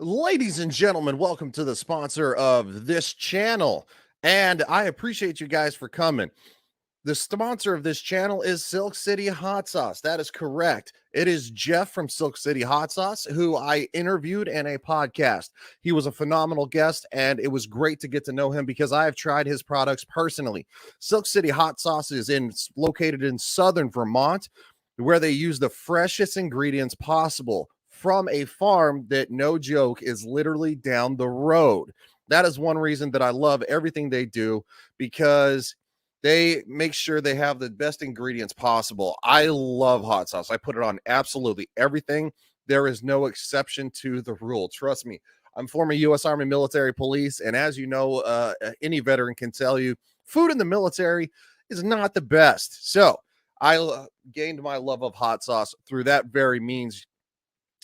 Ladies and gentlemen, welcome to the sponsor of this channel. And I appreciate you guys for coming. The sponsor of this channel is Silk City Hot Sauce. That is correct. It is Jeff from Silk City Hot Sauce, who I interviewed in a podcast. He was a phenomenal guest, and it was great to get to know him because I have tried his products personally. Silk City Hot Sauce is located in southern Vermont, where they use the freshest ingredients possible from a farm that, no joke, is literally down the road. That is one reason that I love everything they do, because they make sure they have the best ingredients possible. I love hot sauce. I put it on absolutely everything. There is no exception to the rule. Trust me. I'm former U.S. Army military police, and as you know, any veteran can tell you, food in the military is not the best. So I gained my love of hot sauce through that very means.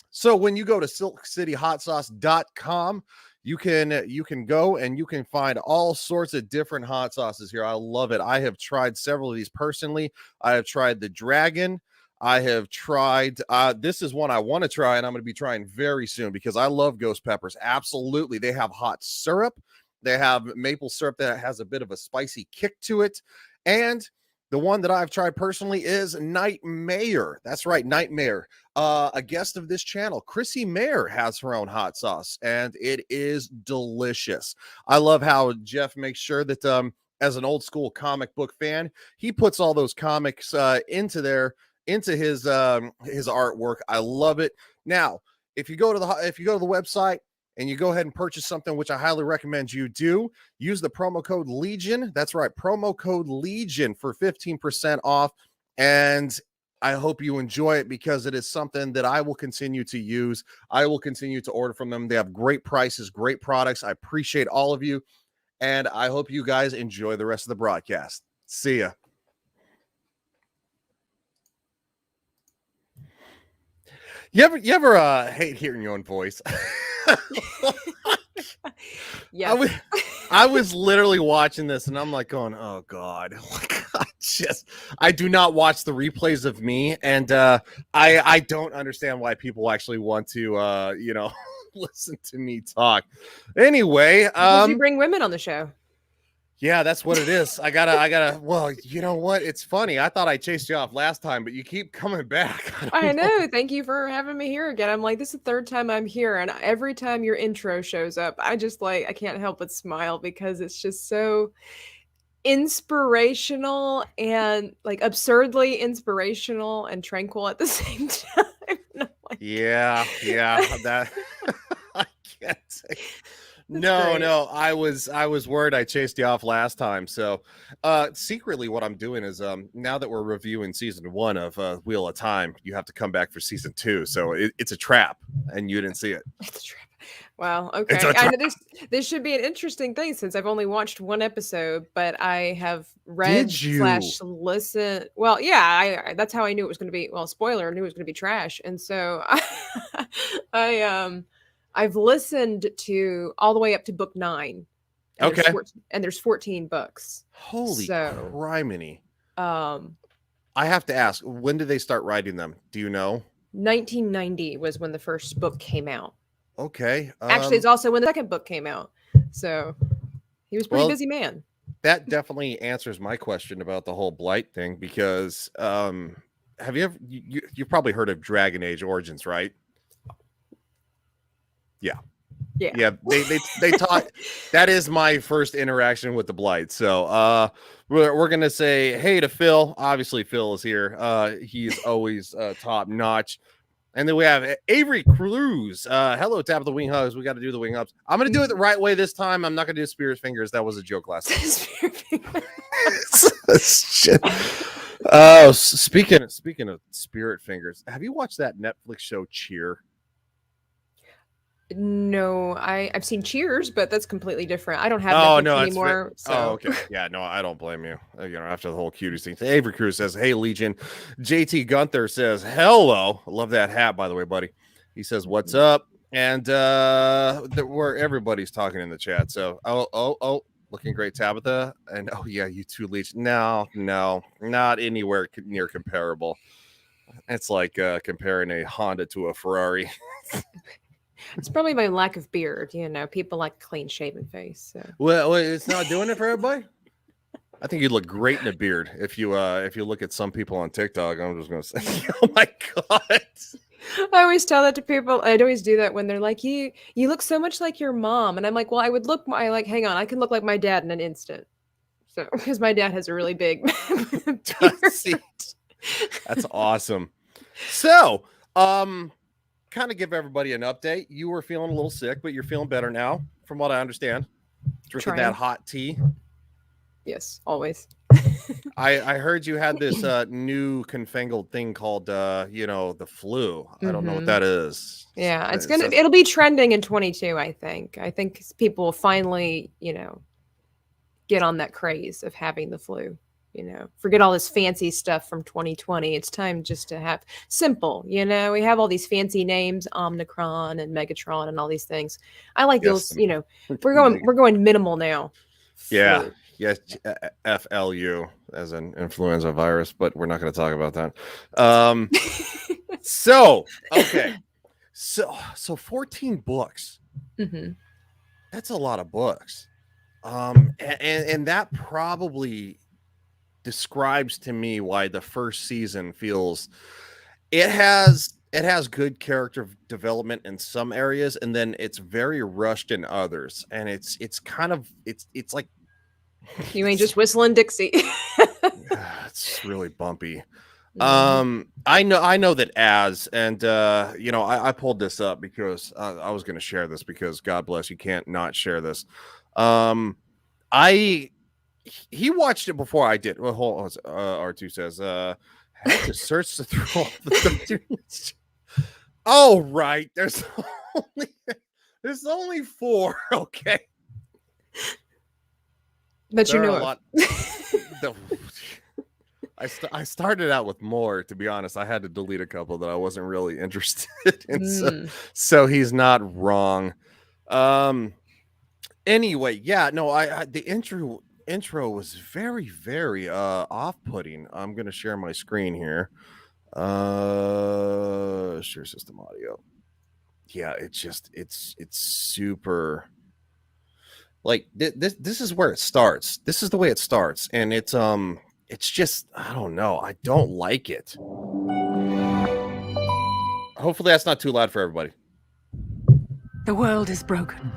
So when you go to silkcityhotsauce.com, you can go and you can find all sorts of different hot sauces here. I love it. I have tried several of these personally. I have tried the dragon. I have tried this is one I want to try, and I'm going to be trying very soon because I love ghost peppers. Absolutely. They have hot syrup. They have maple syrup that has a bit of a spicy kick to it. And the one that I've tried personally is Nightmare. That's right, Nightmare. A guest of this channel, Chrissy Mayer, has her own hot sauce, and it is delicious. I love how Jeff makes sure that, as an old school comic book fan, he puts all those comics into his artwork. I love it. Now, if you go to the website and you go ahead and purchase something, which I highly recommend you do, use the promo code Legion. That's right, promo code Legion for 15% off. And I hope you enjoy it because it is something that I will continue to use. I will continue to order from them. They have great prices, great products. I appreciate all of you. And I hope you guys enjoy the rest of the broadcast. See ya. You ever hate hearing your own voice? Yes. I was literally watching this and I'm like going, oh God, I do not watch the replays of me. And I don't understand why people actually want to, listen to me talk. Anyway, because you bring women on the show. Yeah, that's what it is. I gotta, well, you know what? It's funny. I thought I chased you off last time, but you keep coming back. I know. Thank you for having me here again. I'm like, this is the third time I'm here. And every time your intro shows up, I can't help but smile because it's just so inspirational and like absurdly inspirational and tranquil at the same time. Yeah, that I can't say. No, I was worried I chased you off last time. So secretly what I'm doing is now that we're reviewing season 1 of Wheel of Time, you have to come back for season 2. So it's a trap and you didn't see it. It's a trap. Wow. Okay. I know this should be an interesting thing since I've only watched one episode, but I have read / listen. Well, yeah, that's how I knew it was going to be. Well, spoiler, I knew it was going to be trash. And so I've listened to all the way up to book 9. And okay. There's 14 books. Holy criminy. I have to ask, when did they start writing them? Do you know? 1990 was when the first book came out. Okay. Actually, it's also when the second book came out. So he was a pretty busy man. That definitely answers my question about the whole blight thing because have you ever you've probably heard of Dragon Age Origins, right? Yeah. They taught. That is my first interaction with the blight. So we're gonna say hey to Phil. Obviously, Phil is here. He's always top notch. And then we have Avery Cruz. Hello, Tabitha Wing Hugs. We got to do the wing ups. I'm going to do it the right way this time. I'm not going to do Spirit Fingers. That was a joke last time. Shit. Oh, speaking of Spirit Fingers, have you watched that Netflix show Cheer? No, I've seen Cheers, but that's completely different. I don't have Netflix anymore. So. Oh, okay. Yeah, no, I don't blame you. After the whole cuties thing. Avery Cruz says, hey, Legion. JT Gunther says, hello. I love that hat, by the way, buddy. He says, what's up? And where everybody's talking in the chat. So, oh, looking great, Tabitha. And oh, yeah, you too, Legion. No, not anywhere near comparable. It's like comparing a Honda to a Ferrari. It's probably my lack of beard. You know, people like a clean shaven face. So. Well, it's not doing it for everybody. I think you'd look great in a beard if you look at some people on TikTok. I'm just gonna say, oh my god. I always tell that to people. I'd always do that when they're like, "You look so much like your mom," and I'm like, "Well, I would look. I like, hang on, I can look like my dad in an instant." So, because my dad has a really big beard. See, that's awesome. So, kind of give everybody an update. You were feeling a little sick, but you're feeling better now, from what I understand. Drinking that hot tea. Yes, always. I heard you had this new confangled thing called the flu. I don't know what that is. Yeah, it'll be trending in 22, I think. I think people will finally, get on that craze of having the flu. Forget all this fancy stuff from 2020. It's time just to have simple, we have all these fancy names, Omicron and Megatron and all these things. I like those, we're going minimal now. Yeah. Flu. Yes, FLU as an influenza virus, but we're not going to talk about that. Okay. So 14 books. Mm-hmm. That's a lot of books. And that probably describes to me why the first season feels it has good character development in some areas, and then it's very rushed in others. And it's kind of it's like you ain't just whistling Dixie. It's really bumpy. I know that and I pulled this up because I was going to share this because God bless, you can't not share this. He watched it before I did. Well, hold on. R2 says had to search through all the oh right, there's only 4. Okay. But you know I started out with more, to be honest. I had to delete a couple that I wasn't really interested in. So he's not wrong. Anyway, yeah, no, the intro was very, very off-putting. I'm gonna share my screen here. Share system audio. Yeah, it's super. Like this is where it starts. This is the way it starts, and it's just, I don't know. I don't like it. Hopefully that's not too loud for everybody. The world is broken.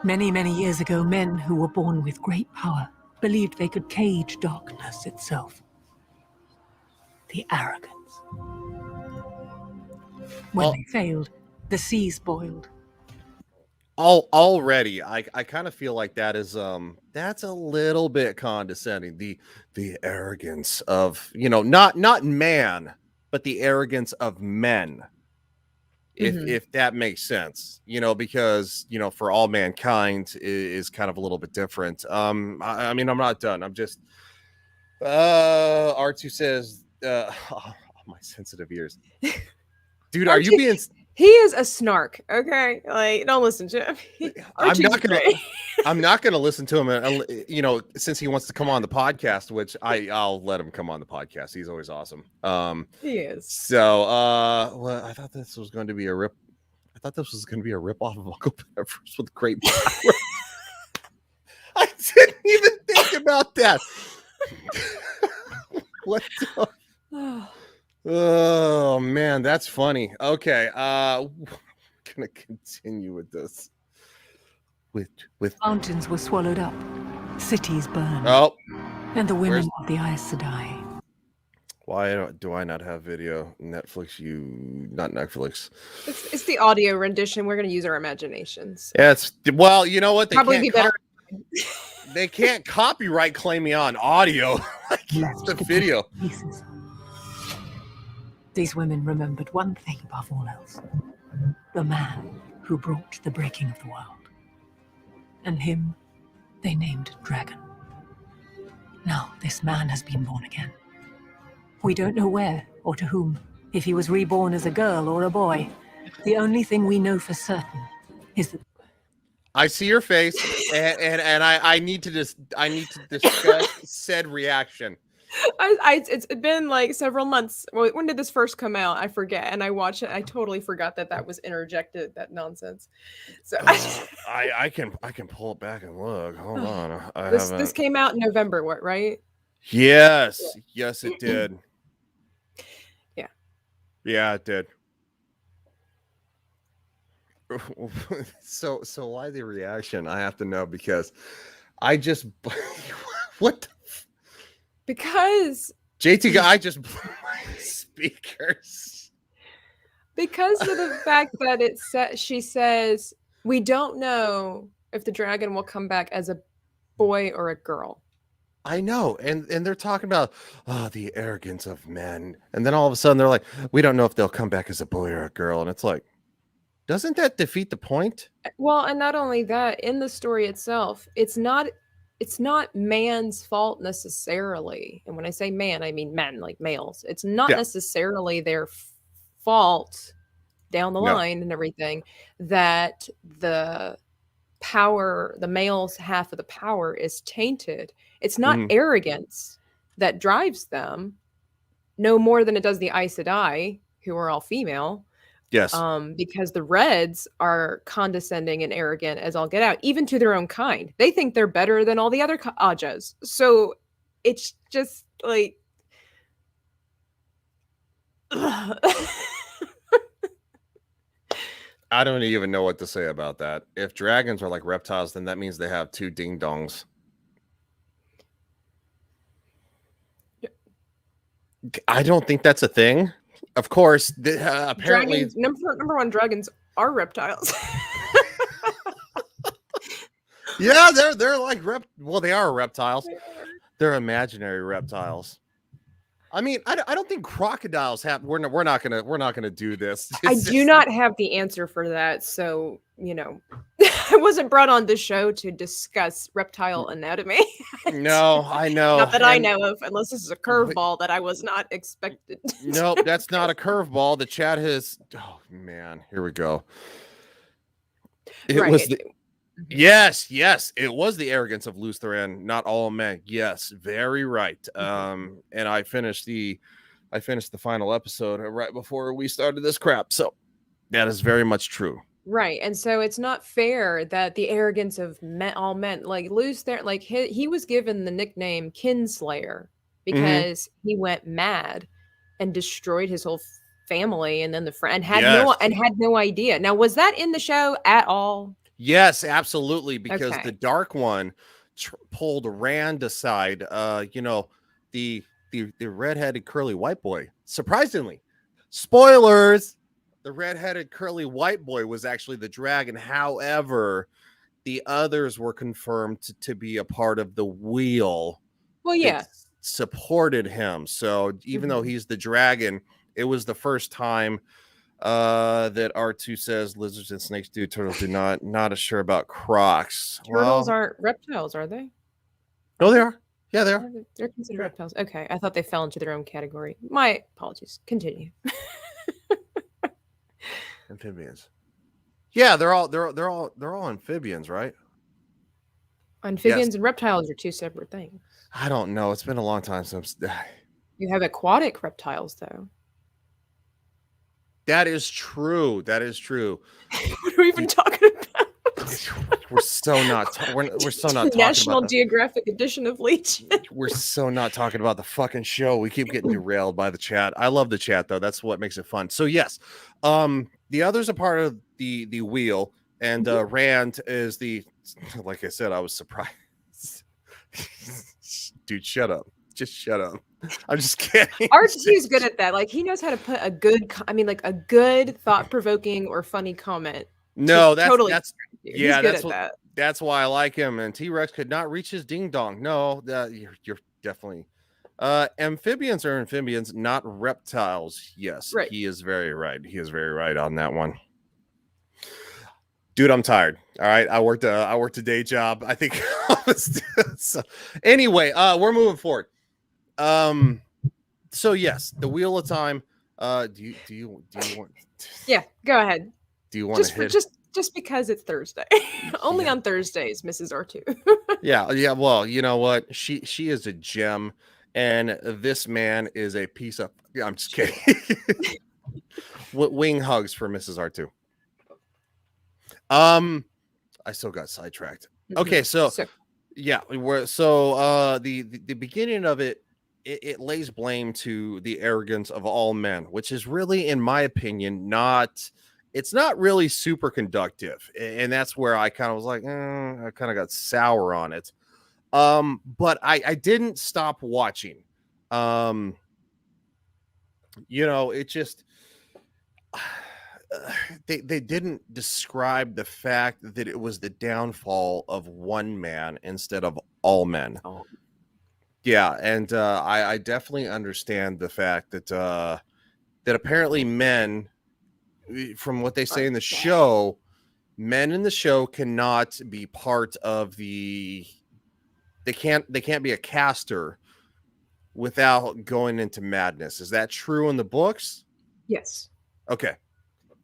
Many, many years ago, men who were born with great power believed they could cage darkness itself. The arrogance. When they failed, the seas boiled. Already, I kind of feel like that is that's a little bit condescending. The arrogance of not man, but the arrogance of men. If that makes sense, because for all mankind is kind of a little bit different. I mean, I'm not done. I'm just R2 says oh, my sensitive ears. Dude, are you being He is a snark, okay? Like, don't listen to him. I'm not gonna listen to him, since he wants to come on the podcast, which I'll let him come on the podcast. He's always awesome. He is. So well, I thought this was going to be a rip. I thought this was going to be a rip off of Uncle Peppers with great power. I didn't even think about that. What the Oh man, that's funny. Okay, we're gonna continue with this. With mountains were swallowed up, cities burned. Oh, and the women of the Aes Sedai. Why do I not have video? Netflix, not Netflix. It's the audio rendition. We're gonna use our imaginations. Yeah, well, you know what? They probably be better. They can't copyright claim me on audio. It's the video. Pieces. These women remembered one thing above all else. The man who brought the breaking of the world. And him, they named Dragon. Now, this man has been born again. We don't know where or to whom, if he was reborn as a girl or a boy. The only thing we know for certain is that... I see your face, and I need to discuss said reaction. It's been like several months. When did this first come out? I forget. And I watched it. I totally forgot that was interjected. That nonsense. So I can pull it back and look. Hold on. This came out in November. What? Right? Yes. Yes, it did. Yeah. Yeah, it did. So why the reaction? I have to know because I just what? Because JT, I just blew my speakers. Because of the fact that she says we don't know if the dragon will come back as a boy or a girl. I know, and they're talking about the arrogance of men, and then all of a sudden they're like, we don't know if they'll come back as a boy or a girl, and it's like, doesn't that defeat the point? Well, and not only that, in the story itself, it's not man's fault necessarily. And when I say man, I mean men, like males. It's not necessarily their fault down the line and everything that the male's half of the power is tainted. It's not arrogance that drives them, no more than it does the Aes Sedai, who are all female. Yes. Because the Reds are condescending and arrogant as all get out, even to their own kind. They think they're better than all the other Ajas. So it's just like... I don't even know what to say about that. If dragons are like reptiles, then that means they have two ding-dongs. I don't think that's a thing. Of course, apparently... Dragons, number one, dragons are reptiles. Yeah, they're like they are reptiles. They're imaginary reptiles. I mean, I don't think crocodiles have. We're not gonna do this. I do not have the answer for that. So I wasn't brought on this show to discuss reptile anatomy. No, I know. Not that I know of, unless this is a curveball that I was not expected. Nope, that's not a curveball. The chat has. Oh man, here we go. It was. Yes, it was the arrogance of Luthran, not all men. Yes, very right. And I finished the final episode right before we started this crap. So that is very much true. Right. And so it's not fair that the arrogance of all men, like Luthran, like he was given the nickname Kinslayer because he went mad and destroyed his whole family and then the friend had no idea. Now, was that in the show at all? Yes, absolutely. Because the Dark One pulled Rand aside. The redheaded curly white boy. Surprisingly, spoilers. The redheaded curly white boy was actually the dragon. However, the others were confirmed to be a part of the wheel. Well, yeah, supported him. So even though he's the dragon, it was the first time that R2 says lizards and snakes do, turtles do not. Not as sure about crocs. Turtles aren't reptiles, are they? No, they are. Yeah, they are. They're considered reptiles. Okay, I thought they fell into their own category. My apologies. Continue. Amphibians. Yeah, they're all amphibians, right? Amphibians and reptiles are two separate things. I don't know. It's been a long time since. You have aquatic reptiles, though. That is true. What are we even talking about? We're so not. We're so not talking National about Geographic edition of Legion. We're so not talking about the fucking show. We keep getting derailed by the chat. I love the chat though. That's what makes it fun. So yes, the others are part of the wheel, and Rand is the. Like I said, I was surprised. Dude, shut up. Just shut up. I'm just kidding. R2's good at that. Like he knows how to put a good thought-provoking or funny comment. No, that's yeah, that's why I like him. And T-Rex could not reach his ding dong. No, you're definitely amphibians are amphibians, not reptiles. Yes, right. He is very right. He is very right on that one. Dude, I'm tired. All right, I worked a day job. I think. So, anyway, we're moving forward. So yes, the Wheel of Time. Do you want? Yeah, go ahead. Do you want just because it's Thursday? Only on Thursdays, Mrs. R2. yeah. Well, you know what? She is a gem, And this man is a piece of. I'm just kidding. Wing hugs for Mrs. R2. I still got sidetracked. Okay, so yeah, the beginning of it lays blame to the arrogance of all men, which is really, in my opinion, it's not really super conductive, and that's where I kind of was like, I kind of got sour on it. But I didn't stop watching. It just they didn't describe the fact that it was the downfall of one man instead of all men. Oh. Yeah, and I definitely understand the fact that that apparently men, from what they say in the show, men in the show cannot be part of the. They can't be a caster without going into madness. Is that true in the books? Yes. Okay.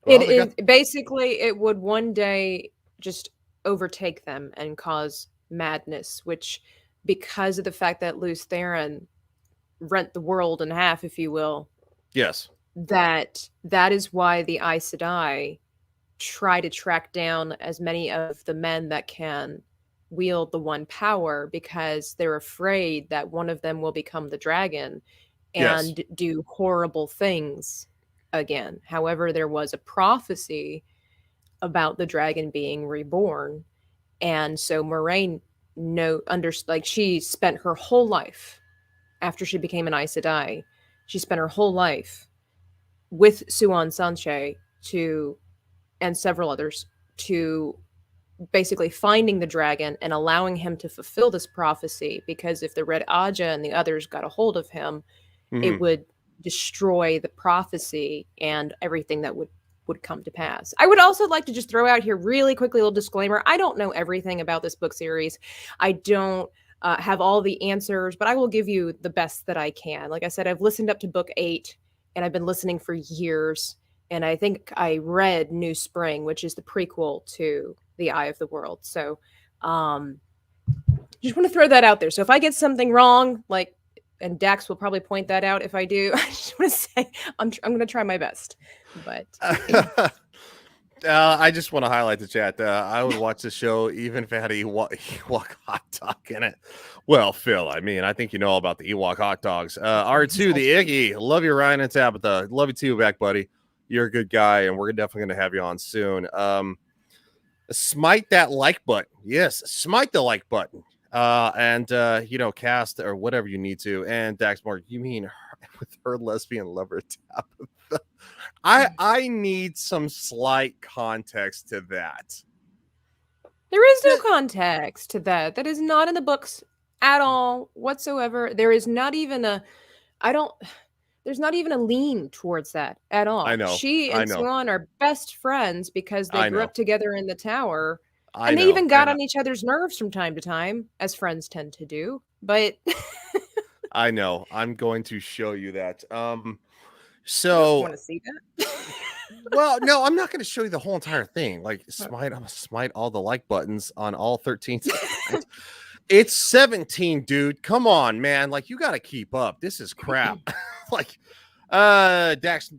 Well, basically it would one day just overtake them and cause madness, which, because of the fact that Lews Therin rent the world in half, if you will. Yes. That is why the Aes Sedai try to track down as many of the men that can wield the one power, because they're afraid that one of them will become the dragon and do horrible things again. However, there was a prophecy about the dragon being reborn, and so Moiraine she spent her whole life after she became an Aes Sedai. She spent her whole life with Siuan Sanche and several others to basically finding the dragon and allowing him to fulfill this prophecy, because if the Red Aja and the others got a hold of him, it would destroy the prophecy and everything that would come to pass. I would also like to just throw out here really quickly a little disclaimer. I don't know everything about this book series. I don't have all the answers, but I will give you the best that I can. Like I said, I've listened up to book 8 and I've been listening for years. And I think I read New Spring, which is the prequel to The Eye of the World. So just want to throw that out there. So if I get something wrong, and Dax will probably point that out if I do, I just want to say I'm going to try my best. But I just want to highlight the chat. I would watch the show even if it had Ewok hot dog in it. Well, Phil, I mean, I think you know all about the Ewok hot dogs. R2, the Iggy. Love you, Ryan and Tabitha. Love you too, back, buddy. You're a good guy, and we're definitely going to have you on soon. Smite that like button. Yes, smite the like button. And cast or whatever you need to. And Dax Moore, you mean with her lesbian lover Tabitha? I need some slight context to that. There is no context to that. That is not in the books at all whatsoever. There is not even there's not even a lean towards that at all. I know. She and Siuan are best friends because they grew up together in the tower. And they even got on each other's nerves from time to time, as friends tend to do. But I know. I'm going to show you that. So want to see that? Well, no, I'm not going to show you the whole entire thing. Like I'm gonna smite all the like buttons on all 13. It's 17, dude. Come on, man. Like, you got to keep up. This is crap. Like, Dax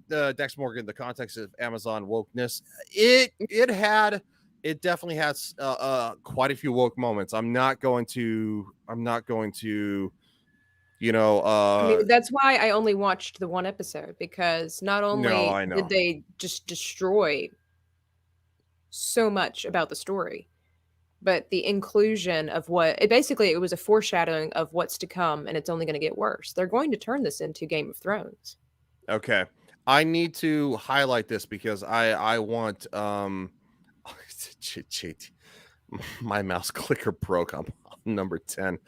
Morgan, the context of Amazon wokeness. It definitely has quite a few woke moments. I'm not going to I mean, that's why I only watched the one episode, because not only did they just destroy so much about the story, but the inclusion of it was a foreshadowing of what's to come, and it's only going to get worse. They're going to turn this into Game of Thrones. Okay. I need to highlight this because I want my mouse clicker broke. I'm on number 10.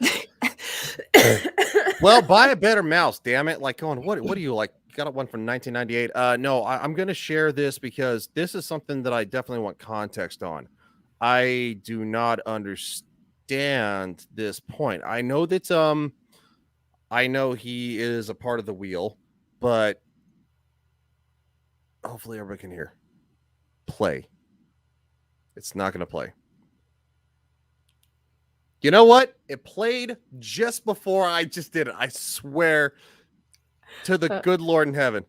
Well, buy a better mouse, damn it. Like, going, what do you like? You got one from 1998. No, I'm going to share this because this is something that I definitely want context on. I do not understand this point. I know that I know he is a part of the wheel, but hopefully everybody can hear. Play. It's not going to play. You know what? It played just before I just did it. I swear to the good Lord in heaven.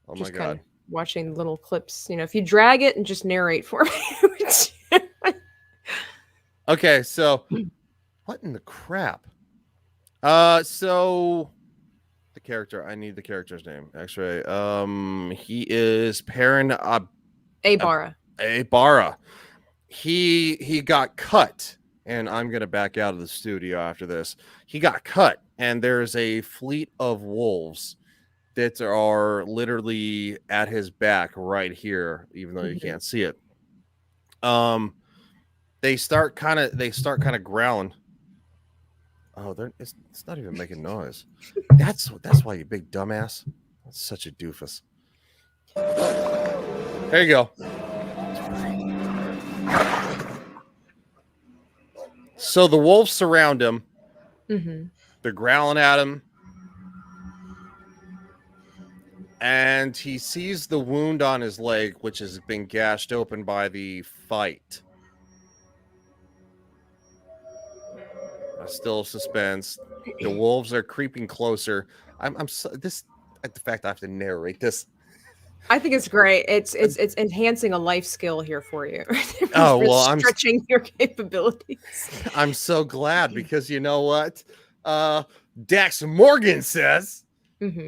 Oh my God. Watching little clips. You know, if you drag it and just narrate for me. Okay, so what in the crap? So the character, I need the character's name. Actually, he is Perrin Abara. Abara. He got cut, and I'm gonna back out of the studio after this. He got cut, and there's a fleet of wolves that are literally at his back right here, even though you can't see it. They start kind of growling. Oh, it's not even making noise. That's why, you big dumbass. That's such a doofus. There you go. So the wolves surround him. They're growling at him. And he sees the wound on his leg, which has been gashed open by the fight. Still suspense. The wolves are creeping closer. I'm so, the fact I have to narrate this. I think it's great. It's enhancing a life skill here for you. Oh, well, I'm stretching your capabilities. I'm so glad, because you know what? Dax Morgan says,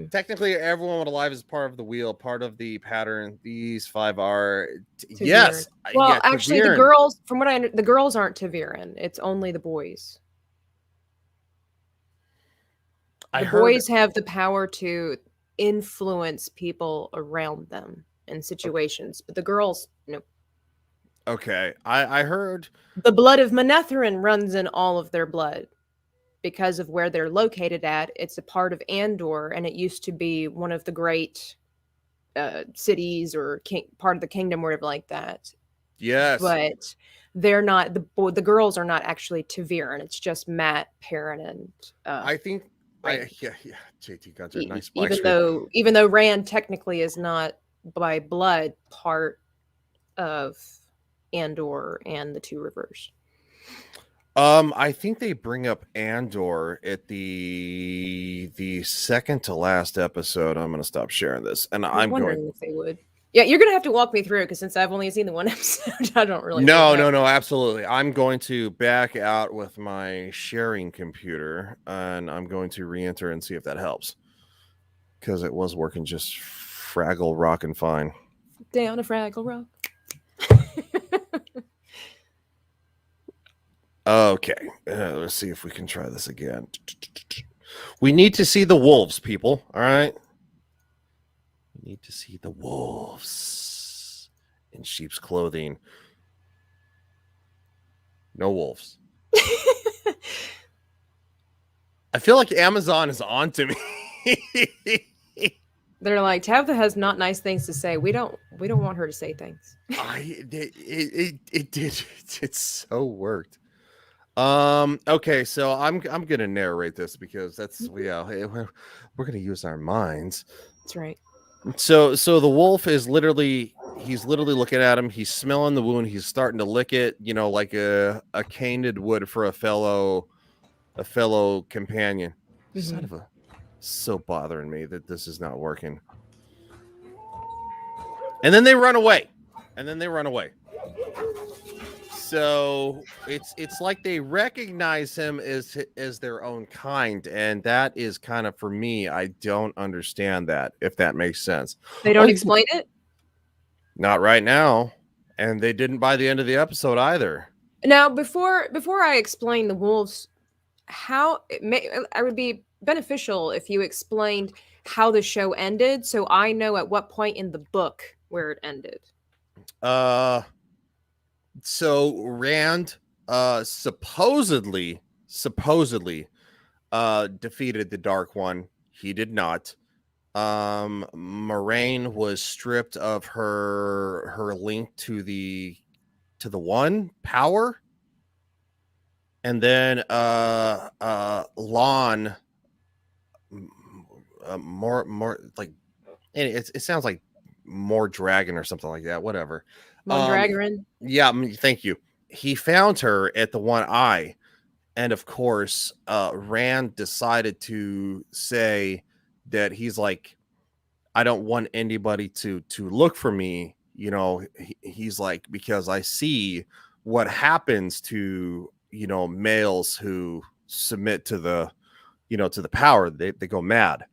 technically everyone alive is part of the wheel, part of the pattern. These 5 are yes. Well, yeah, actually, the girls, from what I understand, the girls aren't Taviran. It's only the boys. The boys have the power to influence people around them in situations, but the girls, no. Okay, I heard the blood of Manetheren runs in all of their blood because of where they're located at. It's a part of Andor, and it used to be one of the great cities or part of the kingdom, whatever like that. Yes, but they're not the girls are not actually Taviran. It's just Matt, Perrin, and I think. JT got a nice even though Rand technically is not by blood part of Andor and the Two Rivers. I think they bring up Andor at the second to last episode. I'm going to stop sharing this, and I'm wondering if they would. Yeah, you're going to have to walk me through, because since I've only seen the one episode, I don't really No, absolutely. I'm going to back out with my sharing computer, and I'm going to re-enter and see if that helps, because it was working just Fraggle rockin' fine. Down a Fraggle Rock. Okay, let's see if we can try this again. We need to see the wolves, people. All right. We need to see the wolves in sheep's clothing. No wolves. I feel like Amazon is on to me. They're like, Tabitha has not nice things to say. We don't want her to say things. It so worked. Okay, so I'm gonna narrate this, because that's we're gonna use our minds. That's right. So the wolf is literally looking at him. He's smelling the wound. He's starting to lick it, like a canid would for a fellow companion. Son of a, so bothering me that this is not working. And then they run away. So it's like they recognize him as their own kind, and that is kind of, for me, I don't understand that, if that makes sense. They don't explain it? Not right now, and they didn't by the end of the episode either. Now, before I explain the wolves, I would be beneficial if you explained how the show ended, so I know at what point in the book where it ended. So Rand supposedly defeated the Dark One. He did not. Moraine was stripped of her link to the One power. And then Lon, more like, it sounds like more dragon or something like that, whatever. Mondragoran. Yeah, thank you. He found her at the one eye, and of course, Rand decided to say that he's like, I don't want anybody to look for me. You know, he's like, because I see what happens to, you know, males who submit to the, you know, to the power. They go mad.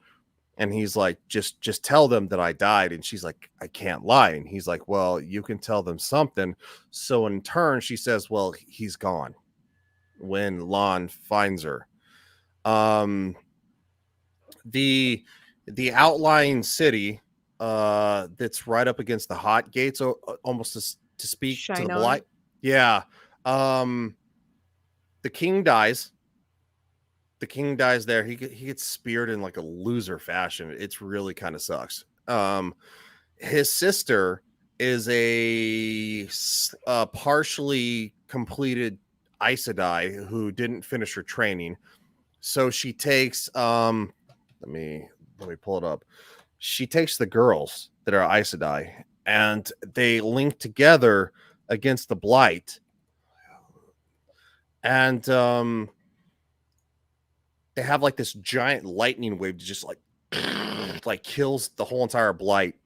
And he's like, just tell them that I died. And she's like, I can't lie. And he's like, well, you can tell them something. So in turn, she says, well, he's gone when Lon finds her. The outlying city that's right up against the hot gates, almost to speak Shine to the on. blight. Yeah. The king dies. The king dies there. He gets speared in like a loser fashion. It's really kind of sucks. His sister is a partially completed Aes Sedai who didn't finish her training. So she takes let me pull it up. She takes the girls that are Aes Sedai and they link together against the blight. And they have like this giant lightning wave that just like kills the whole entire blight.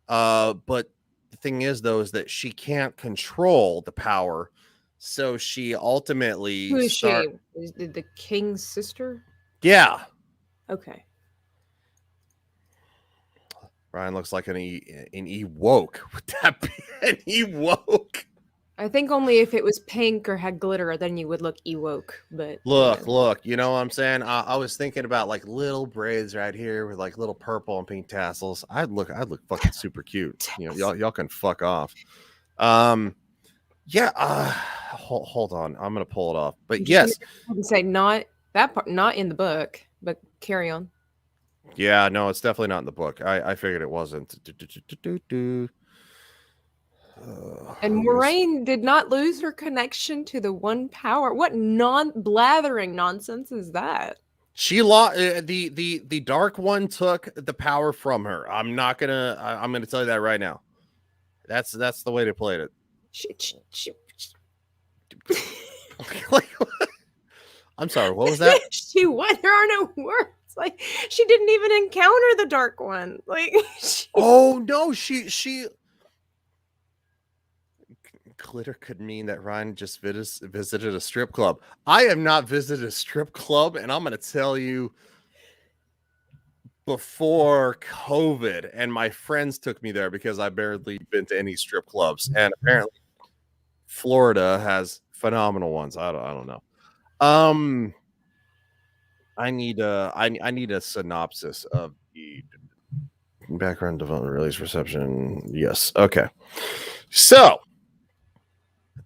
But the thing is, though, is that she can't control the power, so she ultimately Who is she? Is the king's sister? Yeah. Okay. Ryan looks like an Ewok. Would that be an Ewok? I think only if it was pink or had glitter, then you would look Ewok. But look, you know what I'm saying? I was thinking about like little braids right here with like little purple and pink tassels. I'd look fucking super cute. You know, y'all can fuck off. Yeah. Hold on, I'm gonna pull it off. But yes, I can say not that part, not in the book, but carry on. Yeah, no, it's definitely not in the book. I figured it wasn't. And Moraine did not lose her connection to the one power. What blathering nonsense is that? She lost the Dark One took the power from her. I'm gonna tell you that right now. That's the way they played it. I'm sorry, what was that? There are no words. Like, she didn't even encounter the Dark One. Like, oh no, she glitter could mean that Ryan just visited a strip club. I have not visited a strip club, and I'm going to tell you, before COVID, and my friends took me there because I barely been to any strip clubs, and apparently Florida has phenomenal ones. I don't know. I need a synopsis of the background development, release, reception. Yes. Okay. So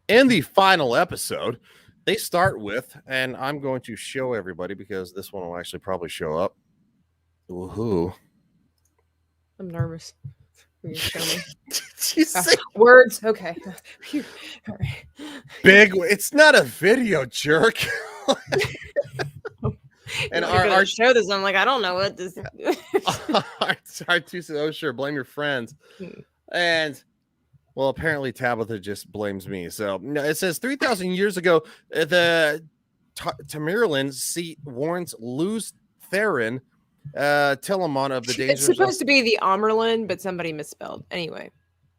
in the final episode, they start with, and I'm going to show everybody because this one will actually probably show up. Woohoo. I'm nervous. You show me. Did you say words? Okay. All right. Big. It's not a video, jerk. And our show this, I'm like, I don't know what this. Oh, sure. Blame your friends. And well, apparently Tabitha just blames me. So no, it says 3,000 years ago, the Tamerlan seat warns Luz Theron, Telamon of the dangers. It's supposed to be the Amerlin, but somebody misspelled. Anyway.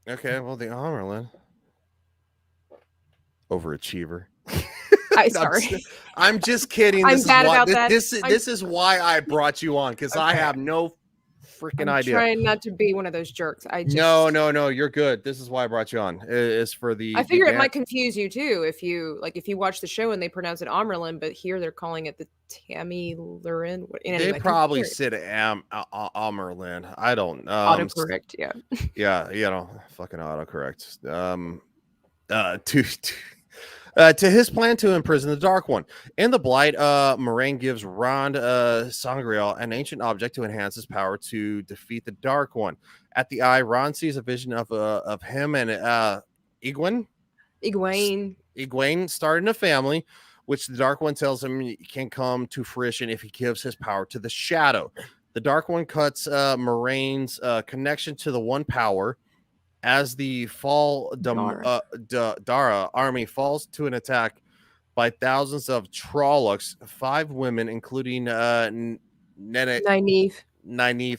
Okay, well, the Amerlin. Overachiever. Sorry. I'm just kidding. I'm bad about that. This is why I brought you on, because I have no freaking idea. I'm trying not to be one of those jerks. No, you're good. This is why I brought you on. Is for the. I figure it might confuse you too if you watch the show and they pronounce it Amerlin, but here they're calling it the Tamerlan. They probably said Amerlin. I don't know. Autocorrect, yeah. Yeah, you know, fucking autocorrect. To his plan to imprison the Dark One. In the Blight, Moraine gives Rond Sangreal an ancient object to enhance his power to defeat the Dark One. At the Eye, Rond sees a vision of him and Egwene starting a family, which the Dark One tells him can come to fruition if he gives his power to the Shadow. The Dark One cuts Moraine's connection to the One Power, As the Dara army falls to an attack by thousands of Trollocs, 5 women, including Nynaeve.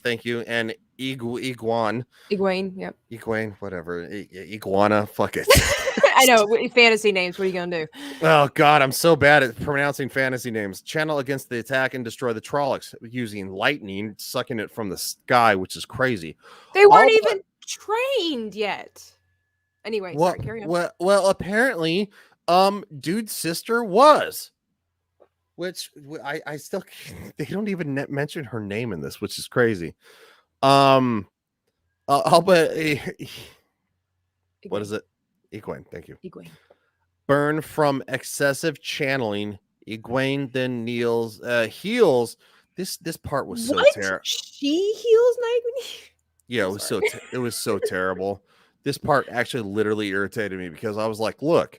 thank you, and Iguan, Yep. Iguane, whatever, Iguana, fuck it. I know, fantasy names. What are you gonna do? Oh God, I'm so bad at pronouncing fantasy names. Channel against the attack and destroy the Trollocs using lightning, sucking it from the sky, which is crazy. They weren't even trained yet. Anyway, sorry, carry on. Well, apparently, dude's sister was, which I still they don't even mention her name in this, which is crazy. I'll bet what is it? Egwene, thank you. Egwene. Burn from excessive channeling. Egwene then heals. This part was so terrible. She heals Nynaeve? Yeah, it was so terrible. This part actually literally irritated me because I was like, look,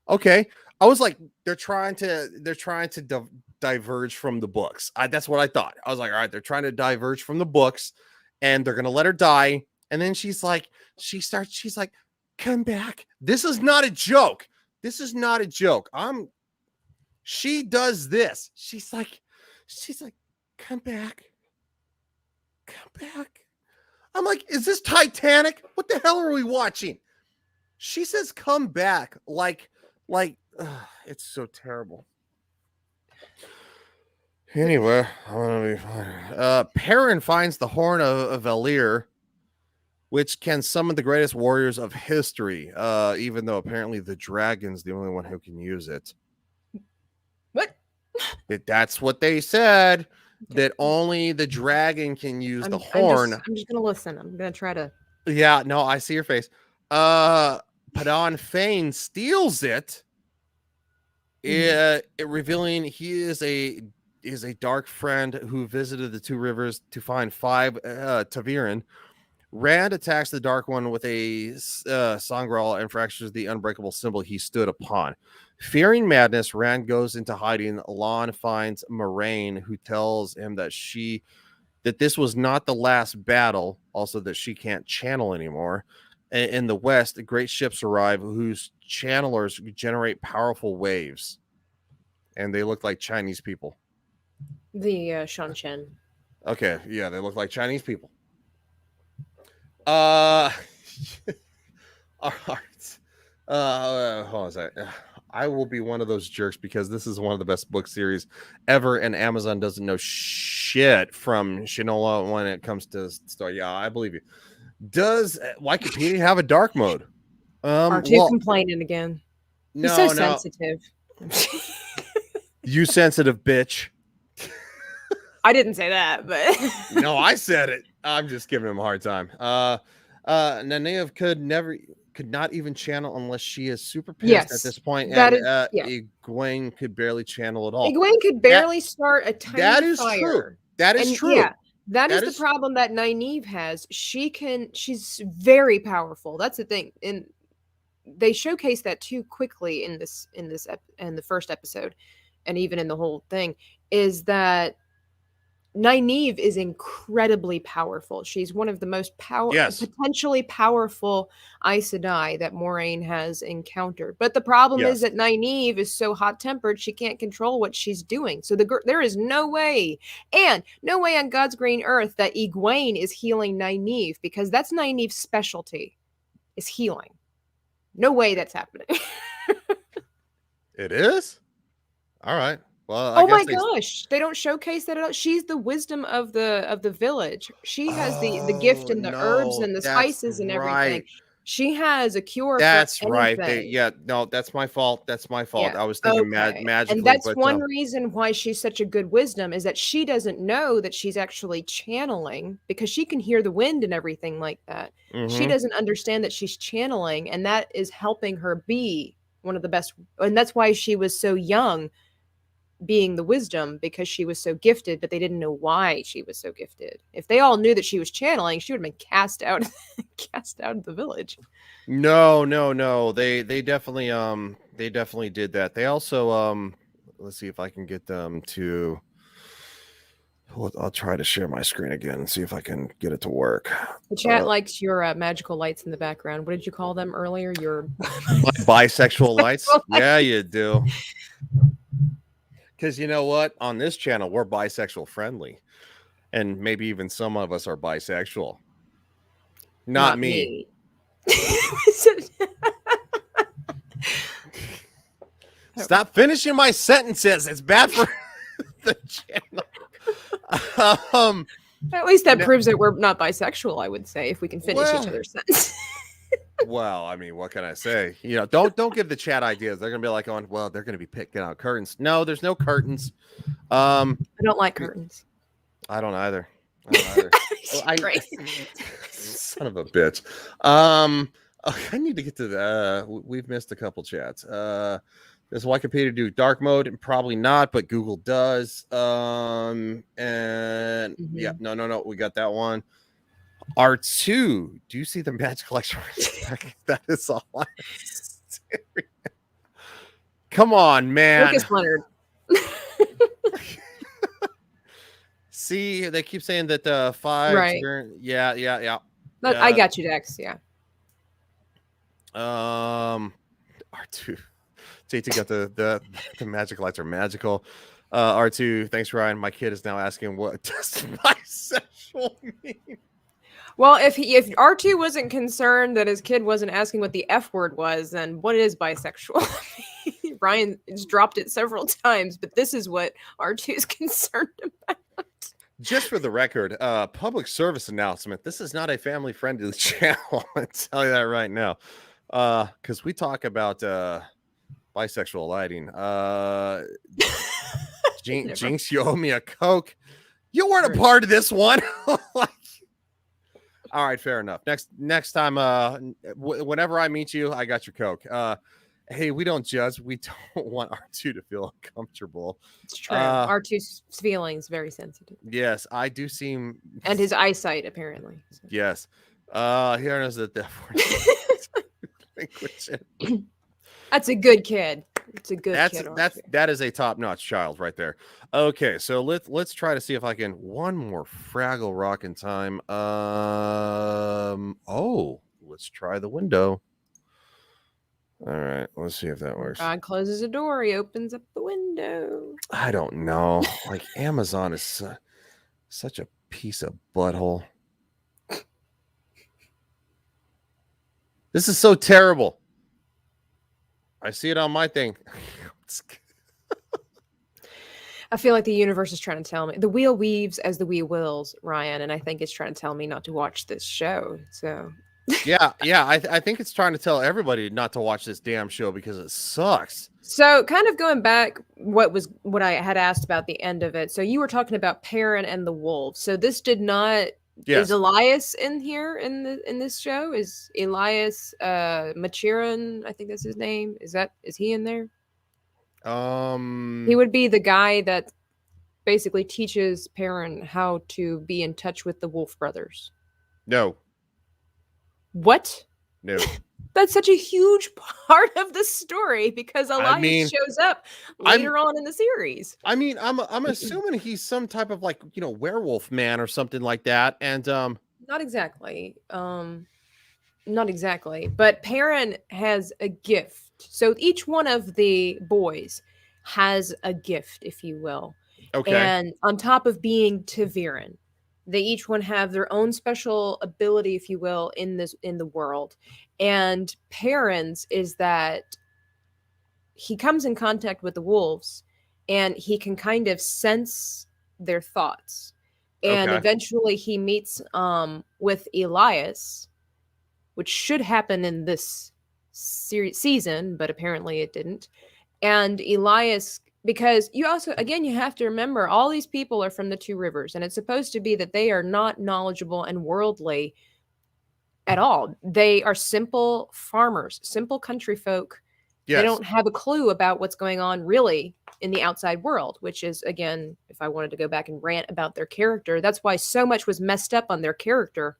okay. I was like, they're trying to diverge from the books. That's what I thought. I was like, all right, they're trying to diverge from the books and they're gonna let her die. And then she's like, come back. This is not a joke. She does this. She's like, come back. I'm like, is this Titanic? What the hell are we watching? She says, come back. Like, it's so terrible. Anyway, I'm gonna be fine. Perrin finds the Horn of Valir, which can summon the greatest warriors of history, even though apparently the dragon's the only one who can use it. What? That's what they said. That only the dragon can use the horn. I'm just gonna listen. I'm gonna try to. Yeah, no, I see your face. Padan Fane steals it, revealing he is a dark friend who visited the 2 rivers to find 5 Taviran. Rand attacks the Dark One with a sangral and fractures the unbreakable symbol he stood upon. Fearing madness, Rand goes into hiding. Alon finds Moraine, who tells him that this was not the last battle, also that she can't channel anymore. In the west, great ships arrive whose channelers generate powerful waves, and they look like Chinese people. The Shan Chen. Okay, yeah, they look like Chinese people. All right. Hold on a second. I will be one of those jerks because this is one of the best book series ever, and Amazon doesn't know shit from Shinola when it comes to story. Yeah, I believe you. Does Wikipedia have a dark mode? R2 complaining again. No, he's so sensitive. You sensitive bitch. I didn't say that, but no, I said it. I'm just giving him a hard time. Nynaeve could not even channel unless she is super pissed at this point. Egwene could barely channel at all. Egwene could barely start a tiny fire. That is true. Yeah, that is the problem that Nynaeve has. She's very powerful. That's the thing. And they showcase that too quickly in the first episode, and even in the whole thing, is that Nynaeve is incredibly powerful. She's one of the most potentially powerful Aes Sedai that Moraine has encountered. But the problem is that Nynaeve is so hot-tempered, she can't control what she's doing. So there is no way on God's green earth that Egwene is healing Nynaeve, because that's Nynaeve's specialty, is healing. No way that's happening. It is? All right. Well, oh my gosh, they don't showcase that at all. She's the wisdom of the village. She has the gift and the herbs and the spices and everything. She has a cure. That's right. That's my fault. Yeah. I was thinking magically. And that's one reason why she's such a good wisdom, is that she doesn't know that she's actually channeling, because she can hear the wind and everything like that. Mm-hmm. She doesn't understand that she's channeling, and that is helping her be one of the best. And that's why she was so young, being the wisdom, because she was so gifted, but they didn't know why she was so gifted. If they all knew that she was channeling, she would have been cast out of the village. No. They definitely did that. They also let's see if I can get them to I'll try to share my screen again and see if I can get it to work. The chat likes your magical lights in the background. What did you call them earlier? Your bisexual lights? Yeah, you do. Because you know what? On this channel, we're bisexual friendly. And maybe even some of us are bisexual. Not me. Stop finishing my sentences. It's bad for the channel. At least that proves that we're not bisexual, I would say, if we can finish each other's sentences. Well, I mean, what can I say? Don't give the chat ideas. They're gonna be like, they're gonna be picking out curtains. No, there's no curtains. I don't like curtains. I don't either. Son of a bitch. I need to get to the. We've missed a couple chats. Does Wikipedia do dark mode? And probably not, but Google does. And yeah, no, we got that one. R2, do you see the magic collection? That is all. Come on, man. Lucas Leonard. See, they keep saying that 5. Right. Yeah. I got you, Dex. Yeah. R2. JT got the magic lights are magical. R2, thanks, Ryan. My kid is now asking what does bisexual mean. Well, if R2 wasn't concerned that his kid wasn't asking what the F word was, then what is bisexual? Ryan has dropped it several times, but this is what R2 is concerned about. Just for the record, public service announcement. This is not a family-friendly channel. I tell you that right now. Because we talk about bisexual lighting. Jinx, you owe me a Coke. You weren't a part of this one. All right, fair enough. Next time, whenever I meet you, I got your Coke. Hey, we don't judge. We don't want R2 to feel uncomfortable. It's true. R2's feelings very sensitive. Yes, I do seem. And his eyesight, apparently. So. Yes. Here is the That's a good kid. It's a good kid. That is a top-notch child right there. Okay, so let's try to see if I can one more Fraggle Rock in time. Let's try the window. All right, let's see if that works. God closes a door, he opens up the window. I don't know. Like Amazon is such a piece of butthole. This is so terrible. I see it on my thing. I feel like the universe is trying to tell me. The wheel weaves as the wheel wills, Ryan, and I think it's trying to tell me not to watch this show. So yeah. I think it's trying to tell everybody not to watch this damn show because it sucks. So kind of going back, what I had asked about the end of it. So you were talking about Perrin and the wolves. So this did not. Yes. Is Elias in here in this show? Is Elias Machiron? I think that's his name. Is he in there? He would be the guy that basically teaches Perrin how to be in touch with the Wolf brothers. No. What? No. That's such a huge part of the story because Elias shows up later on in the series. I mean, I'm assuming he's some type of werewolf man or something like that. And not exactly. Not exactly. But Perrin has a gift. So each one of the boys has a gift, if you will. Okay. And on top of being Taviran, they each one have their own special ability, if you will, in the world. And Perrin's is that he comes in contact with the wolves and he can kind of sense their thoughts. And eventually he meets with Elias, which should happen in this season, but apparently it didn't. And Elias, because you also, again, you have to remember all these people are from the Two Rivers, and it's supposed to be that they are not knowledgeable and worldly at all. They are simple farmers, simple country folk. Yes. They don't have a clue about what's going on really in the outside world, which is, again, if I wanted to go back and rant about their character, that's why so much was messed up on their character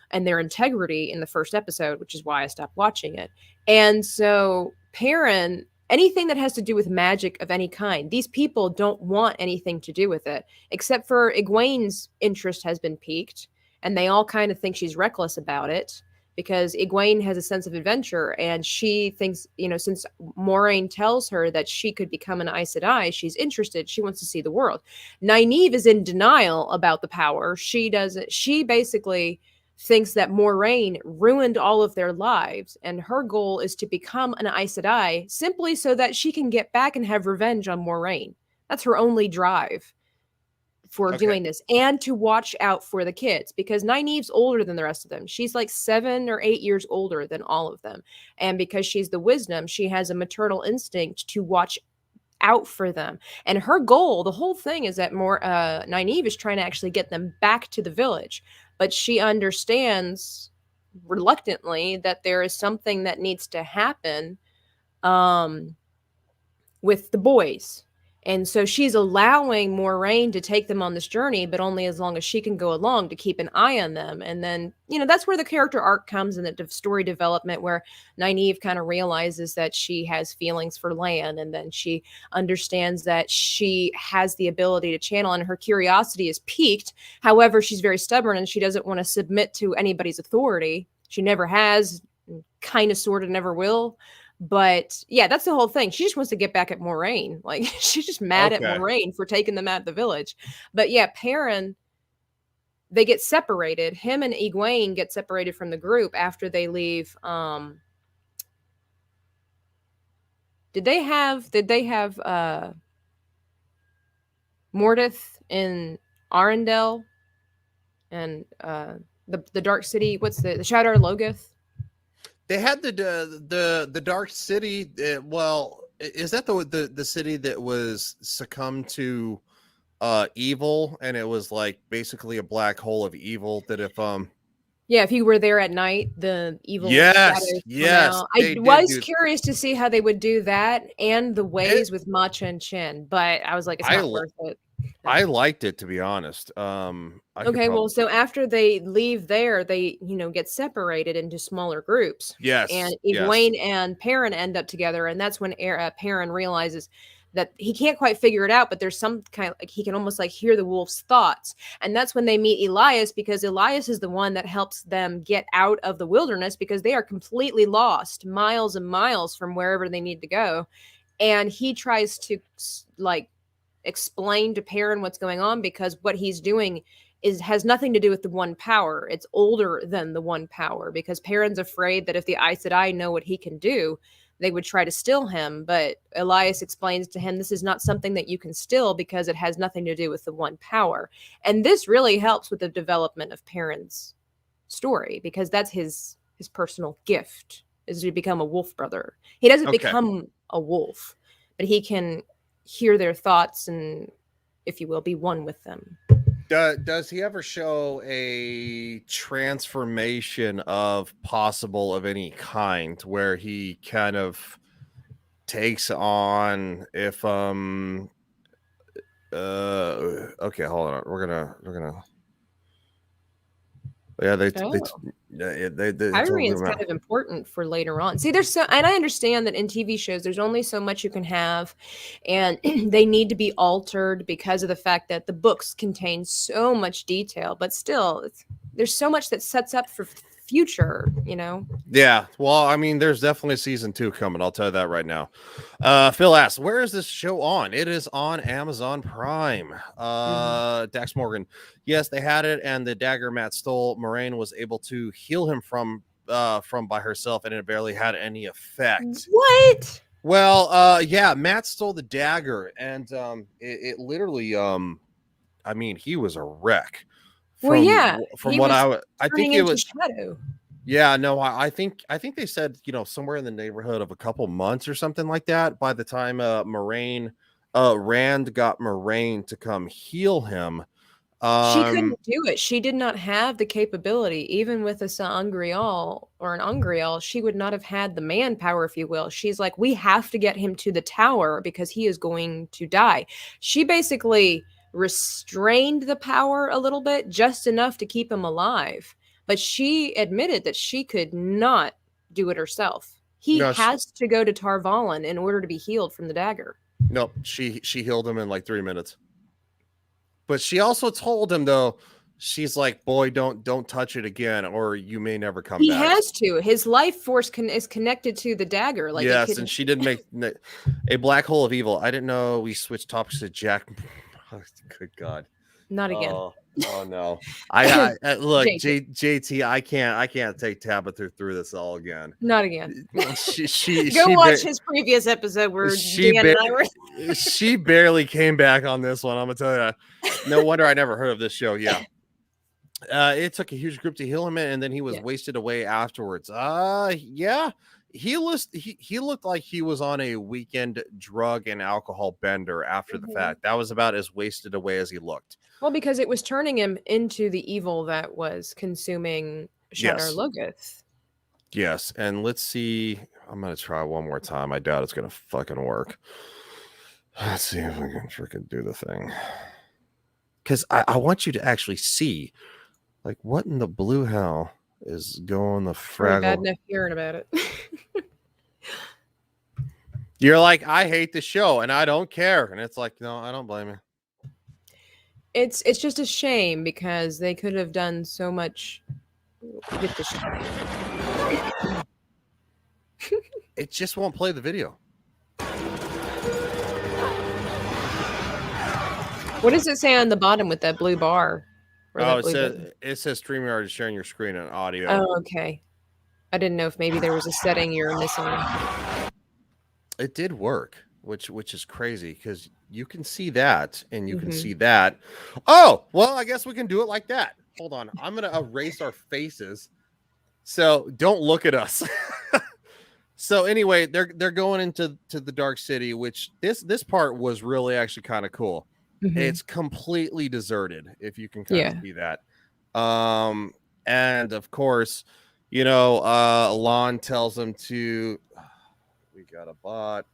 and their integrity in the first episode, which is why I stopped watching it. And so Perrin, anything that has to do with magic of any kind. These people don't want anything to do with it, except for Egwene's interest has been piqued, and they all kind of think she's reckless about it because Egwene has a sense of adventure, and she thinks, since Moraine tells her that she could become an Aes Sedai, she's interested. She wants to see the world. Nynaeve is in denial about the power. She basically thinks that Moraine ruined all of their lives, and her goal is to become an Aes Sedai simply so that she can get back and have revenge on Moraine. That's her only drive for doing this, and to watch out for the kids, because Nynaeve's older than the rest of them. She's like 7 or 8 years older than all of them. And because she's the wisdom, she has a maternal instinct to watch out for them. And her goal, the whole thing, is that Nynaeve is trying to actually get them back to the village. But she understands reluctantly that there is something that needs to happen with the boys. And so she's allowing Moraine to take them on this journey, but only as long as she can go along to keep an eye on them. And then, that's where the character arc comes in, the story development, where Nynaeve kind of realizes that she has feelings for Lan, and then she understands that she has the ability to channel, and her curiosity is piqued. However, she's very stubborn, and she doesn't want to submit to anybody's authority. She never has, kind of, sort of, never will. But yeah, that's the whole thing. She just wants to get back at Moraine. Like, she's just mad at Moraine for taking them out of the village. But yeah, Perrin, they get separated. Him and Egwene get separated from the group after they leave. Did they have Mordeth in Arendelle and the Dark City? What's the Shadar Logoth? They had the Dark City. Well, is that the city that was succumbed to evil, and it was like basically a black hole of evil that if you were there at night, the evil yes. I was curious to see how they would do that, and the ways with Matcha and Chin, but I was like, it's not worth it. I liked it, to be honest. Well, so after they leave there, they get separated into smaller groups. Yes, and Egwene and Perrin end up together, and that's when Perrin realizes that he can't quite figure it out, but there's some kind of, like, he can almost like hear the wolf's thoughts, and that's when they meet Elias, because Elias is the one that helps them get out of the wilderness, because they are completely lost, miles and miles from wherever they need to go, and he tries to explain to Perrin what's going on, because what he's doing has nothing to do with the one power. It's older than the one power, because Perrin's afraid that if the Aes Sedai know what he can do, they would try to still him. But Elias explains to him, this is not something that you can still, because it has nothing to do with the one power. And this really helps with the development of Perrin's story, because that's his personal gift, is to become a wolf brother. He doesn't become a wolf, but he can hear their thoughts and, if you will, be one with them. Does he ever show a transformation of any kind, where he kind of takes on, if okay, hold on, we're gonna yeah, they Irene is kind of important for later on. See, and I understand that in TV shows there's only so much you can have, and they need to be altered because of the fact that the books contain so much detail, but still there's so much that sets up for future, Yeah, well, I mean, there's definitely season 2 coming, I'll tell you that right now. Phil asks, where is this show on? It is on Amazon Prime. Dax Morgan, yes, they had it, and the dagger Matt stole, Moraine was able to heal him from by herself, and it barely had any effect. What? Well, yeah, Matt stole the dagger, and it literally I mean, he was a wreck. From what I think it was Shadow. Yeah, no, I think they said, somewhere in the neighborhood of a couple months or something like that, by the time Rand got Moraine to come heal him. She couldn't do it. She did not have the capability. Even with a Sangreal or an Ungreal, she would not have had the manpower, if you will. She's like, we have to get him to the tower because he is going to die. She basically restrained the power a little bit, just enough to keep him alive. But she admitted that she could not do it herself. He has to go to Tar Valon in order to be healed from the dagger. Nope, she healed him in like 3 minutes. But she also told him, though, she's like, boy, don't touch it again, or you may never come back. He has to. His life force is connected to the dagger. Like, yes, and she did make a black hole of evil. I didn't know we switched topics to Jack. Good God. Not again. Oh no! I look, JT. I can't take Tabitha through this all again. Not again. She watch his previous episode where Dan and I were. She barely came back on this one. I'm gonna tell you. No wonder I never heard of this show. Yeah. It took a huge group to heal him, and then he was wasted away afterwards. Yeah. He looked like he was on a weekend drug and alcohol bender after the fact. That was about as wasted away as he looked. Well, because it was turning him into the evil that was consuming Shadar Logoth. Yes, and let's see. I'm gonna try one more time. I doubt it's gonna fucking work. Let's see if we can freaking do the thing. Because I want you to actually see, like, what in the blue hell is going the fraggle. Bad enough hearing about it. You're like, I hate the show and I don't care, and it's like, no, I don't blame you. It's just a shame because they could have done so much with the show. It just won't play the video. What does it say on the bottom with that blue bar? It says StreamYard is sharing your screen and audio. Oh, okay. I didn't know if maybe there was a setting you're missing. It did work, which is crazy because you can see that and you can see that. Oh, well, I guess we can do it like that. Hold on. I'm going to erase our faces. So don't look at us. So anyway, they're going into the Dark City, which this part was really actually kind of cool. It's completely deserted, if you can kind of see that. And of course, you know, Lon tells them to, we got a bot.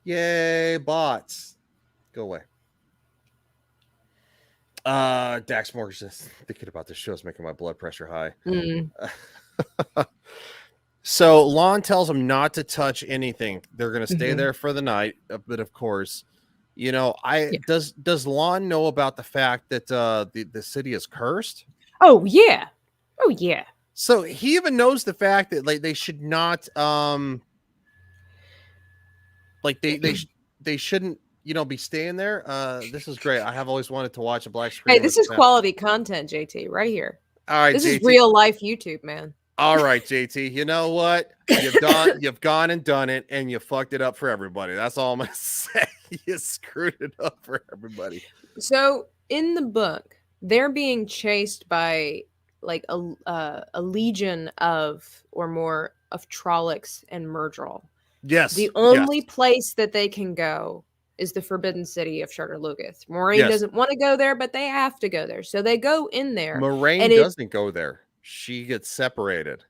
Yay, bots. Go away. Dax Morgan's just thinking about this show is making my blood pressure high. So Lon tells them not to touch anything. They're going to stay there for the night. But of course, you know, does Lon know about the fact that the city is cursed? Oh yeah. Oh yeah. So he even knows the fact that like they should not like they shouldn't, you know, be staying there. This is great. I have always wanted to watch a black screen. Hey, this is quality content, JT, right here. All right, this JT. is real life YouTube, man. All right, JT. You know what? You've gone and done it, and you fucked it up for everybody. That's all I'm gonna say. You screwed it up for everybody. So in the book, they're being chased by like a legion of or more of Trollocs and Murdral. Yes. The only place that they can go is the Forbidden City of Shadar Logoth. Moraine doesn't want to go there, but they have to go there. So they go in there. Moraine doesn't go there. She gets separated.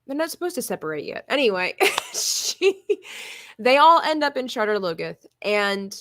They're not supposed to separate yet. Anyway, they all end up in Shadar Logoth, and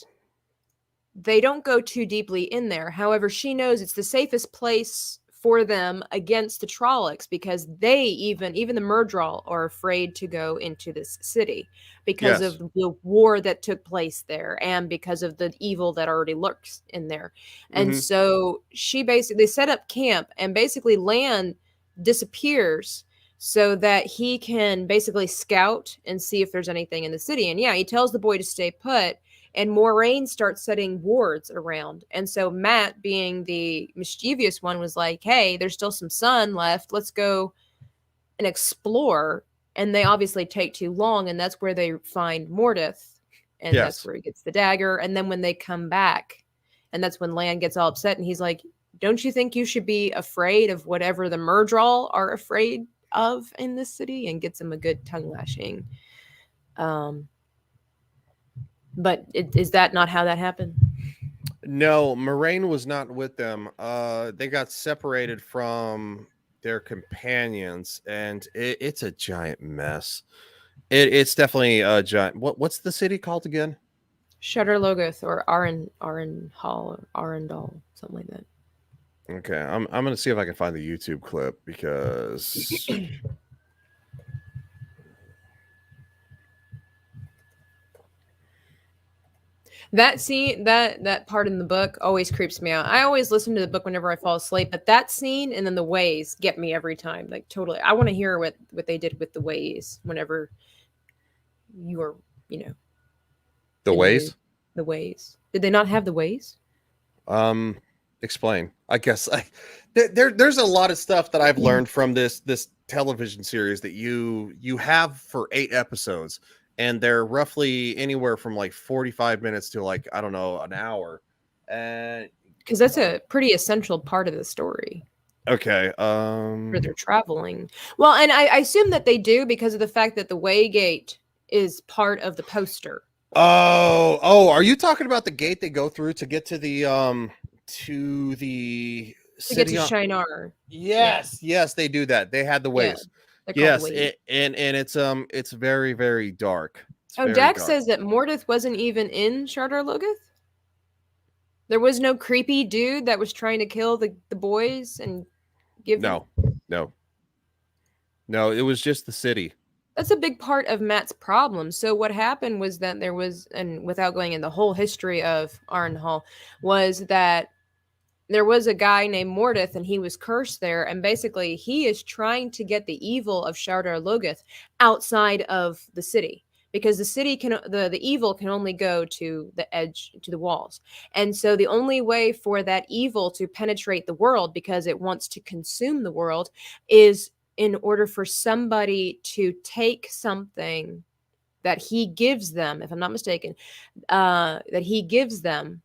they don't go too deeply in there. However, she knows it's the safest place for them against the Trollocs because they even the Murdral are afraid to go into this city because of the war that took place there and because of the evil that already lurks in there. And so they set up camp, and basically Lan disappears so that he can basically scout and see if there's anything in the city. And he tells the boy to stay put. And Moraine starts setting wards around. And so Matt, being the mischievous one, was like, hey, there's still some sun left. Let's go and explore. And they obviously take too long. And that's where they find Mordeth. And that's where he gets the dagger. And then when they come back, and that's when Lan gets all upset. And he's like, don't you think you should be afraid of whatever the Murdral are afraid of in this city? And gets him a good tongue lashing. But is that not how that happened? No, Moraine was not with them. They got separated from their companions, and it's a giant mess. It's definitely a giant. What's the city called again? Shadar Logoth or Arendal or Arendal, something like that. Okay, I'm gonna see if I can find the YouTube clip because That scene, that part in the book always creeps me out. I always listen to the book whenever I fall asleep, but that scene and then the ways get me every time. Like totally. I want to hear what they did with the ways whenever you were, The ways? The ways. Did they not have the ways? Explain. I guess there's a lot of stuff that I've learned from this television series that you have for 8 episodes, and they're roughly anywhere from like 45 minutes to like, I don't know, an hour. And because that's a pretty essential part of the story. Okay. Where they're traveling. Well, and I assume that they do because of the fact that the Waygate is part of the poster. Oh, are you talking about the gate they go through to get to the get to Shinar? Yes, they do that. They had the ways. Yes, and it's very, very dark. Dax says that Mordeth wasn't even in Shardar Logoth. There was no creepy dude that was trying to kill the boys and give No, it was just the city. That's a big part of Matt's problem. So what happened was that there was, and without going in the whole history of Arnhall, was that there was a guy named Mordeth and he was cursed there. And basically he is trying to get the evil of Shardar Logoth outside of the city, because the city the evil can only go to the edge, to the walls. And so the only way for that evil to penetrate the world, because it wants to consume the world, is in order for somebody to take something that he gives them, if I'm not mistaken, that he gives them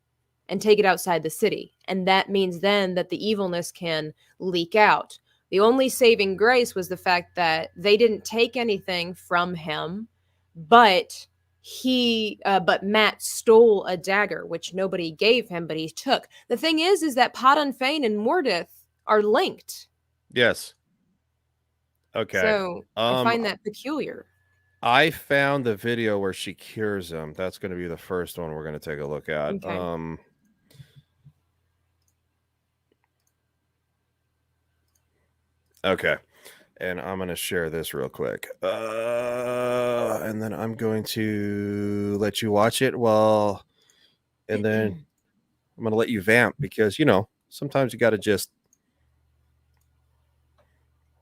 and take it outside the city. And that means then that the evilness can leak out. The only saving grace was the fact that they didn't take anything from him, but Matt stole a dagger, which nobody gave him, but he took. The thing is that Padan Fain and Mordeth are linked. Yes. Okay. So I find that peculiar. I found the video where she cures him. That's going to be the first one we're going to take a look at. Okay. Okay. And I'm going to share this real quick. And then I'm going to let you watch it. And then I'm going to let you vamp because, sometimes you got to just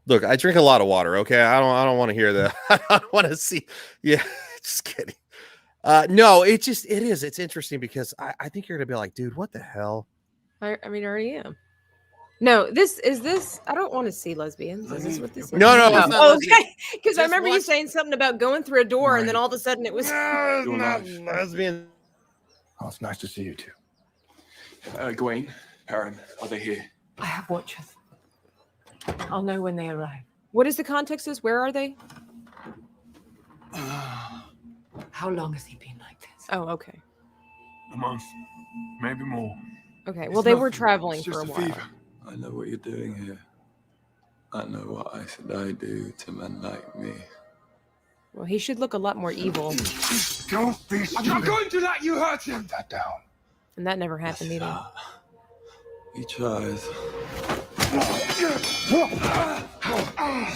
look. I drink a lot of water. Okay. I don't want to hear that. I don't want to see. Yeah. Just kidding. No, it's interesting because I think you're going to be like, dude, what the hell? I already am. No, this I don't want to see lesbians. Is this what this is? No. Okay. Because I remember you saying something about going through a door and then all of a sudden it was. No, it's not lesbian. Oh, it's nice to see you two. Gawain, Perrin, are they here? I have watchers. I'll know when they arrive. What is the context? Where are they? How long has he been like this? Oh, okay. A month, maybe more. Okay, well, they were traveling for a while. Fever. I know what you're doing here. I know what I said I do to men like me. Well, he should look a lot more evil. Don't be stupid. I'm not going to let you hurt him. Put that down. And that never happened either. He tries.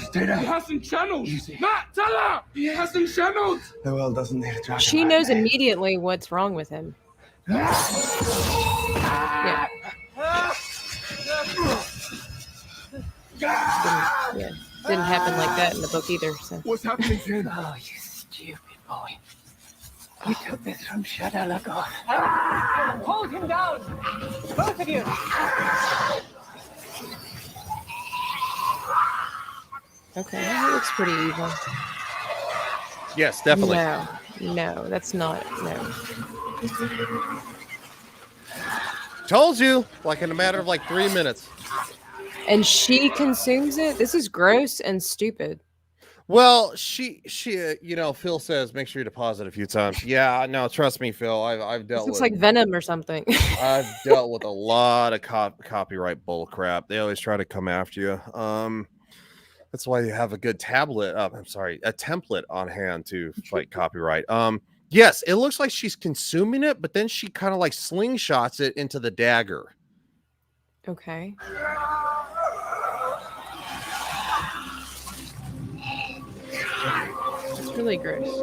Stay down. He hasn't channeled. Matt, tell her! He hasn't channeled. The world doesn't need a dragon. She knows immediately what's wrong with him. Yeah. Didn't happen like that in the book either. So. What's happening, Jen? Oh, you stupid boy. We took this from Shardar Logoth. Hold him down! Both of you! Okay, that looks pretty evil. Yes, definitely. No, that's not. No. Told you, like in a matter of like 3 minutes. And she consumes it? This is gross and stupid. Well, she, Phil says, make sure you deposit a few times. Yeah, no, trust me, Phil. I've dealt with. Looks like Venom or something. I've dealt with a lot of copyright bull crap. They always try to come after you. That's why you have a good tablet. A template on hand to fight copyright. Yes, it looks like she's consuming it, but then she kind of like slingshots it into the dagger. Okay. It's really gross.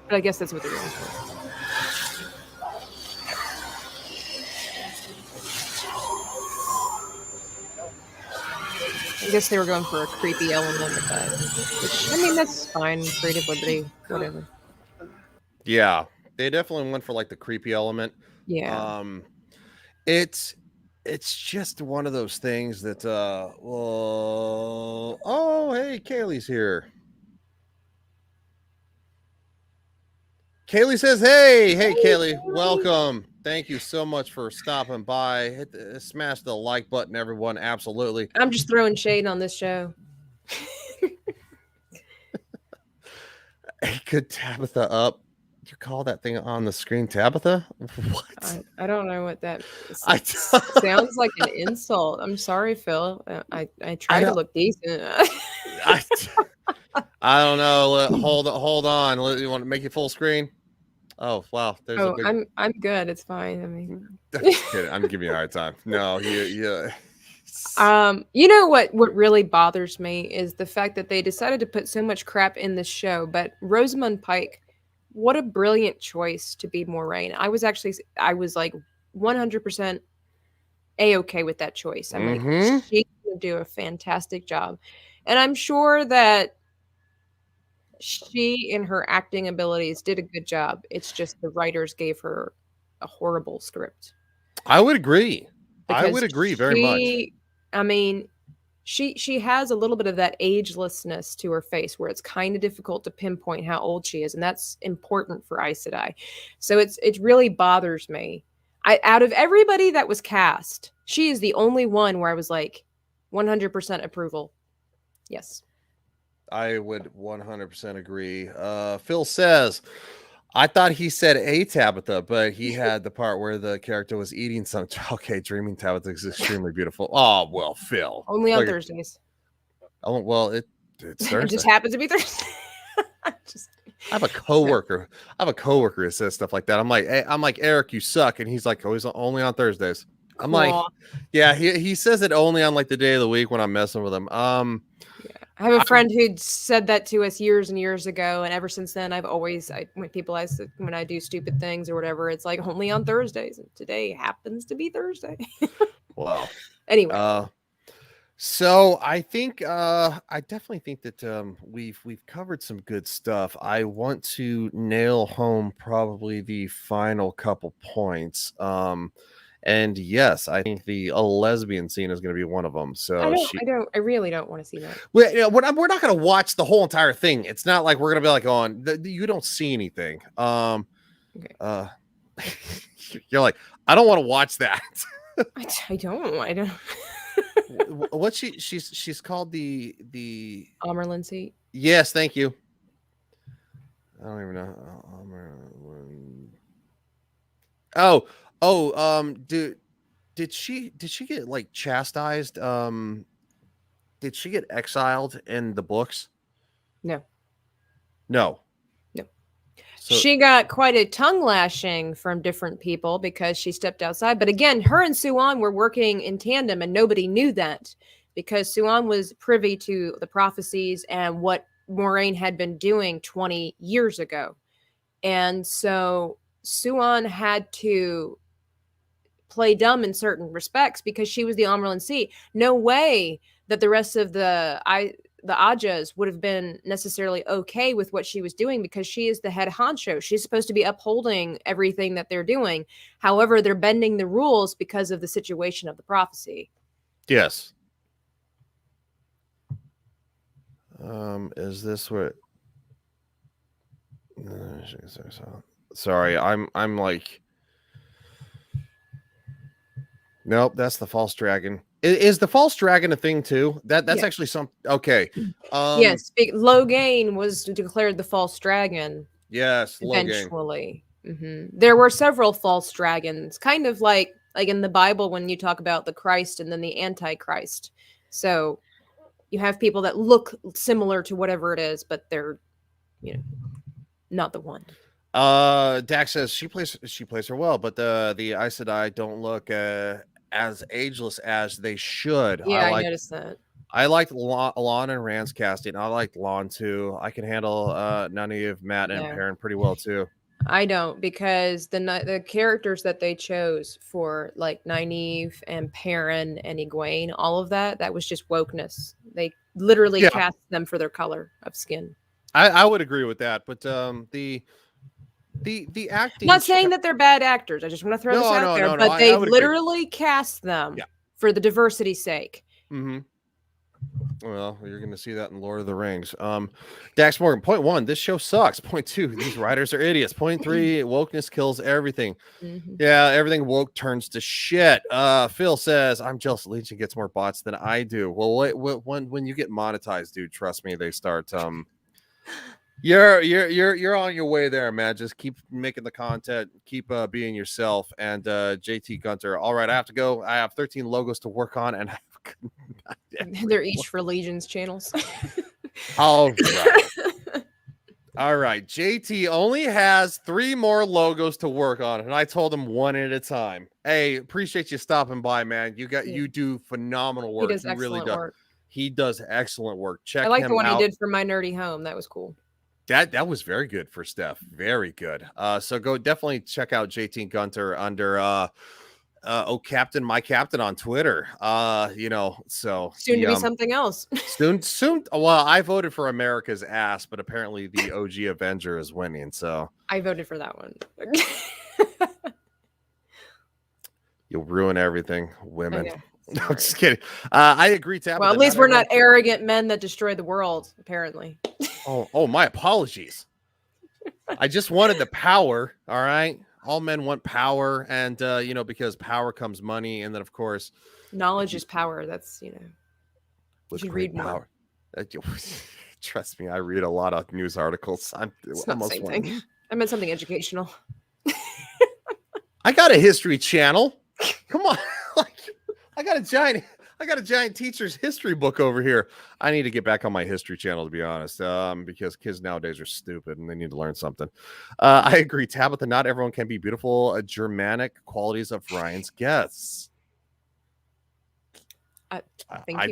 But I guess that's what they're going for. I guess they were going for a creepy element with that. Which, I mean, that's fine. Creative liberty, whatever. Yeah, they definitely went for like the creepy element. Yeah. It's just one of those things that well, oh hey, Kaylee's here. Kaylee says, hey Kaylee, welcome. Thank you so much for stopping by. Smash the like button, everyone. Absolutely. I'm just throwing shade on this show. Hey, good Tabitha up. You call that thing on the screen Tabitha? What? I don't know what that sounds like an insult. I'm sorry, Phil. I try to look decent. I don't know. Hold on. You want to make it full screen? Oh wow, there's a big... I'm good. It's fine. I mean, I'm just kidding. I'm giving you a hard time. No, yeah. You know what really bothers me is the fact that they decided to put so much crap in this show. But Rosamund Pike, what a brilliant choice to be Moraine. I was like 100% a-okay with that choice. I'm like, she would do a fantastic job, and I'm sure that she, in her acting abilities, did a good job. It's just the writers gave her a horrible script. I would agree. I would agree very much. I mean, she has a little bit of that agelessness to her face where it's kind of difficult to pinpoint how old she is, and that's important for Aes Sedai. So it really bothers me. Out of everybody that was cast, she is the only one where I was like 100% approval. Yes. I would 100% agree. Phil says, I thought he said a Tabitha, but he had the part where the character was eating some. Okay, dreaming Tabitha is extremely beautiful. Oh, well, Phil. Only on Thursdays. Oh, well, it's Thursday. It just happens to be Thursday. I have a coworker. Who says stuff like that. I'm like, Eric, you suck. And he's like, oh, he's only on Thursdays. I'm like, yeah, he says it only on like the day of the week when I'm messing with him. I have a friend who'd said that to us years and years ago, and ever since then, when I do stupid things or whatever, it's like only on Thursdays, and today happens to be Thursday. Wow. Anyway, so I think I definitely think that we've covered some good stuff. I want to nail home probably the final couple points. And yes, I think the lesbian scene is going to be one of them. So I really don't want to see that. Well, we're not going to watch the whole entire thing. It's not like we're going to be like, you don't see anything. Okay. You're like, I don't want to watch that. I don't. What she's called the Amerlin seat. Yes, thank you. I don't even know. Did she get like chastised? Did she get exiled in the books? No. So, she got quite a tongue lashing from different people because she stepped outside. But again, her and Suan were working in tandem, and nobody knew that because Suan was privy to the prophecies and what Moraine had been doing 20 years ago. And so Suan had to play dumb in certain respects because she was the Amerlin seat. No way that the rest of the Ajas would have been necessarily okay with what she was doing because she is the head honcho. She's supposed to be upholding everything that they're doing. However, they're bending the rules because of the situation of the prophecy. Yes. Is this what? Sorry, I'm like. Nope, that's the false dragon. Is the false dragon a thing too? That's actually some. Okay. Yes, Logain was declared the false dragon. Yes, eventually. There were several false dragons, kind of like in the Bible when you talk about the Christ and then the Antichrist. So you have people that look similar to whatever it is, but they're, not the one. Dax says she plays her well, but the Aes Sedai don't look as ageless as they should. Yeah, I noticed that. I liked Lon and Rand's casting. I liked Lon too. I can handle Nynaeve, Matt, and Perrin pretty well too. I don't, because the characters that they chose for like Nynaeve and Perrin and Egwene, all of that was just wokeness. They literally Yeah. cast them for their color of skin. I would agree with that, but the acting. Not saying that they're bad actors. I just want to throw this out there, but they literally cast them for the diversity's sake. Mm-hmm. Well, you're going to see that in Lord of the Rings. Dax Morgan, point 1, this show sucks. Point 2, these writers are idiots. Point 3, wokeness kills everything. Mm-hmm. Yeah, everything woke turns to shit. Phil says, I'm jealous Legion gets more bots than I do. Well, when you get monetized, dude, trust me, they start you're on your way there, man. Just keep making the content, keep being yourself. And JT Gunter, all right, I have to go. I have 13 logos to work on, and they're each for Legion's channels. All right. All right. JT only has 3 more logos to work on, and I told him 1 at a time. Hey, appreciate you stopping by, man. You do phenomenal work. He does excellent work. He does excellent work. Check I like him the one out. he did for My Nerdy Home. That was cool. That was very good for Steph. Very good. So go definitely check out JT Gunter under Captain, my captain on Twitter. So soon to be something else. soon. Well, I voted for America's ass, but apparently the OG Avenger is winning. So I voted for that one. You'll ruin everything, women. Okay. No, I'm just kidding. I agree, Tabitha. Well, at least we're not arrogant men that destroy the world, apparently. Oh, my apologies. I just wanted the power. All right. All men want power, and because power comes money, and then of course, knowledge is power. That's you should read more. Trust me, I read a lot of news articles. It's not the same thing. I meant something educational. I got a history channel. Come on, I got a giant teacher's history book over here. I need to get back on my history channel, to be honest, because kids nowadays are stupid and they need to learn something. I agree, Tabitha. Not everyone can be beautiful. Germanic qualities of Ryan's guests. I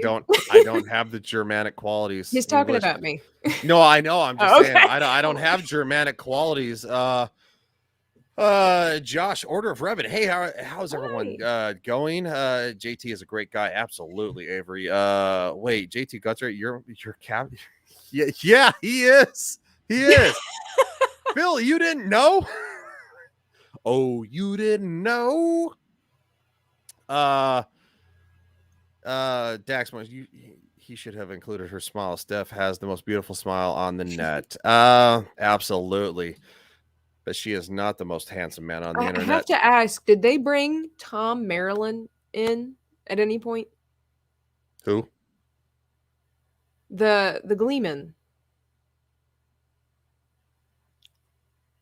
don't have the Germanic qualities. He's talking about me. No, I know. I'm just saying I don't have Germanic qualities. Josh, Order of Revan. Hey, how's everyone going? JT is a great guy. Absolutely, Avery. Wait, JT Gutter, you're cap. Yeah, he is. He is. Phil, you didn't know? Oh, you didn't know? Dax, he should have included her smile. Steph has the most beautiful smile on the net. Absolutely. But she is not the most handsome man on the internet. I have to ask, did they bring Tom Maryland in at any point? Who? The Gleeman.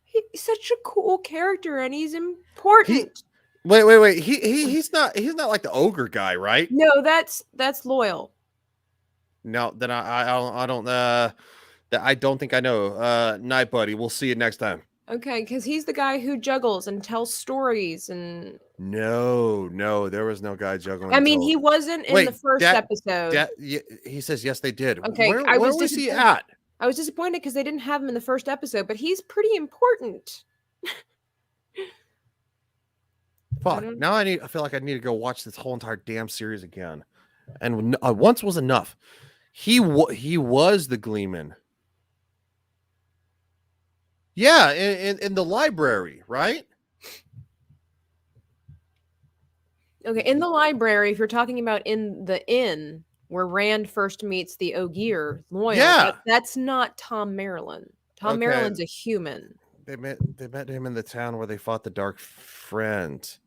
He's such a cool character, and he's important. Wait. He's not like the ogre guy, right? No, that's Loyal. No, then I don't think I know. Night, buddy. We'll see you next time. Okay, because he's the guy who juggles and tells stories and. No, there was no guy juggling. I mean, he wasn't in the first episode. He says yes, they did. Okay, where was he at? I was disappointed because they didn't have him in the first episode, but he's pretty important. Fuck! Now I feel like I need to go watch this whole entire damn series again. And once was enough. He was the Gleeman. Yeah, in the library, right? Okay, in the library, if you're talking about in the inn where Rand first meets the Ogier Loyal, that's not Tom Maryland. Tom Maryland's a human. They met him in the town where they fought the Dark Friend.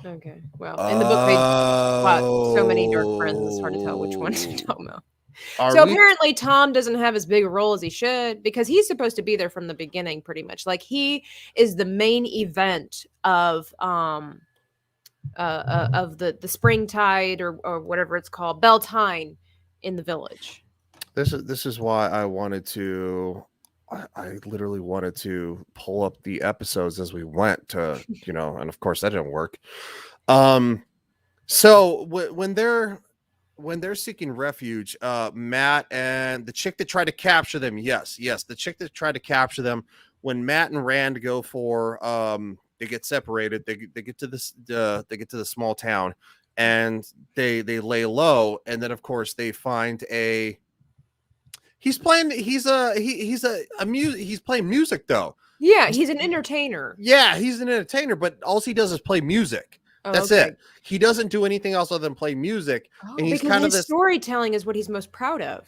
Okay, well, in the book they fought so many Dark Friends, it's hard to tell which one you're talking about. Apparently Tom doesn't have as big a role as he should, because he's supposed to be there from the beginning, pretty much. Like, he is the main event of the Springtide or whatever it's called, Beltane in the village. This is why I wanted to. I literally wanted to pull up the episodes as we went to, and of course that didn't work. So when they're seeking refuge, Matt and the chick that tried to capture them, yes, the chick that tried to capture them when Matt and Rand go for they get separated, they get to this they get to the small town, and they lay low, and then of course they find a he's playing he's playing music though. Yeah, he's an entertainer. Yeah, he's an entertainer, but all he does is play music. That's it. He doesn't do anything else other than play music. And he's because his storytelling is what he's most proud of.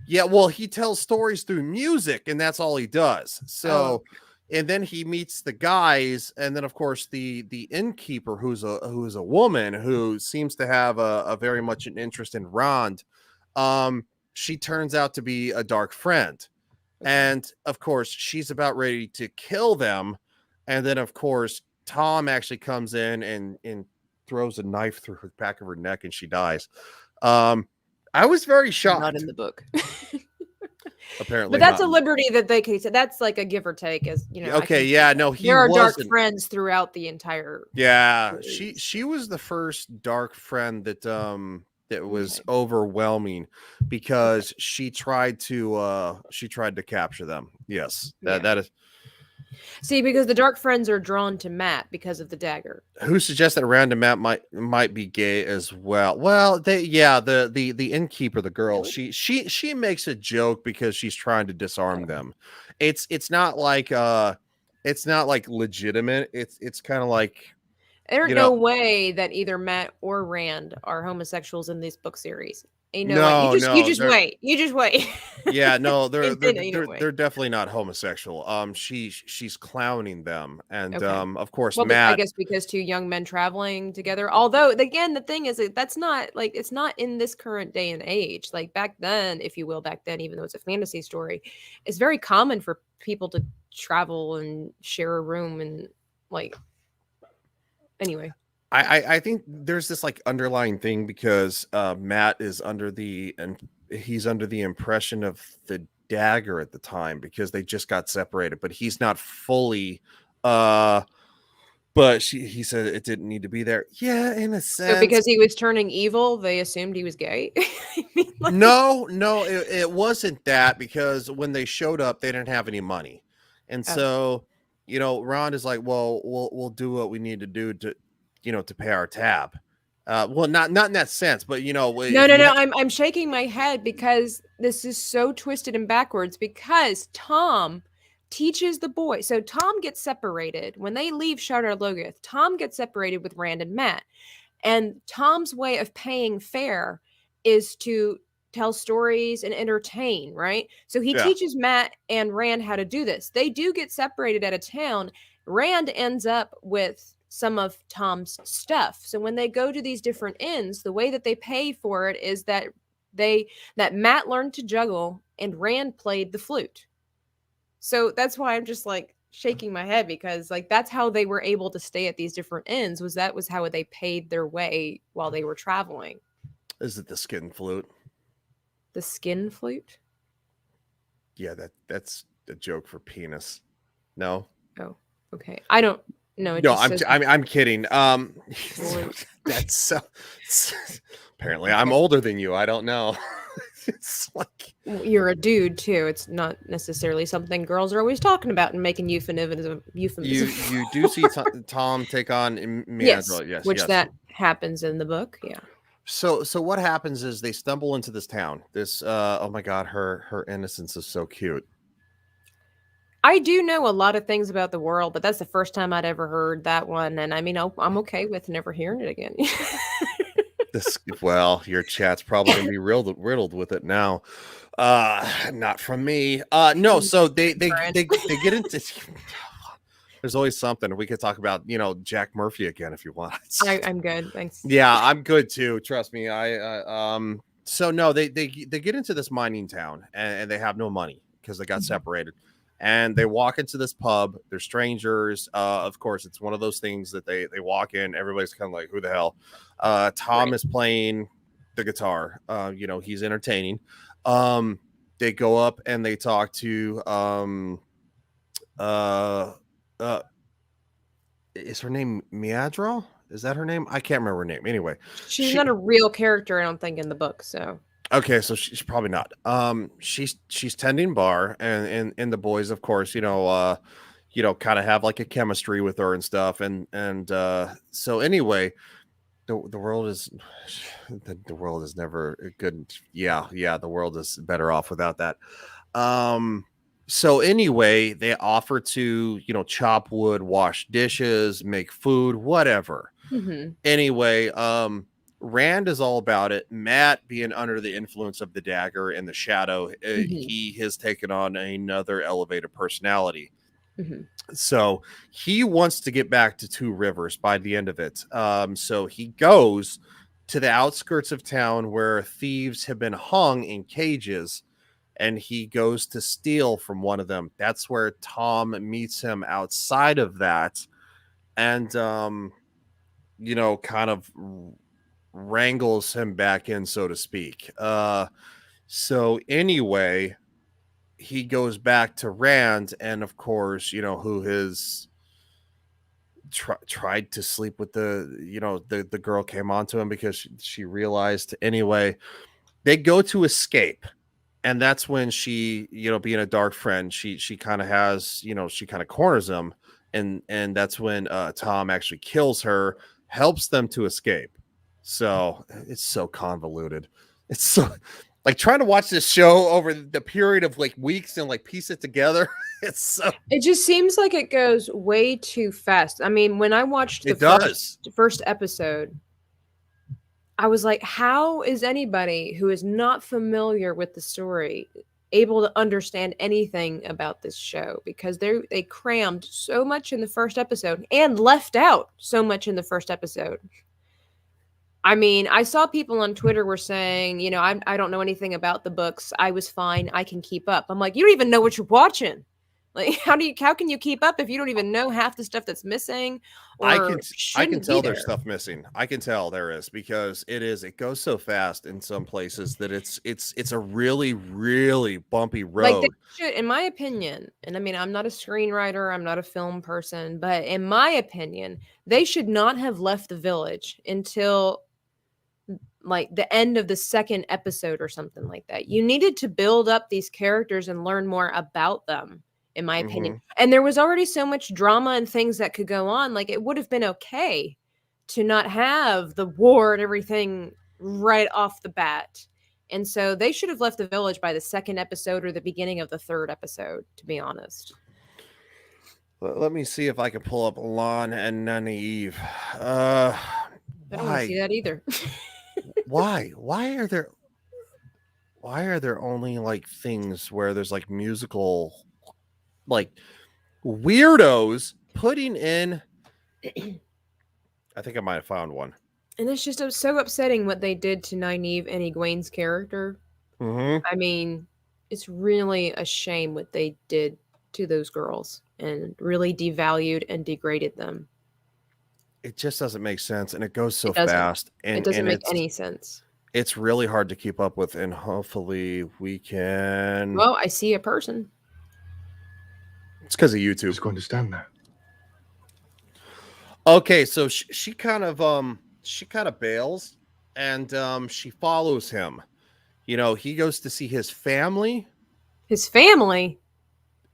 Yeah, well, he tells stories through music, and that's all he does. So, and then he meets the guys, and then of course the innkeeper, who's a woman who seems to have a very much an interest in Rand. She turns out to be a dark friend. And of course, she's about ready to kill them. And then, of course, Tom actually comes in and throws a knife through the back of her neck, and she dies. I was very shocked. Not in the book. Apparently, but that's a liberty that they can. That's like a give or take, as you know. Okay, yeah, no, there are dark friends throughout the entire. Yeah, she was the first dark friend that was overwhelming because she tried to capture them. Yes, that is. See, because the dark friends are drawn to Matt because of the dagger. Who suggests that Rand and Matt might be gay as well? Well, the innkeeper, the girl, she makes a joke because she's trying to disarm them. It's not like legitimate. It's kind of like there's no way that either Matt or Rand are homosexuals in this book series. Ain't no way. You just wait. You just wait. Yeah, no, they're definitely not homosexual. She's clowning them, and of course, Matt. I guess because two young men traveling together. Although, again, the thing is, that's not like it's not in this current day and age. Like back then, if you will, even though it's a fantasy story, it's very common for people to travel and share a room and like. Anyway. I think there's this like underlying thing because Matt is under the impression of the dagger at the time because they just got separated, but he's not fully but he said it didn't need to be there. Yeah, in a sense. So because he was turning evil, they assumed he was gay. I mean, like... No, it wasn't that because when they showed up, they didn't have any money. And so, Ron is like, well, we'll do what we need to do to pay our tab. Well, not in that sense, but No. I'm shaking my head because this is so twisted and backwards because Tom teaches the boy. So Tom gets separated when they leave Shardar Logoth. Tom gets separated with Rand and Matt, and Tom's way of paying fare is to tell stories and entertain, right? So he teaches Matt and Rand how to do this. They do get separated at a town. Rand ends up with some of Tom's stuff. So when they go to these different inns, the way that they pay for it is that Matt learned to juggle and Rand played the flute. So that's why I'm just like shaking my head because like that's how they were able to stay at these different inns was how they paid their way while they were traveling. Is it the skin flute? The skin flute? Yeah, that's a joke for penis. No? Oh, okay. I don't know. I'm kidding. That's so apparently I'm older than you. I don't know. It's like you're a dude too. It's not necessarily something girls are always talking about and making euphemism. You do see Tom take on Meandro, yes, which that happens in the book. Yeah. So what happens is they stumble into this town. This oh my god, her innocence is so cute. I do know a lot of things about the world, but that's the first time I'd ever heard that one. And I mean, I'm okay with never hearing it again. Your chat's probably gonna be riddled with it now. Not from me. No. So they get into. There's always something we could talk about. Jack Murphy again if you want. I'm good, thanks. Yeah, I'm good too. Trust me. So no, they get into this mining town and they have no money because they got separated. And they walk into this pub. They're strangers. Of course, it's one of those things that they walk in. Everybody's kind of like, who the hell? Tom is playing the guitar. He's entertaining. They go up and they talk to is her name Meandro? Is that her name? I can't remember her name. Anyway, she's not a real character, I don't think, in the book. So Okay, so she's probably not. She's tending bar, and the boys, of course, kind of have like a chemistry with her and stuff, and so anyway, the world is the world is never good. Yeah, the world is better off without that. Um, so anyway, they offer to chop wood, wash dishes, make food, whatever. Mm-hmm. Anyway, Rand is all about it. Matt, being under the influence of the dagger and the shadow, he has taken on another elevated personality. Mm-hmm. So he wants to get back to Two Rivers by the end of it. So he goes to the outskirts of town where thieves have been hung in cages, and he goes to steal from one of them. That's where Tom meets him outside of that, and kind of wrangles him back in, so to speak. So anyway, he goes back to Rand, and of course, who has tried to sleep with the girl came onto him because she realized. Anyway, they go to escape, and that's when she, being a dark friend, she kind of has, she kind of corners him, and that's when Tom actually kills her, helps them to escape. So it's so convoluted. It's so like trying to watch this show over the period of like weeks and like piece it together. It just seems like it goes way too fast. I mean, when I watched the first episode, I was like, how is anybody who is not familiar with the story able to understand anything about this show? Because they crammed so much in the first episode and left out so much in the first episode. I mean, I saw people on Twitter were saying, I don't know anything about the books. I was fine. I can keep up. I'm like, you don't even know what you're watching. Like, how can you keep up if you don't even know half the stuff that's missing? Or I can tell there's stuff missing. I can tell there is, because it goes so fast in some places that it's a really, really bumpy road. Like, in my opinion, and I mean, I'm not a screenwriter, I'm not a film person, but in my opinion, they should not have left the village until like the end of the second episode or something like that. You needed to build up these characters and learn more about them, in my opinion. And there was already so much drama and things that could go on. Like, it would have been okay to not have the war and everything right off the bat. And so they should have left the village by the second episode or the beginning of the third episode, to be honest. Let me see if I can pull up Lon and Nynaeve. I don't want to see that either. Why are there only like things where there's like musical like weirdos putting in? I think I might have found one. And it's just so upsetting what they did to Nynaeve and Egwene's character. I mean, it's really a shame what they did to those girls and really devalued and degraded them. It just doesn't make sense, and it goes so fast. And it doesn't make any sense. It's really hard to keep up with, and hopefully we can. Well, I see a person. It's because of YouTube. Who's going to stand there? Okay, so she kind of bails, and she follows him. He goes to see his family. His family?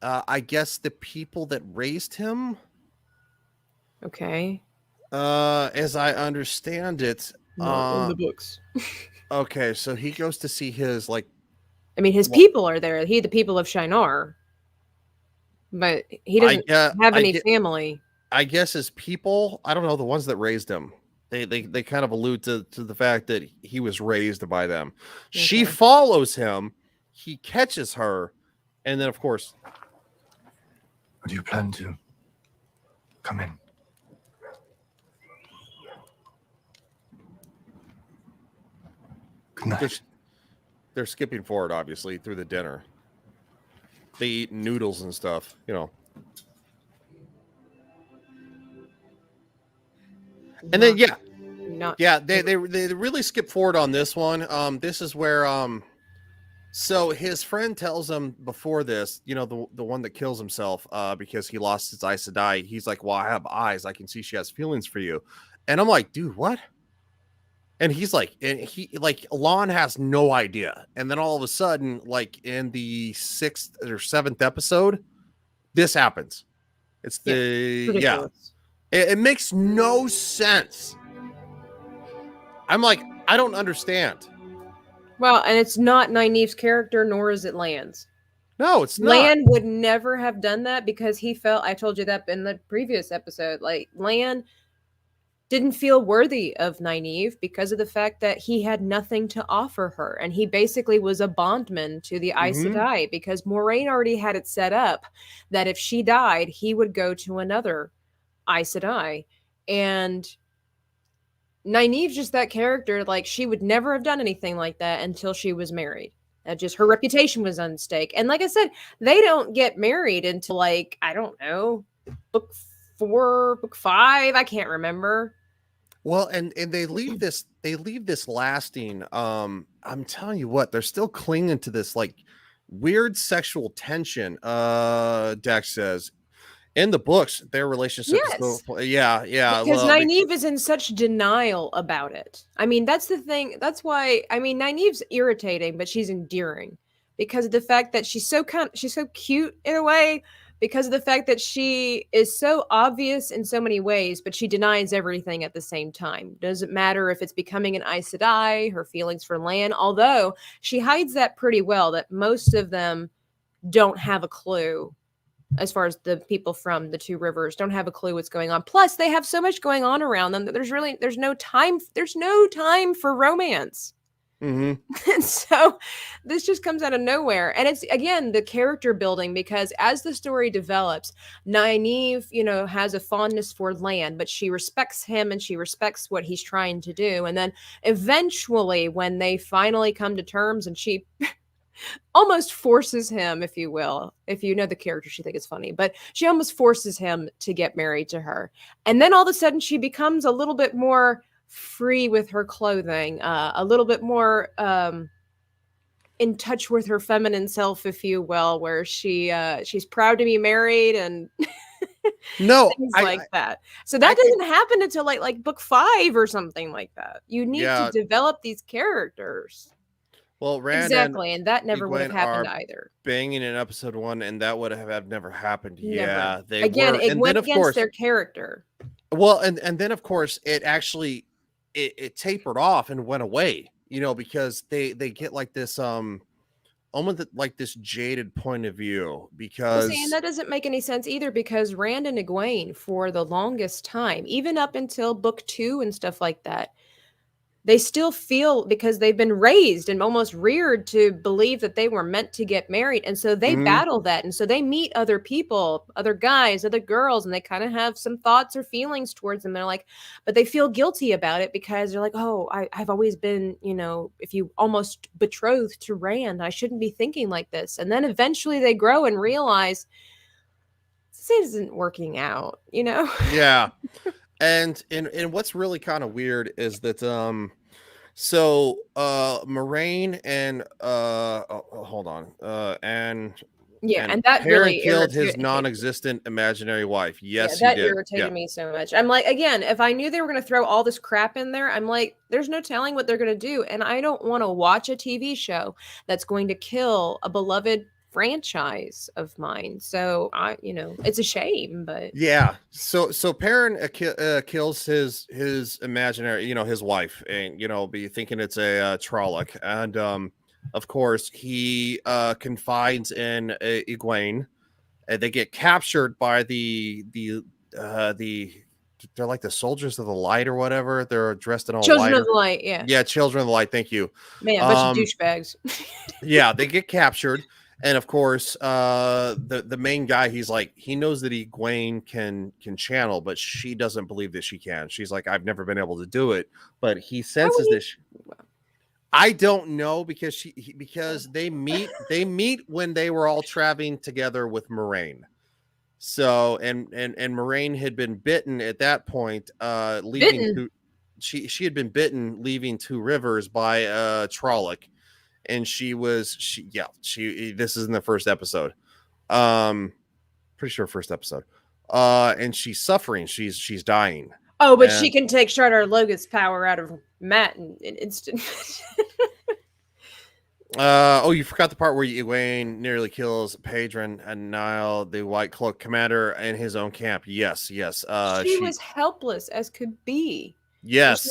I guess the people that raised him. Okay. As I understand it, not in the books. Okay, so he goes to see his his people are there. The people of Shinar, but he doesn't have any family. I guess his people. I don't know, the ones that raised him. They kind of allude to the fact that he was raised by them. Okay. She follows him. He catches her, and then of course. Do you plan to come in? They're skipping forward, obviously, through the dinner. They eat noodles and stuff, And then they really skip forward on this one. This is where so his friend tells him before this, the one that kills himself because he lost his Aes Sedai. He's like, well, I have eyes. I can see she has feelings for you. And I'm like, dude, what? And he's like, Lon has no idea. And then all of a sudden, like in the 6th or 7th episode, this happens. It's ridiculous. It makes no sense. I'm like, I don't understand. Well, and it's not Nynaeve's character, nor is it Lan's. No, it's not. Lan would never have done that because he felt, I told you that in the previous episode, like Lan didn't feel worthy of Nynaeve because of the fact that he had nothing to offer her. And he basically was a bondman to the Aes Sedai because Moiraine already had it set up that if she died, he would go to another Aes Sedai. And Nynaeve's just that character, like she would never have done anything like that until she was married. That just her reputation was on stake. And like I said, they don't get married until like, I don't know, book 4, book 5, I can't remember. Well, and they leave this lasting. I'm telling you what, they're still clinging to this like weird sexual tension. Dex says in the books, their relationship is still, because Nynaeve is in such denial about it. I mean, that's the thing. That's why, I mean, Nynaeve's irritating, but she's endearing because of the fact that she's so cute in a way, because of the fact that she is so obvious in so many ways, but she denies everything at the same time. Doesn't matter if it's becoming an Aes Sedai, her feelings for Lan, although she hides that pretty well, that most of them don't have a clue. As far as the people from the Two Rivers don't have a clue what's going on. Plus, they have so much going on around them that there's no time for romance. And so this just comes out of nowhere. And it's, again, the character building, because as the story develops, Nynaeve, has a fondness for Lan, but she respects him and she respects what he's trying to do. And then eventually, when they finally come to terms and she almost forces him, if you will, if you know the character, she thinks it's funny, but she almost forces him to get married to her. And then all of a sudden she becomes a little bit more free with her clothing, a little bit more in touch with her feminine self, if you will, where she's proud to be married and things like that. So that doesn't happen until like book 5 or something like that. You need to develop these characters. Well, Rand and that never would have happened either. Banging in episode 1, and that would have never happened. Never. Yeah, they again, were. it and went then, against course, their character. Well, and then of course it actually it tapered off and went away. Because they get like this almost like this jaded point of view. Because and that doesn't make any sense either. Because Rand and Egwene, for the longest time, even up until book 2 and stuff like that, they still feel, because they've been raised and almost reared to believe that they were meant to get married. And so they battle that. And so they meet other people, other guys, other girls, and they kind of have some thoughts or feelings towards them. They're like, but they feel guilty about it because they're like, oh, I've always been, if you almost betrothed to Rand, I shouldn't be thinking like this. And then eventually they grow and realize this isn't working out, Yeah. And what's really kind of weird is that Moiraine and hold on and that Perrin really killed his non-existent imaginary wife. Yes, that he did. irritated me so much. I'm like, again, if I knew they were going to throw all this crap in there, I'm like, there's no telling what they're going to do, and I don't want to watch a TV show that's going to kill a beloved franchise of mine. So it's a shame, but yeah. So Perrin kills his imaginary, his wife, and be thinking it's a Trolloc, and of course he confides in Egwene, and they get captured by the they're like the soldiers of the light or whatever. They're dressed in all Children of the Light. Yeah, Children of the Light. Thank you. Man, a bunch of douchebags. Yeah, they get captured. And of course, the main guy, he's like, he knows that Egwene can channel, but she doesn't believe that she can. She's like, I've never been able to do it, but he senses this. I don't know, because because they meet when they were all traveling together with Moiraine. So and Moiraine had been bitten at that point, leaving. She had been bitten leaving Two Rivers by Trolloc. And this is in the first episode. Pretty sure first episode. And she's suffering. She's dying. Oh, but she can take Shardar Logoth's power out of Matt in instant. Oh, you forgot the part where Egwene nearly kills Padron and Nile, the White Cloak commander, in his own camp. Yes. She was helpless as could be. Yes.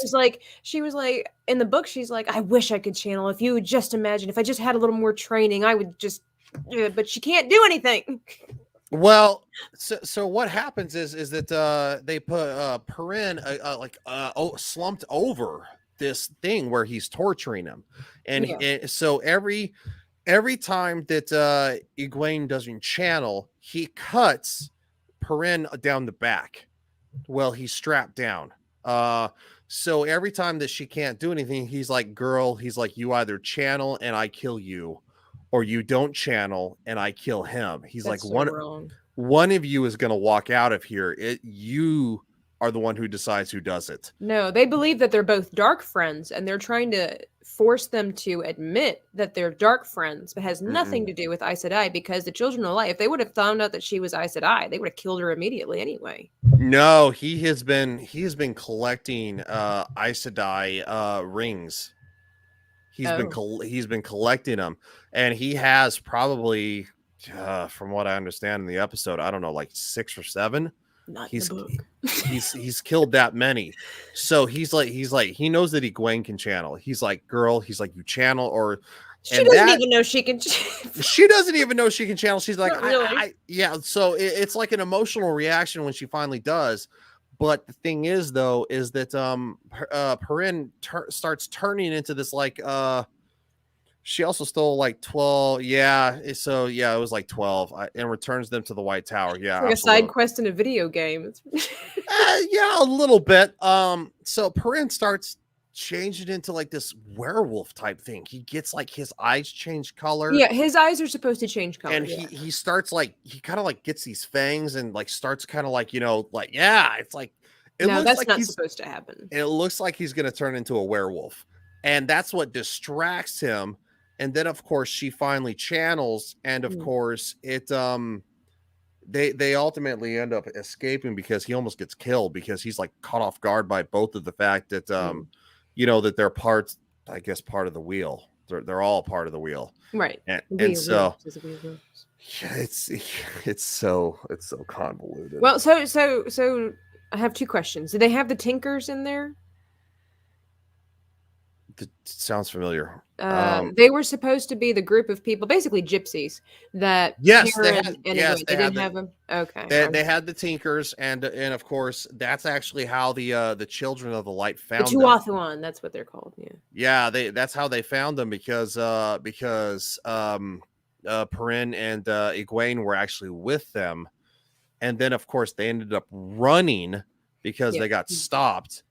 She was like, in the book, she's like, I wish I could channel. If you would just imagine, if I just had a little more training, I would just, but she can't do anything. Well, so what happens is that they put Perrin slumped over this thing where he's torturing him, and so every time that Egwene doesn't channel, he cuts Perrin down the back. Well, he's strapped down. So every time that she can't do anything, he's like, girl, he's like, you either channel and I kill you, or you don't channel and I kill him. He's That's like, one of you is going to walk out of here. You are the one who decides who does it. No, they believe that they're both dark friends, and they're trying to force them to admit that they're dark friends, but has nothing to do with Aes Sedai, because the Children of Light, if they would have found out that she was Aes Sedai, they would have killed her immediately anyway. No, he has been collecting Aes Sedai rings. He's been collecting them, and he has probably, from what I understand in the episode, I don't know, like 6 or 7. Not he's the book. he's killed that many. So he knows that Egwene can channel. He's like, girl, he's like, you channel, or she doesn't even know she can. She doesn't even know she can channel. She's like, really. Yeah. So it's like an emotional reaction when she finally does. But the thing is, though, is that Perrin starts turning into this like she also stole like 12. Yeah. So yeah, it was like 12 and returns them to the White Tower. Yeah. It's like a side quest in a video game. Yeah, a little bit. So Perrin starts changing into like this werewolf type thing. He gets like his eyes change color. Yeah, his eyes are supposed to change color. And he starts like, he kind of like gets these fangs and like starts kind of like, like, yeah, it's like, that's not supposed to happen. It looks like he's going to turn into a werewolf. And that's what distracts him. And then, of course, she finally channels, and of course, it they ultimately end up escaping because he almost gets killed because he's like caught off guard by both of the fact that that they're part of the wheel. They're all part of the wheel, right? And so yeah, it's so convoluted. Well, so I have 2 questions. Do they have the Tinkers in there? It sounds familiar. They were supposed to be the group of people, basically gypsies, that they didn't have them. Okay, they had the Tinkers, and of course that's actually how the Children of the Light found the Tuathuan. That's what they're called. Yeah, that's how they found them because Perrin and Egwene were actually with them, and then of course they ended up running because they got stopped.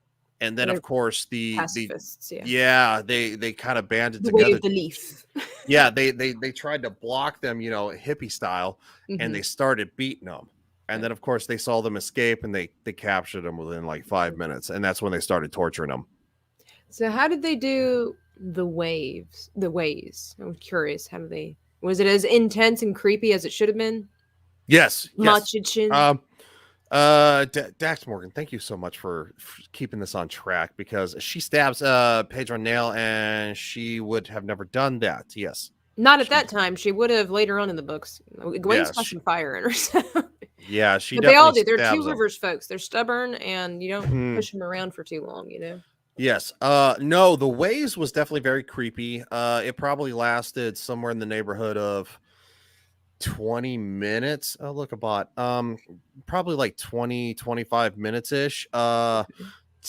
And then, of course, the pacifists, they kind of banded the together. Way of the leaf. Yeah, they tried to block them, hippie style, and they started beating them. And then, of course, they saw them escape, and they captured them within like 5 minutes, and that's when they started torturing them. So, how did they do the ways? I'm curious. How do they? Was it as intense and creepy as it should have been? Yes. Dax Morgan, thank you so much for keeping this on track, because she stabs Pedro Nail, and she would have never done that. Yes, not at that time. She would have later on in the books. Gwen's fucking fire in her. Yeah, she. But they all do. They're 2 Rivers folks. They're stubborn, and you don't push them around for too long. Yes. No, the Ways was definitely very creepy. It probably lasted somewhere in the neighborhood of 20 minutes. Oh, look, a bot. Probably like 20-25 minutes ish. To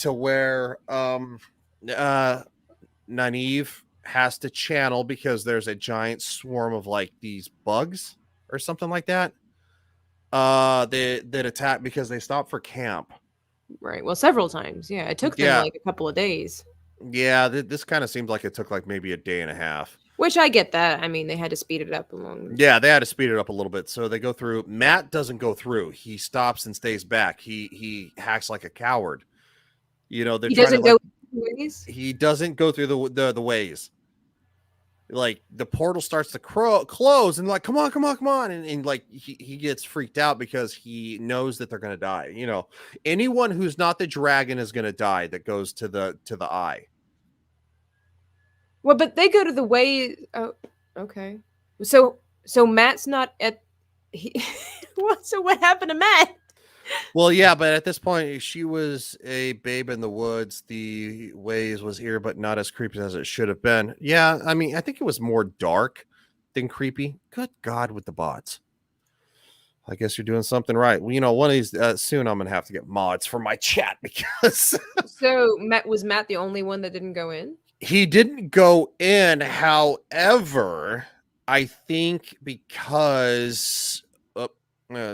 where Nynaeve has to channel because there's a giant swarm of like these bugs or something like that. That attack because they stopped for camp. Right. Well, several times. Yeah, it took them like a couple of days. Yeah, this kind of seems like it took like maybe a day and a half. Which I get that. I mean, they had to speed it up along. Yeah, they had to speed it up a little bit. So they go through. Matt doesn't go through. He stops and stays back. He hacks like a coward. He doesn't go through the ways. He doesn't go through the ways. Like the portal starts to close, and like, come on, and like he gets freaked out because he knows that they're gonna die. Anyone who's not the dragon is gonna die that goes to the eye. Well, but they go to the way. Oh, okay. So Matt's not at. He, so what happened to Matt? Well, yeah, but at this point, she was a babe in the woods. The ways was here, but not as creepy as it should have been. Yeah, I mean, I think it was more dark than creepy. Good God, with the bots. I guess you're doing something right. Well, one of these soon I'm gonna have to get mods for my chat because So was Matt the only one that didn't go in? he didn't go in. However, I think because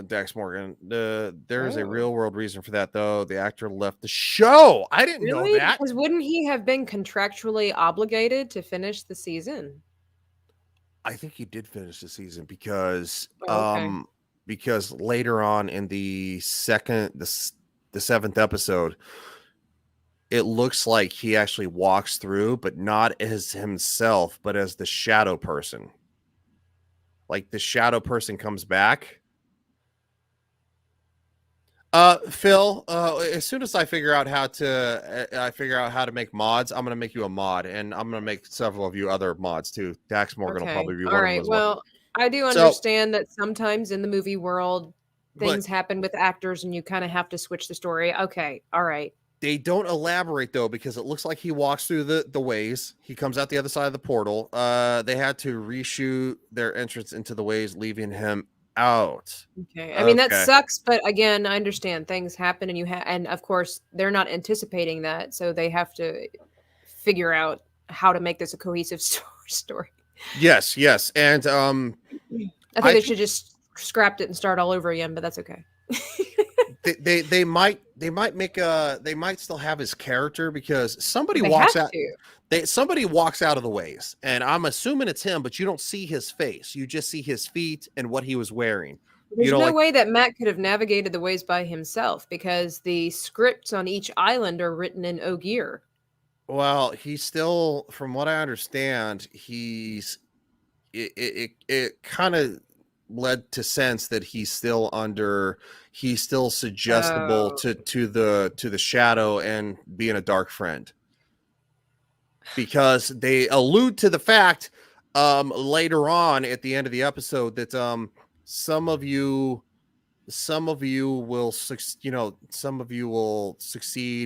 Dax Morgan, there's a real world reason for that, though. The actor left the show. I didn't know that. Because wouldn't he have been contractually obligated to finish the season? I think he did finish the season because okay. Because later on in the seventh episode, it looks like he actually walks through, but not as himself, but as the shadow person. Like the shadow person comes back. Phil, as soon as I figure out how to make mods, I'm gonna make you a mod, and I'm gonna make several of you other mods too. Dax Morgan will probably be one of them as well. I do understand that sometimes in the movie world, things happen with actors, and you kind of have to switch the story. Okay, all right. They don't elaborate though, because it looks like he walks through the ways. He comes out the other side of the portal. They had to reshoot their entrance into the ways, leaving him out. Okay. I mean, that sucks, but again, I understand things happen, and and of course they're not anticipating that, so they have to figure out how to make this a cohesive story. Yes, and I think they should just scrap it and start all over again, but that's okay. they might still have his character, because somebody walks out of the ways, and I'm assuming it's him, but you don't see his face. You just see his feet and what he was wearing. There's no way that Matt could have navigated the ways by himself, because the scripts on each island are written in Ogier. Well, he's still, from what I understand, it kind of led to sense that he's still suggestible to the shadow and being a dark friend, because they allude to the fact later on at the end of the episode that some of you will succeed,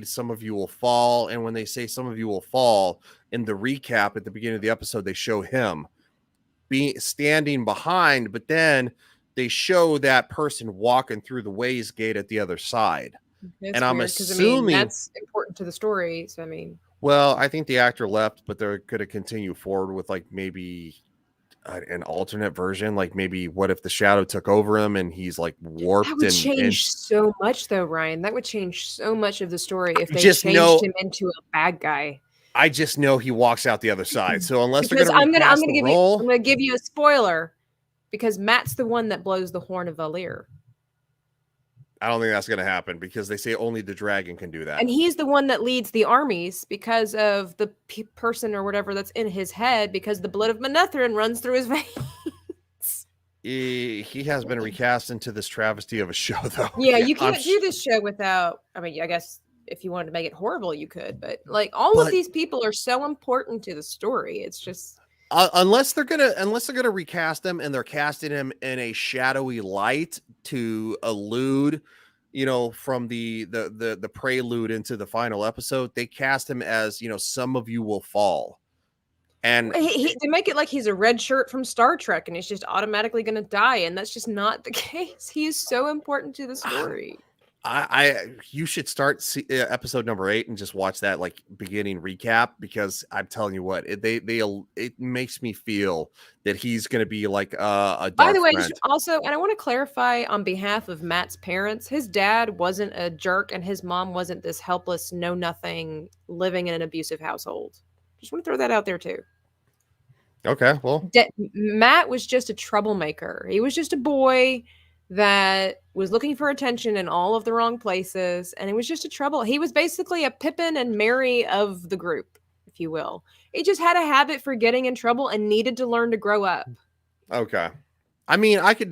some of you will fall. And when they say some of you will fall, in the recap at the beginning of the episode, they show him standing behind, but then they show that person walking through the ways gate at the other side. That's and I'm assuming that's important to the story. So well, I think the actor left, but they're going to continue forward with like maybe an alternate version. Like maybe what if the shadow took over him and he's like warped? That would change so much, though, Ryan. That would change so much of the story if they changed him into a bad guy. I just know he walks out the other side. So unless they're I'm gonna give you a spoiler, because Matt's the one that blows the horn of Valir. I don't think that's going to happen, because they say only the dragon can do that. And he's the one that leads the armies because of the person or whatever that's in his head, because the blood of Manetheren runs through his veins. He has been recast into this travesty of a show, though. Yeah, you can't do this show without, I guess if you wanted to make it horrible, you could, but like all of these people are so important to the story. It's just... unless they're gonna recast him and they're casting him in a shadowy light to allude, from the prelude into the final episode, they cast him as, some of you will fall, and they make it like he's a red shirt from Star Trek and he's just automatically gonna die, and that's just not the case. He is so important to the story. You should start episode number 8 and just watch that like beginning recap, because I'm telling you what, it makes me feel that he's going to be like a dark By the way, friend. Also, and I want to clarify on behalf of Matt's parents, his dad wasn't a jerk and his mom wasn't this helpless know-nothing living in an abusive household. Just want to throw that out there too. Okay, well, Matt was just a troublemaker. He was just a boy that was looking for attention in all of the wrong places, and it was just a trouble. He was basically a Pippin and Merry of the group, if you will. He just had a habit for getting in trouble and needed to learn to grow up. Okay, I mean, I could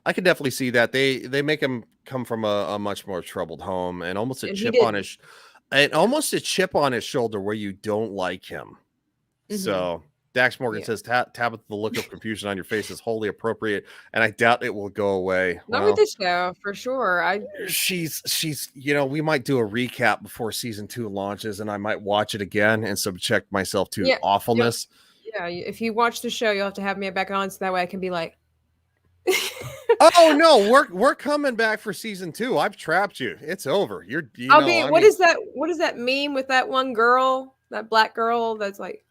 definitely see that. They make him come from a much more troubled home, and almost a chip on his shoulder where you don't like him. So Dax Morgan says, Tabitha, the look of confusion on your face is wholly appropriate, and I doubt it will go away. Not with this show, for sure. She's we might do a recap before season 2 launches, and I might watch it again and subject myself to awfulness. Yeah, if you watch the show, you'll have to have me back on so that way I can be like, oh no, we're coming back for season 2. I've trapped you. It's over. What is that meme with that one girl, that black girl that's like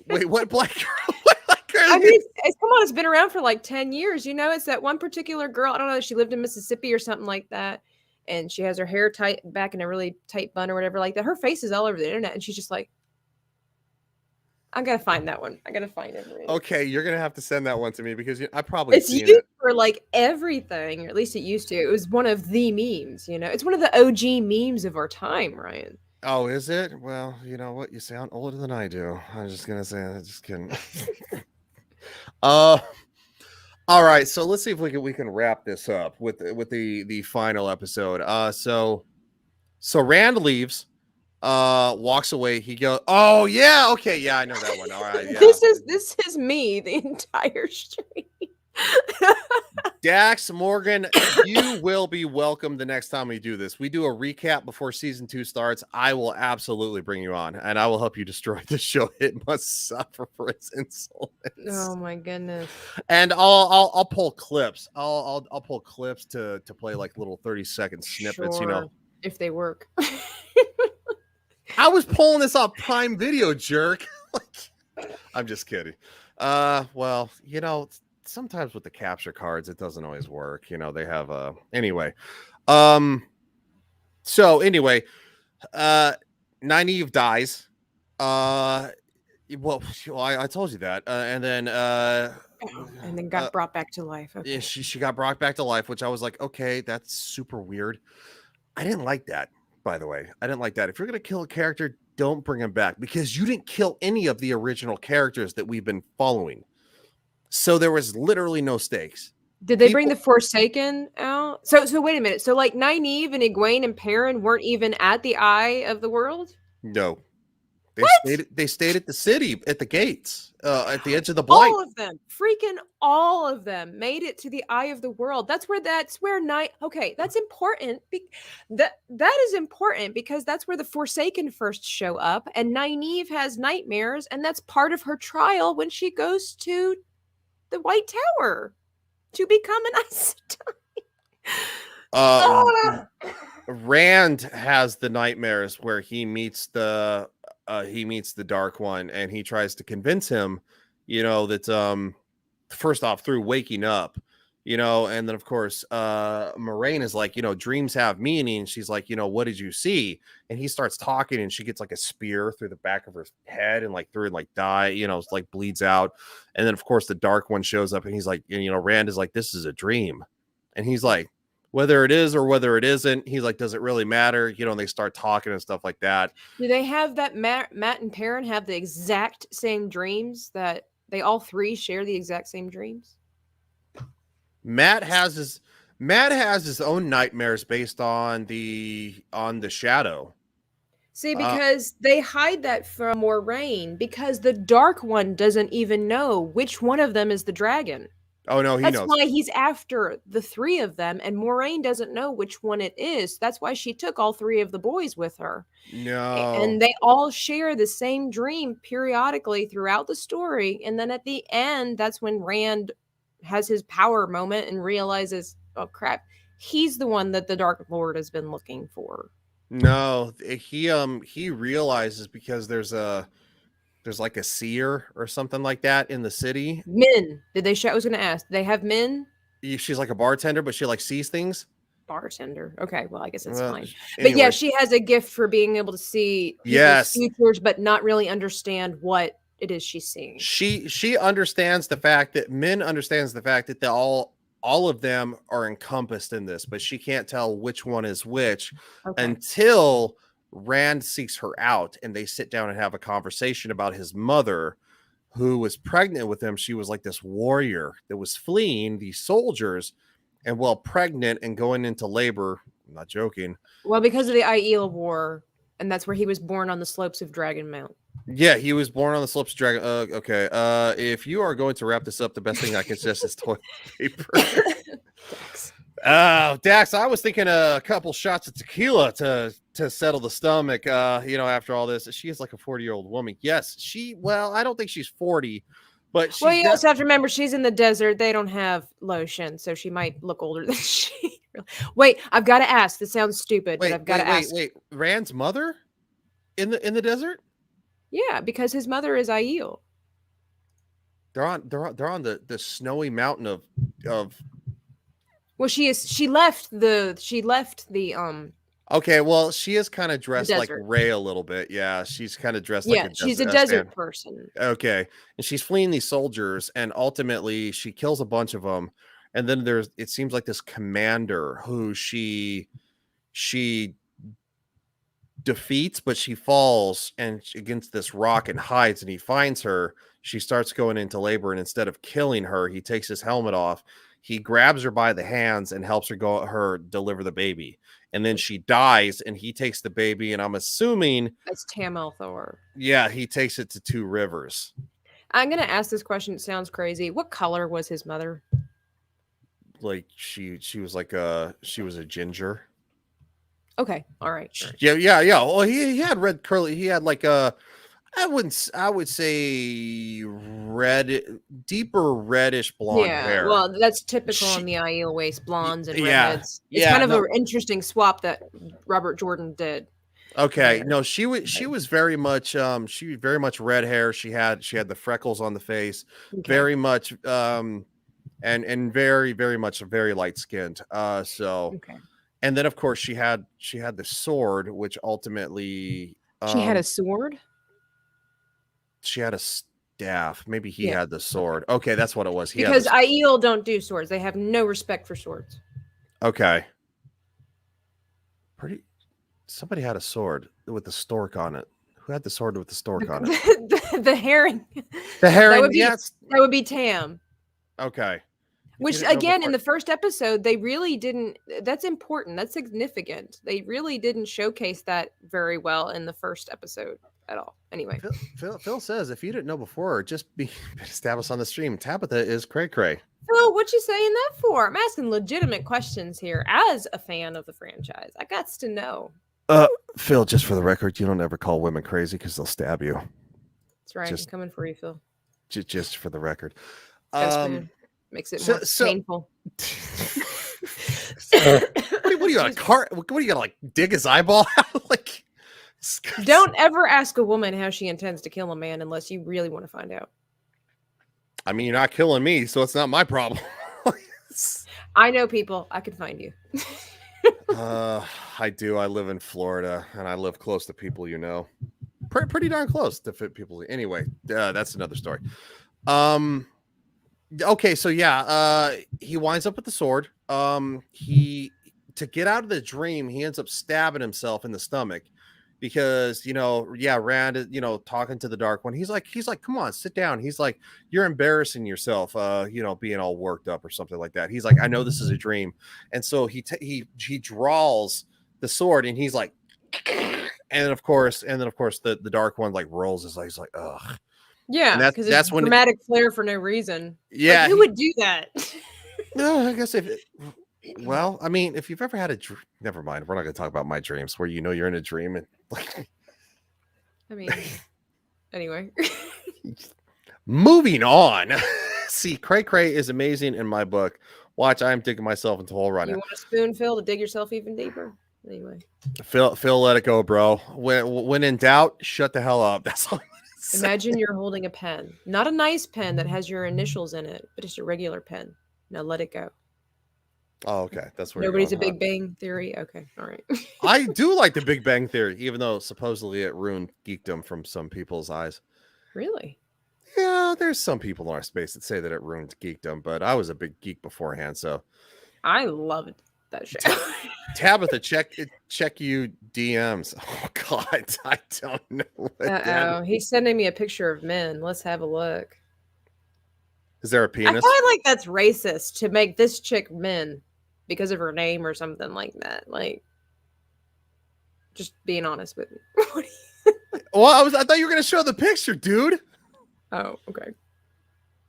wait, what black girl? I mean, come on, it's been around for like 10 years. It's that one particular girl. I don't know. She lived in Mississippi or something like that. And she has her hair tight back in a really tight bun or whatever like that. Her face is all over the internet. And she's just like, I got to find that one. I got to find it. Okay. You're going to have to send that one to me because I probably it's used for like everything. Or at least it used to. It was one of the memes, It's one of the OG memes of our time, Ryan. Oh, is it? Well, you know what? You sound older than I do. I'm just going to say, I just kidding. All right, so let's see if we can wrap this up with the final episode. So Rand leaves, walks away. He goes, oh yeah, okay, yeah, I know that one. All right, yeah. This is me the entire stream. Dax Morgan, you will be welcome the next time we do this. We do a recap before season 2 starts. I will absolutely bring you on, and I will help you destroy the show. It must suffer for its insolence. Oh my goodness! And I'll pull clips. I'll pull clips to play like little 30-second snippets. Sure, if they work. I was pulling this off Prime Video, jerk. I'm just kidding. Well, sometimes with the capture cards, it doesn't always work. They have anyway. So anyway, Nynaeve dies. I told you that. And then got brought back to life. Okay. Yeah, she got brought back to life, which I was like, okay, that's super weird. I didn't like that, by the way. I didn't like that. If you're gonna kill a character, don't bring him back, because you didn't kill any of the original characters that we've been following. So there was literally no stakes. Did they bring the Forsaken out? So wait a minute. So like Nynaeve and Egwene and Perrin weren't even at the Eye of the World? No. They stayed at the city, at the gates, at the edge of the Blight. All of them, freaking all of them made it to the Eye of the World. That's where okay, that's important. That is important because that's where the Forsaken first show up, and Nynaeve has nightmares, and that's part of her trial when she goes to the White Tower to become an Aes Sedai. Rand has the nightmares where he meets the Dark One, and he tries to convince him, that first off through waking up, and then of course Moraine is like, dreams have meaning. She's like, what did you see? And he starts talking, and she gets like a spear through the back of her head and like bleeds out. And then of course the Dark One shows up, and he's like, Rand is like, this is a dream. And he's like, whether it is or whether it isn't, he's like, does it really matter? And they start talking and stuff like that. Do they have that Matt and Perrin have the exact same dreams, that they all three share the exact same dreams? Matt has his own nightmares based on the Shadow. See, because they hide that from Moraine, because the Dark One doesn't even know which one of them is the dragon. Oh no, That's why he's after the three of them, and Moraine doesn't know which one it is. That's why she took all three of the boys with her. No. And they all share the same dream periodically throughout the story. And then at the end, that's when Rand has his power moment and realizes, oh crap, he's the one that the Dark Lord has been looking for. No, he realizes because there's like a seer or something like that in the city. Men. Did they show? I was going to ask. Did they have men? She's like a bartender, but she like sees things. Bartender. Okay, well, I guess that's fine. Anyway. But yeah, she has a gift for being able to see people's futures, but not really understand what it is she's seeing. She understands the fact that men understands the fact that all of them are encompassed in this, but she can't tell which one is which until Rand seeks her out, and they sit down and have a conversation about his mother, who was pregnant with him. She was like this warrior that was fleeing these soldiers, and while pregnant and going into labor, I'm not joking. Well, because of the Aiel War. And that's where he was born, on the slopes of Dragon Mount. Yeah, he was born on the slopes of Dragon. Okay. If you are going to wrap this up, the best thing I can suggest is toilet paper. Dax. Dax, I was thinking a couple shots of tequila to settle the stomach. After all this, she is like a 40-year-old woman. Yes, well, I don't think she's 40, but she's you also have to remember she's in the desert. They don't have lotion, so she might look older than she really. Wait, I've got to ask. This sounds stupid, but I've got to ask. Wait. Rand's mother in the desert? Yeah, because his mother is Aiel. They're on the snowy mountain of. Well, she left the Okay, well, she is kind of dressed like Rey a little bit. Yeah, she's kind of dressed like she's a desert person. Okay, and she's fleeing these soldiers, and ultimately she kills a bunch of them. And then it seems like this commander who she defeats, but she falls against this rock and hides, and he finds her. She starts going into labor, and instead of killing her, he takes his helmet off. He grabs her by the hands and helps her deliver the baby. And then she dies, and he takes the baby, and I'm assuming that's Tam Althor. Yeah, he takes it to Two Rivers. I'm gonna ask this question. It sounds crazy. What color was his mother? Like she was she was a ginger. Okay, all right. Yeah. Well, he had red curly. He had like I would say deeper reddish blonde hair. Well, that's typical on the Aiel waist, blondes and redheads. It's kind of an interesting swap that Robert Jordan did. Okay, no, she was very much red hair. She had the freckles on the face, very much and very, very much very light skinned. And then of course she had the sword, which ultimately she had a sword. She had a staff. Maybe he had the sword. Okay, that's what it was. Because Aiel don't do swords. They have no respect for swords. Okay. Somebody had a sword with the stork on it. Who had the sword with the stork on it? The herring. The herring. That would be Tam. Okay. Which again, in the first episode, they really didn't. That's important. That's significant. They really didn't showcase that very well in the first episode at all. Anyway, Phil says if you didn't know before, just be established on the stream. Tabitha is cray cray. Phil, what you saying that for? I'm asking legitimate questions here. As a fan of the franchise, I got to know. Phil, just for the record, you don't ever call women crazy because they'll stab you. That's right. I'm coming for you, Phil. Just for the record. Makes it more painful. What do you got? What do you got? Like dig his eyeball out? Like, don't ever ask a woman how she intends to kill a man unless you really want to find out. I mean, you're not killing me, so it's not my problem. I know people. I could find you. I do. I live in Florida, and I live close to people you know. Pretty darn close to fit people. Anyway, that's another story. Okay, so he winds up with the sword. To get out of the dream, he ends up stabbing himself in the stomach because Rand is talking to the Dark One. He's like, come on, sit down. He's like, you're embarrassing yourself, being all worked up or something like that. He's like, I know this is a dream, and so he draws the sword, and he's like, and then of course the Dark One like rolls his eyes like, ugh. Yeah, because that's when dramatic flair for no reason. Yeah, who would do that? No, I guess if you've ever had never mind. We're not going to talk about my dreams where you're in a dream and like. I mean, anyway. Moving on. See, Cray Cray is amazing in my book. Watch, I'm digging myself into a hole right now. You want a spoon, Phil, to dig yourself even deeper? Anyway. Phil, let it go, bro. When in doubt, shut the hell up. That's all. Imagine you're holding a pen, not a nice pen that has your initials in it, but just a regular pen. Now let it go. Oh, okay. That's where nobody's a Big Bang Theory. Okay, all right. I do like the Big Bang Theory, even though supposedly it ruined geekdom from some people's eyes. Really? Yeah, there's some people in our space that say that it ruined geekdom, but I was a big geek beforehand, so I loved that show. Tabitha, check you DMs. Oh God, I don't know. He's sending me a picture of men. Let's have a look. Is there a penis? I feel like that's racist to make this chick men because of her name or something like that. Like, Just being honest with me. Well, I thought you were gonna show the picture, dude. Oh, okay.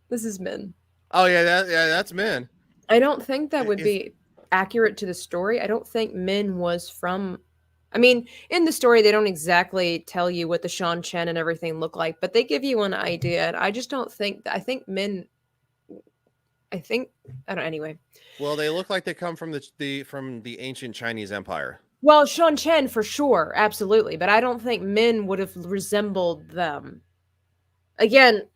This is Min. Oh yeah, that's Min. I don't think that would be accurate to the story. I don't think Min was from. I mean, in the story, they don't exactly tell you what the Shan Chen and everything look like, but they give you an idea. I just don't think. I think Min. I don't. Anyway. Well, they look like they come from the ancient Chinese Empire. Well, Shan Chen for sure, absolutely, but I don't think Min would have resembled them. Again,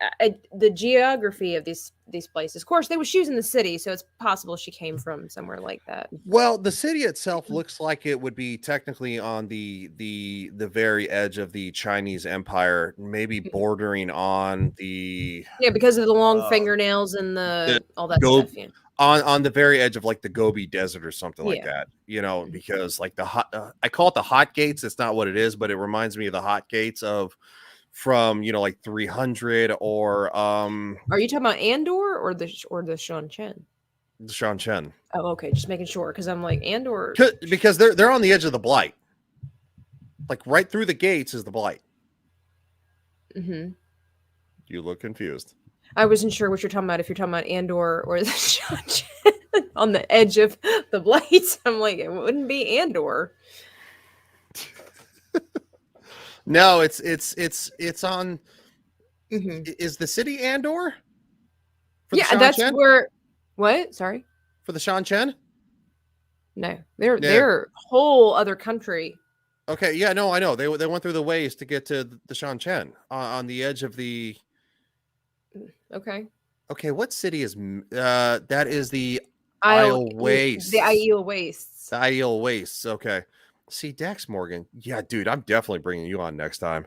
the geography of these places. Of course, she was in the city, so it's possible she came from somewhere like that. Well, the city itself looks like it would be technically on the very edge of the Chinese Empire, maybe bordering on the because of the long fingernails and all that stuff. Yeah. On the very edge of like the Gobi Desert or something like that, because like the I call it the hot gates. It's not what it is, but it reminds me of the hot gates from like 300 or Are you talking about Andor or the Shan Chen? The Shan Chen. Oh, okay, just making sure because I'm like Andor because they're on the edge of the Blight. Like right through the gates is the Blight. Mm-hmm. You look confused. I wasn't sure what you're talking about. If you're talking about Andor or the Shan Chen on the edge of the Blight, I'm like it wouldn't be Andor. No, it's on. Mm-hmm. Is the city Andor? Yeah, that's Chen? Where. What? Sorry. For the Shan Chen? No, they're whole other country. Okay, yeah, no, I know. They went through the ways to get to the Shan Chen on the edge of the. Okay. Okay, what city is that? Is the Isle Wastes? The Isle Wastes. The Isle Wastes. Okay. See, Dax Morgan. Yeah, dude, I'm definitely bringing you on next time.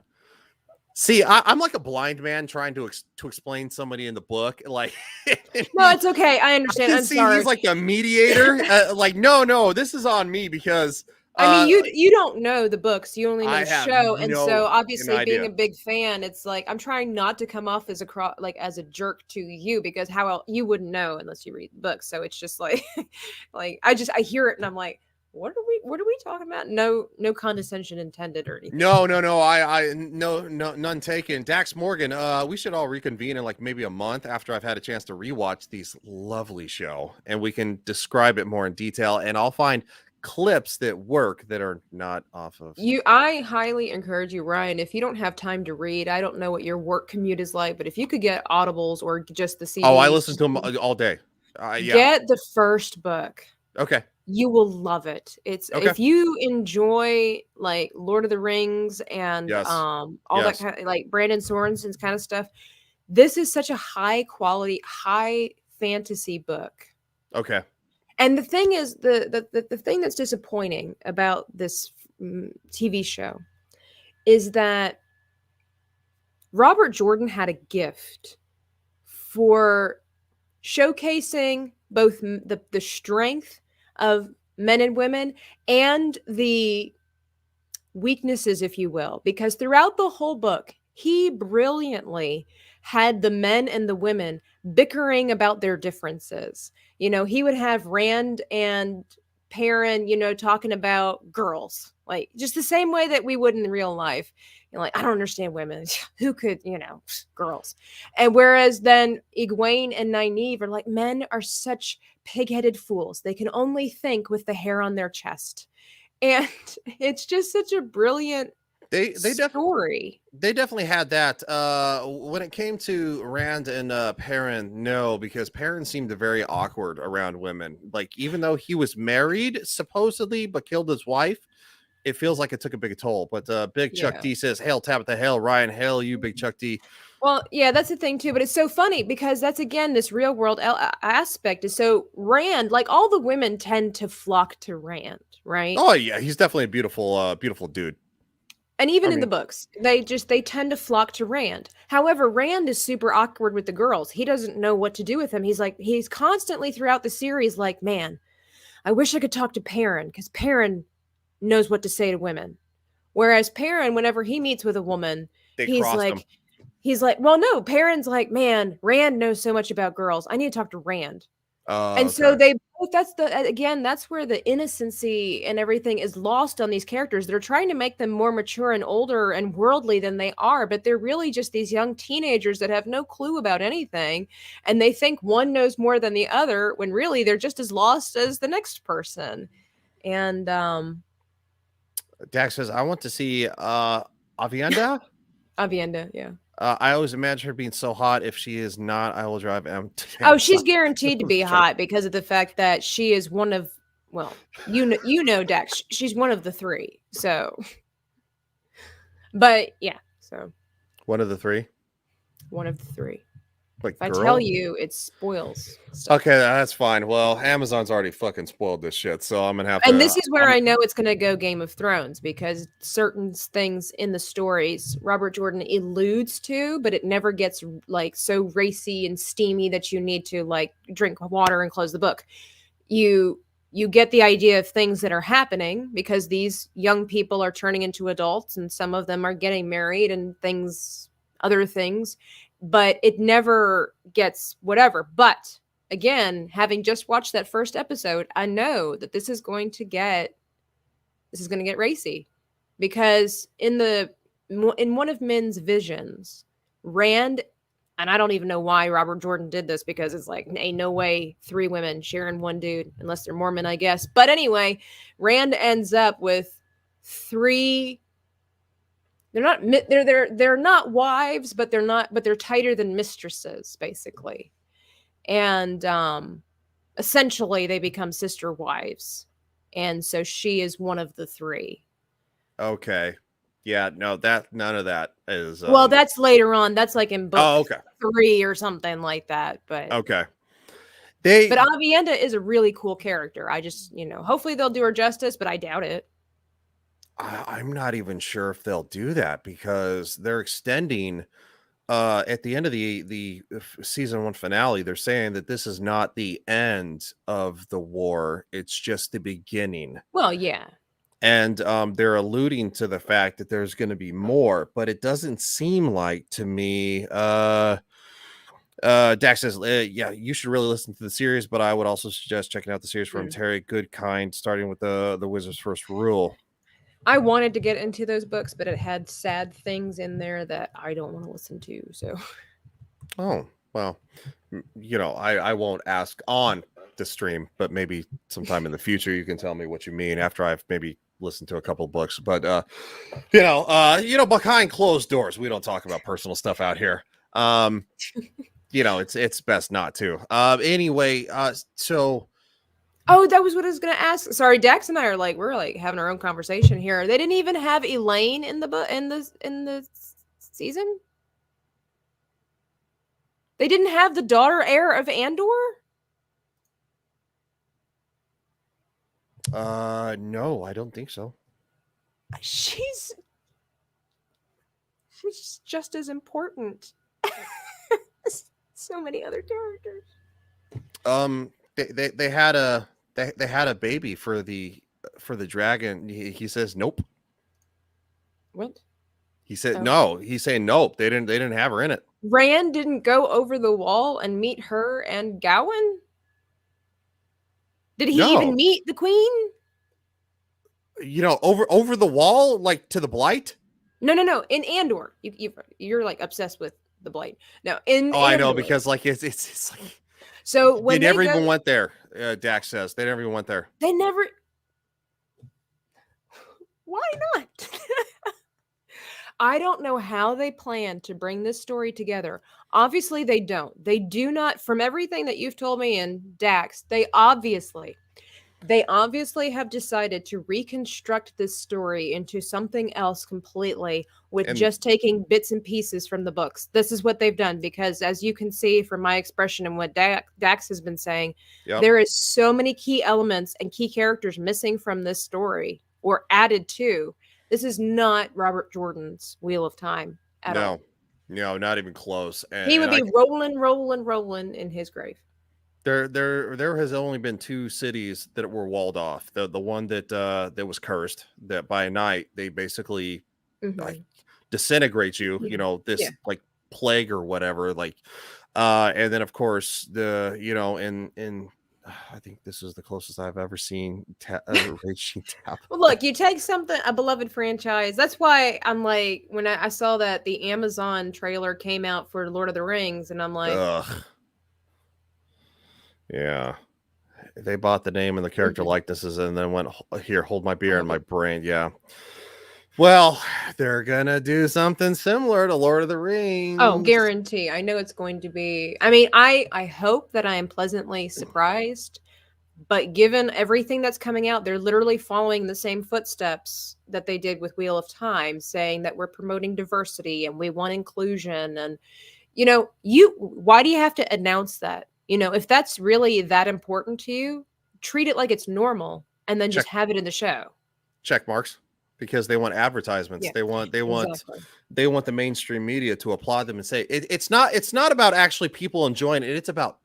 See, I'm like a blind man trying to explain somebody in the book. Like, no, it's okay. I understand. I'm sorry. He's like a mediator. Like, no, this is on me because. I mean, you don't know the books. You only know the show, and so obviously, being a big fan, it's like I'm trying not to come off as as a jerk to you because how else you wouldn't know unless you read the books. So it's just like, I hear it and I'm like, what are we talking about? No condescension intended or anything. No, I none taken. Dax Morgan, we should all reconvene in like maybe a month after I've had a chance to rewatch these lovely show, and we can describe it more in detail. And I'll find clips that work that are not off of you. I highly encourage you, Ryan, if you don't have time to read, I don't know what your work commute is like, but if you could get audibles or just the CDs. Oh, I listen to them all day. Yeah. Get the first book. Okay. You will love it. It's okay. If you enjoy like Lord of the Rings and all that kind of like Brandon Sorensen's kind of stuff, this is such a high quality, high fantasy book. Okay. And the thing is, the thing that's disappointing about this TV show is that Robert Jordan had a gift for showcasing both the strength of men and women and the weaknesses, if you will, because throughout the whole book, he brilliantly had the men and the women bickering about their differences. He would have Rand and Perrin, talking about girls, like just the same way that we would in real life. Like, I don't understand women. Who could, girls. And whereas then Egwene and Nynaeve are like, men are such pig-headed fools. They can only think with the hair on their chest. And it's just such a brilliant story. They definitely had that. When it came to Rand and Perrin, no, because Perrin seemed very awkward around women. Like, even though he was married, supposedly, but killed his wife, it feels like it took a big toll. But Big Chuck D says, hail Tabitha, hail Ryan, hail you, Big Chuck D. Well, yeah, that's the thing too. But it's so funny because that's, again, this real world aspect is so Rand, like all the women tend to flock to Rand, right? Oh, yeah. He's definitely a beautiful dude. And even in the books, they tend to flock to Rand. However, Rand is super awkward with the girls. He doesn't know what to do with them. He's constantly throughout the series like, man, I wish I could talk to Perrin because Perrin knows what to say to women. Whereas Perrin, whenever he meets with a woman, he's like, well, no, Perrin's like, man, Rand knows so much about girls. I need to talk to Rand. And so Okay. they both that's where the innocency and everything is lost on these characters. They're trying to make them more mature and older and worldly than they are, but they're really just these young teenagers that have no clue about anything, and they think one knows more than the other when really they're just as lost as the next person. And Dax says, I want to see Avienda. Avienda, yeah. I always imagine her being so hot. If she is not, I will drive M. Oh, she's guaranteed to be hot because of the fact that she is one of, well, you know, Dex. She's one of the three. So, but yeah, so One of the three. one of the three. Like, If I girl? tell you, it spoils stuff. Okay, that's fine. Well, Amazon's already fucking spoiled this shit, so I'm gonna have to. And this is where I know it's going to go Game of Thrones, because certain things in the stories Robert Jordan alludes to, but it never gets like so racy and steamy that you need to like drink water and close the book. You get the idea of things that are happening because these young people are turning into adults, and some of them are getting married and other things, but it never gets whatever. But again, having just watched that first episode, I know that this is going to get racy, because in one of Min's visions, Rand, and I don't even know why Robert Jordan did this, because it's like, ain't no way 3 women sharing one dude unless they're Mormon, I guess. But anyway, Rand ends up with 3. They're not wives, but they're tighter than mistresses, basically. And essentially they become sister wives. And so she is one of the 3. Okay. Yeah, no, none of that is. Well, that's later on. That's like in book okay. 3 or something like that. But okay. But Avienda is a really cool character. I just, hopefully they'll do her justice, but I doubt it. I'm not even sure if they'll do that, because they're extending at the end of the season 1 finale. They're saying that this is not the end of the war, it's just the beginning. Well, yeah. And they're alluding to the fact that there's going to be more, but it doesn't seem like to me. Dax says, yeah, you should really listen to the series, but I would also suggest checking out the series from Terry Goodkind, starting with the Wizard's First Rule. I wanted to get into those books, but it had sad things in there that I don't want to listen to. So, oh, well, I won't ask on the stream, but maybe sometime in the future you can tell me what you mean after I've maybe listened to a couple books. But behind closed doors, we don't talk about personal stuff out here. It's best not to. Anyway, so. Oh, that was what I was going to ask. Sorry, Dax and I we're having our own conversation here. They didn't even have Elaine in the season. They didn't have the daughter heir of Andor. No, I don't think so. She's just as important. So many other characters. They had a baby for the dragon. He says nope. What? He said no. He's saying nope. They didn't have her in it. Rand didn't go over the wall and meet her and Gawain? Did he even meet the queen? Over the wall, like to the Blight? No. In Andor, you're like obsessed with the Blight. No, in Andor, I know, because like it's like. So when they never even went there, Dax says. They never even went there. They never. Why not? I don't know how they plan to bring this story together. Obviously, they don't. They do not. From everything that you've told me and Dax, they obviously have decided to reconstruct this story into something else completely, with just taking bits and pieces from the books. This is what they've done, because as you can see from my expression and what Dax has been saying, there is so many key elements and key characters missing from this story or added to. This is not Robert Jordan's Wheel of Time at all. No, not even close. And, he would be rolling in his grave. There has only been 2 cities that were walled off. The one that was cursed, that by night they basically like disintegrate you. Like plague or whatever. Like, and then of course in I think this is the closest I've ever seen raging tap. Well, look, you take a beloved franchise. That's why I'm like, when I saw that the Amazon trailer came out for Lord of the Rings, and I'm like, ugh. Yeah. They bought the name and the character likenesses and then went, here, hold my beer in my brain. Yeah. Well, they're gonna do something similar to Lord of the Rings. oh, guarantee. I know it's going to be. I mean, I hope that I am pleasantly surprised. But given everything that's coming out, they're literally following the same footsteps that they did with Wheel of Time, saying that we're promoting diversity and we want inclusion. And why do you have to announce that? If that's really that important to you, treat it like it's normal and then just have it in the show. Check marks. Because they want advertisements. Yeah, they want the mainstream media to applaud them and say it's not about actually people enjoying it. It's about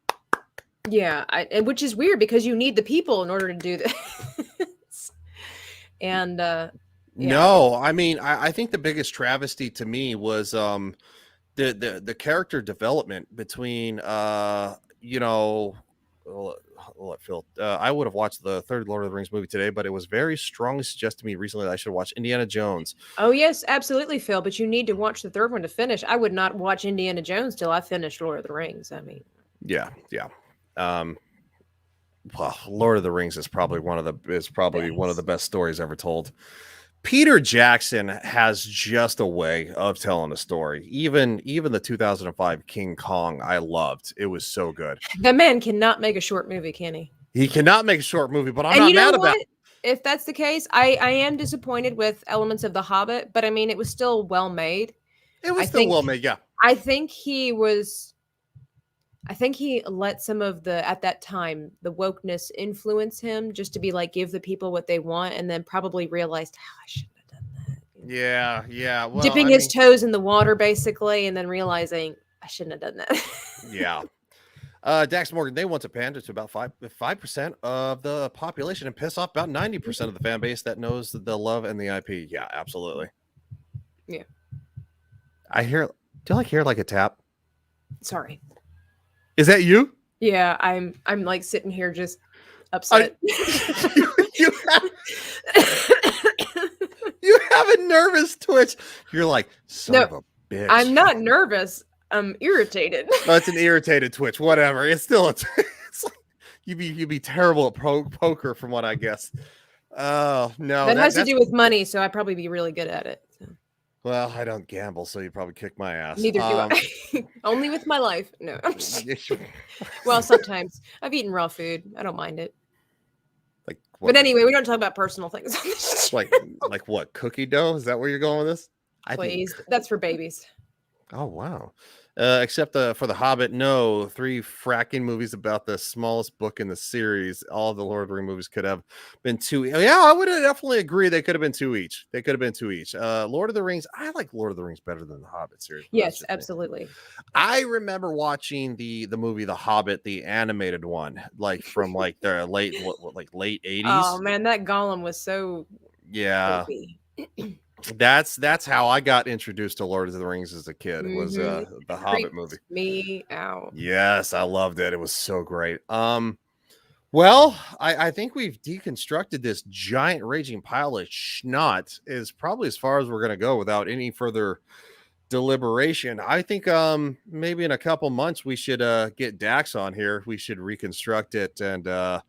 which is weird because you need the people in order to do this. And no, I mean I think the biggest travesty to me was the character development between Phil. I would have watched the third Lord of the Rings movie today, but it was very strongly suggested to me recently that I should watch Indiana Jones. Oh yes, absolutely, Phil. But you need to watch the third one to finish. I would not watch Indiana Jones till I finished Lord of the Rings. I mean, yeah. Well, Lord of the Rings is probably one of the best stories ever told. Peter Jackson has just a way of telling a story. Even the 2005 King Kong, I loved. It was so good. That man cannot make a short movie, can he? He cannot make a short movie, but I'm not mad about it. If that's the case, I am disappointed with elements of The Hobbit, but I mean, it was still well made. It was still well made, yeah. I think he let some of at that time, the wokeness influence him just to be like, give the people what they want, and then probably realized, I shouldn't have done that. Yeah. Well, dipping his toes in the water, basically, and then realizing, I shouldn't have done that. Yeah. Dax Morgan, they want to pander to about 5% of the population and piss off about 90% of the fan base that knows the love and the IP. Yeah, absolutely. Yeah. Do I hear like a tap? Sorry. Is that you? Yeah, I'm like sitting here just upset. You have a nervous twitch. You're like, son of a bitch. I'm not nervous. I'm irritated. No, it's an irritated twitch. Whatever. It's still it's like you'd be terrible at poker from what I guess. Oh no. That has to do with money, so I'd probably be really good at it. So. Well, I don't gamble, so you'd probably kick my ass. Neither do I. Only with my life. No. Well, sometimes. I've eaten raw food. I don't mind it. Like what? But anyway, we don't talk about personal things on this. like what? Cookie dough? Is that where you're going with this? Please. That's for babies. Oh, wow. Except for The Hobbit, no. 3 fracking movies about the smallest book in the series. All of the Lord of the Rings movies could have been 2. Yeah, I would definitely agree. They could have been 2 each. Lord of the Rings. I like Lord of the Rings better than The Hobbit series. Yes, absolutely. I remember watching the movie The Hobbit, the animated one, like from like the late 80s. Oh man, that Gollum was so creepy. That's how I got introduced to Lord of the Rings as a kid. Was the Hobbit movie. Me out. Yes, I loved it. It was so great. Well, I think we've deconstructed this giant raging pile of schnot is probably as far as we're gonna go without any further deliberation. I think maybe in a couple months we should get Dax on here. We should reconstruct it and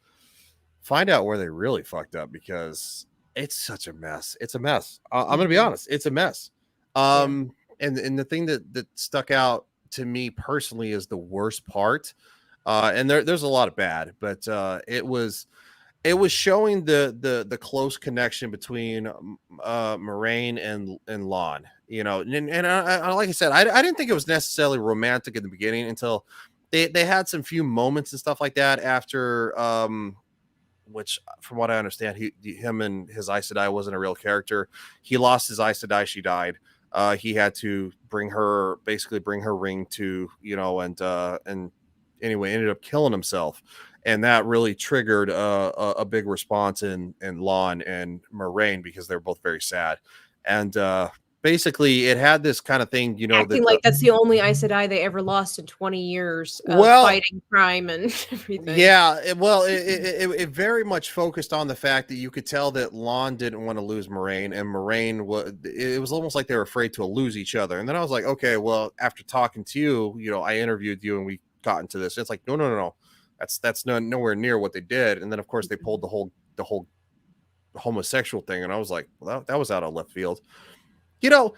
find out where they really fucked up because it's such a mess. It's a mess. I'm going to be honest. It's a mess. And the thing that stuck out to me personally is the worst part. And there's a lot of bad, but it was showing the close connection between Moraine and Lon, and I, like I said, I didn't think it was necessarily romantic in the beginning until they had some few moments and stuff like that after, which from what I understand, him and his Aes Sedai wasn't a real character. He lost his Aes Sedai. She died. He had to bring her ring to, and anyway, ended up killing himself. And that really triggered a big response in Lon and Moraine because they're both very sad. And basically it had this kind of thing, you know, acting like that's the only Aes Sedai they ever lost in 20 years of well, fighting crime and everything. yeah, it very much focused on the fact that you could tell that Lon didn't want to lose Moraine, and Moraine it was almost like they were afraid to lose each other. And then I was like, okay, well, after talking to you, you know, I interviewed you and we got into this. It's like, no, that's nowhere near what they did. And then of course they pulled the whole homosexual thing, and I was like, well, that was out of left field. You know,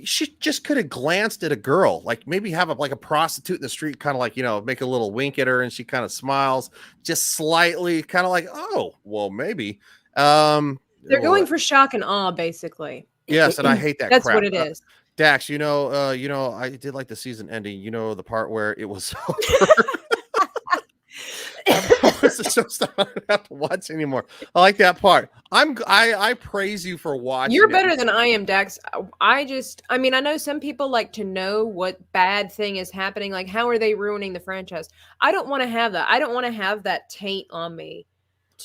she just could have glanced at a girl, like maybe have a prostitute in the street, kind of like, you know, make a little wink at her, and she kind of smiles just slightly, kind of like, oh, well, maybe. They're going for shock and awe, basically. Yes, and I hate that. That's crap. what it is. Dax, you know, I did like the season ending. You know, the part where it was over. The show stuff I don't have to watch anymore. I like that part. I praise you for watching. You're better than I am, Dax. I mean, I know some people like to know what bad thing is happening. Like, how are they ruining the franchise? I don't want to have that. I don't want to have that taint on me.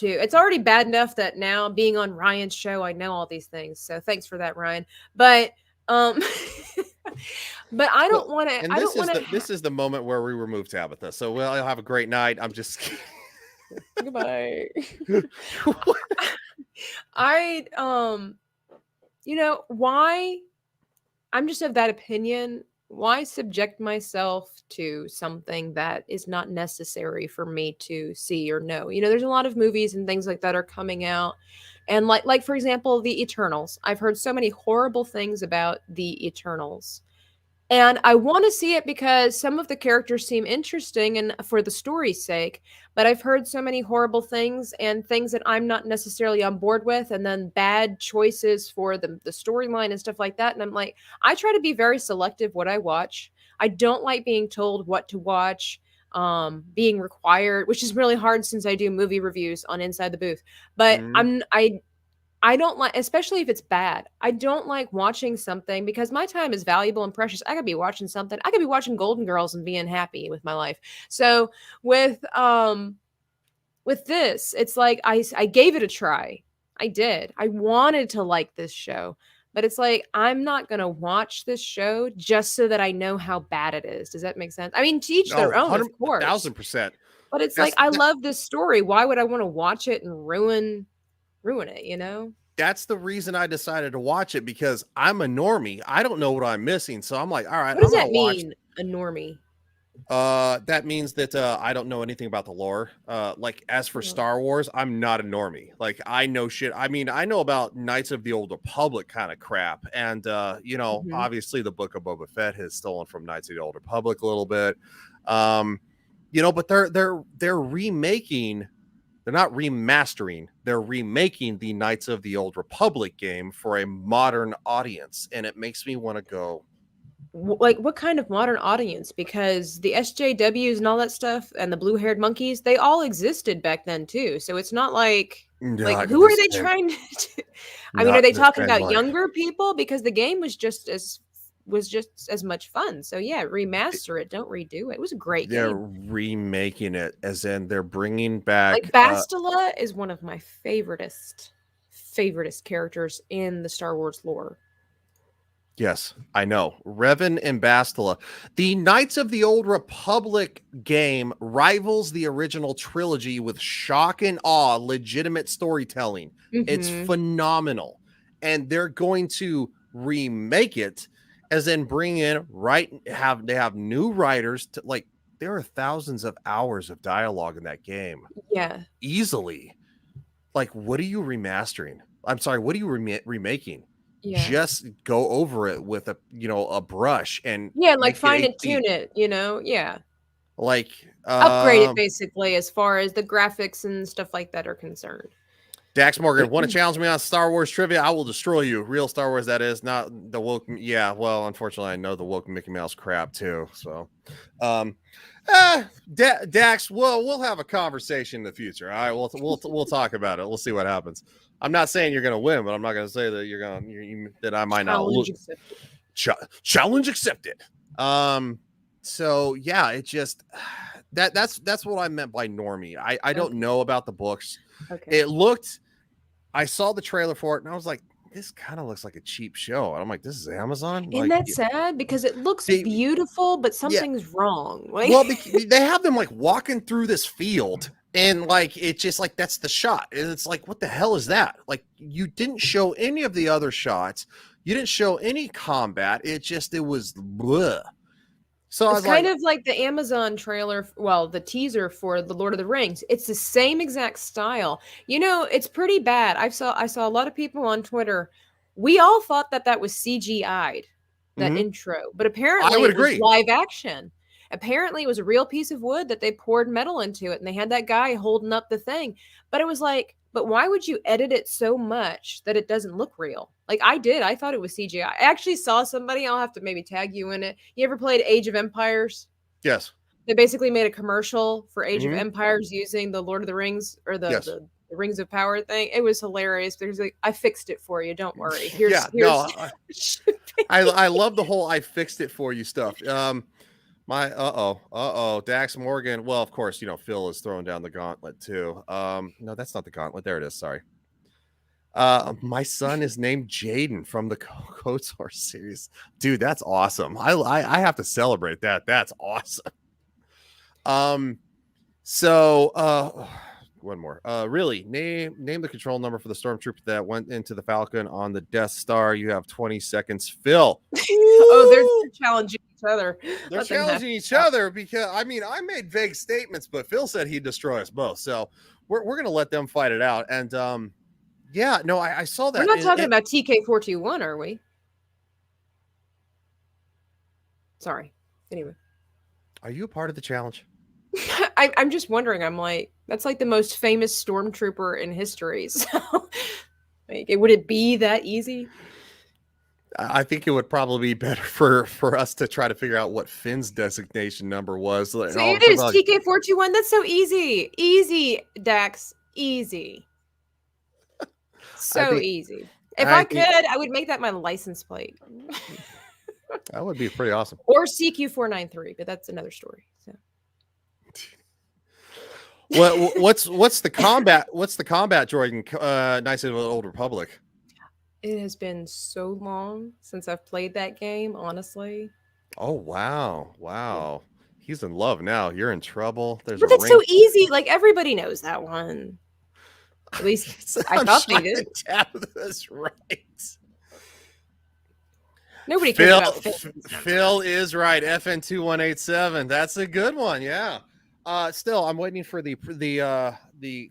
It's already bad enough that now being on Ryan's show, I know all these things. So thanks for that, Ryan. But but I don't want to. And this is the moment where we remove Tabitha. So I'll have a great night. I'm just goodbye. You know why? I'm just of that opinion. Why subject myself to something that is not necessary for me to see or know? You know, there's a lot of movies and things like that are coming out. And like for example, the Eternals. I've heard so many horrible things about the Eternals. And I want to see it because some of the characters seem interesting and for the story's sake, but I've heard so many horrible things and things that I'm not necessarily on board with, and then bad choices for the storyline and stuff like that. And I'm like, I try to be very selective what I watch. I don't like being told what to watch, being required, which is really hard since I do movie reviews on Inside the Booth. But I don't like, especially if it's bad. I don't like watching something because my time is valuable and precious. I could be watching something. I could be watching Golden Girls and being happy with my life. So with this, it's like I gave it a try. I did. I wanted to like this show, but it's like I'm not gonna watch this show just so that I know how bad it is. Does that make sense? I mean, to each their own, of course, 1000%. But it's like I love this story. Why would I want to watch it and ruin it, you know? That's the reason I decided to watch it, because I'm a normie. I don't know what I'm missing. So I'm like, all right, what does that mean? A normie? That means that I don't know anything about the lore. Like as for Star Wars, I'm not a normie. Like I know shit. I mean, I know about Knights of the Old Republic kind of crap. And you know, obviously the Book of Boba Fett has stolen from Knights of the Old Republic a little bit. You know, but they're remaking. They're not remastering. They're remaking the Knights of the Old Republic game for a modern audience, and it makes me want to go. Like, what kind of modern audience? Because the SJWs and all that stuff, and the blue-haired monkeys, they all existed back then too. So it's not like who are they trying to? I mean, are they talking about younger people? Because the game was just as much fun. So yeah, remaster it, don't redo it. It was a great game. They're remaking it, as in they're bringing back. Like Bastila is one of my favoriteest characters in the Star Wars lore. Yes, I know. Revan and Bastila. The Knights of the Old Republic game rivals the original trilogy with shock and awe, legitimate storytelling. It's phenomenal. And they're going to remake it, as in bring in they have new writers to, like, there are thousands of hours of dialogue in that game. Yeah. Easily. Like, what are you remastering? I'm sorry, what are you remaking? Yeah. Just go over it with a brush and like fine and tune it, yeah. Like upgrade it basically as far as the graphics and stuff like that are concerned. Dax Morgan, want to challenge me on Star Wars trivia? I will destroy you. Real Star Wars, that is, not the woke. Yeah, well, unfortunately, I know the woke Mickey Mouse crap too. So, Dax, we'll have a conversation in the future. All right, we'll talk about it. We'll see what happens. I'm not saying you're going to win, but I'm not going to say that that I might not lose. Challenge accepted. So yeah, it just that's what I meant by normie. I don't know about the books. Okay. I saw the trailer for it and I was like, this kind of looks like a cheap show. And I'm like, this is Amazon. Isn't that sad? Because it looks beautiful, but something's wrong. Like, well, they have them like walking through this field, and like it's just like that's the shot, and it's like, what the hell is that? Like, you didn't show any of the other shots. You didn't show any combat. It was bleh. So it's kind of like the Amazon trailer, well, the teaser for The Lord of the Rings. It's the same exact style. You know, it's pretty bad. I saw a lot of people on Twitter. We all thought that was CGI'd, that intro, but apparently it was live action. Apparently it was a real piece of wood that they poured metal into it, and they had that guy holding up the thing. But it was like, but why would you edit it so much that it doesn't look real? Like I did. I thought it was CGI. I actually saw somebody, I'll have to maybe tag you in it. You ever played Age of Empires? Yes. They basically made a commercial for Age of Empires using the Lord of the Rings or the Rings of Power thing. It was hilarious. There's like, I fixed it for you. Don't worry. I love the whole I fixed it for you stuff. Dax Morgan. Well, of course, Phil is throwing down the gauntlet too. No, that's not the gauntlet. There it is. Sorry. My son is named Jaden from the Code Source series. Dude, that's awesome. I have to celebrate that. That's awesome. One more. Really, name the control number for the stormtrooper that went into the Falcon on the Death Star. You have 20 seconds, Phil. They're challenging each other. They're challenging each other because I made vague statements, but Phil said he'd destroy us both. So we're gonna let them fight it out. And I saw that. We're not talking about TK421, are we? Sorry. Anyway. Are you a part of the challenge? I'm just wondering. I'm like, that's like the most famous stormtrooper in history. So, would it be that easy? I think it would probably be better for us to try to figure out what Finn's designation number was. So it is TK421. That's so easy. Easy, Dax. Easy. So easy. If I could, I would make that my license plate. That would be pretty awesome. Or CQ493, but that's another story. So. What's the combat? What's the combat droid? Knights of the Old Republic. It has been so long since I've played that game. Honestly. Oh wow! He's in love now. You're in trouble. But that's so easy. Like everybody knows that one. At least I thought they did. That's right. Nobody cares about Phil is right. FN2187. That's a good one. Yeah. Still, I'm waiting for the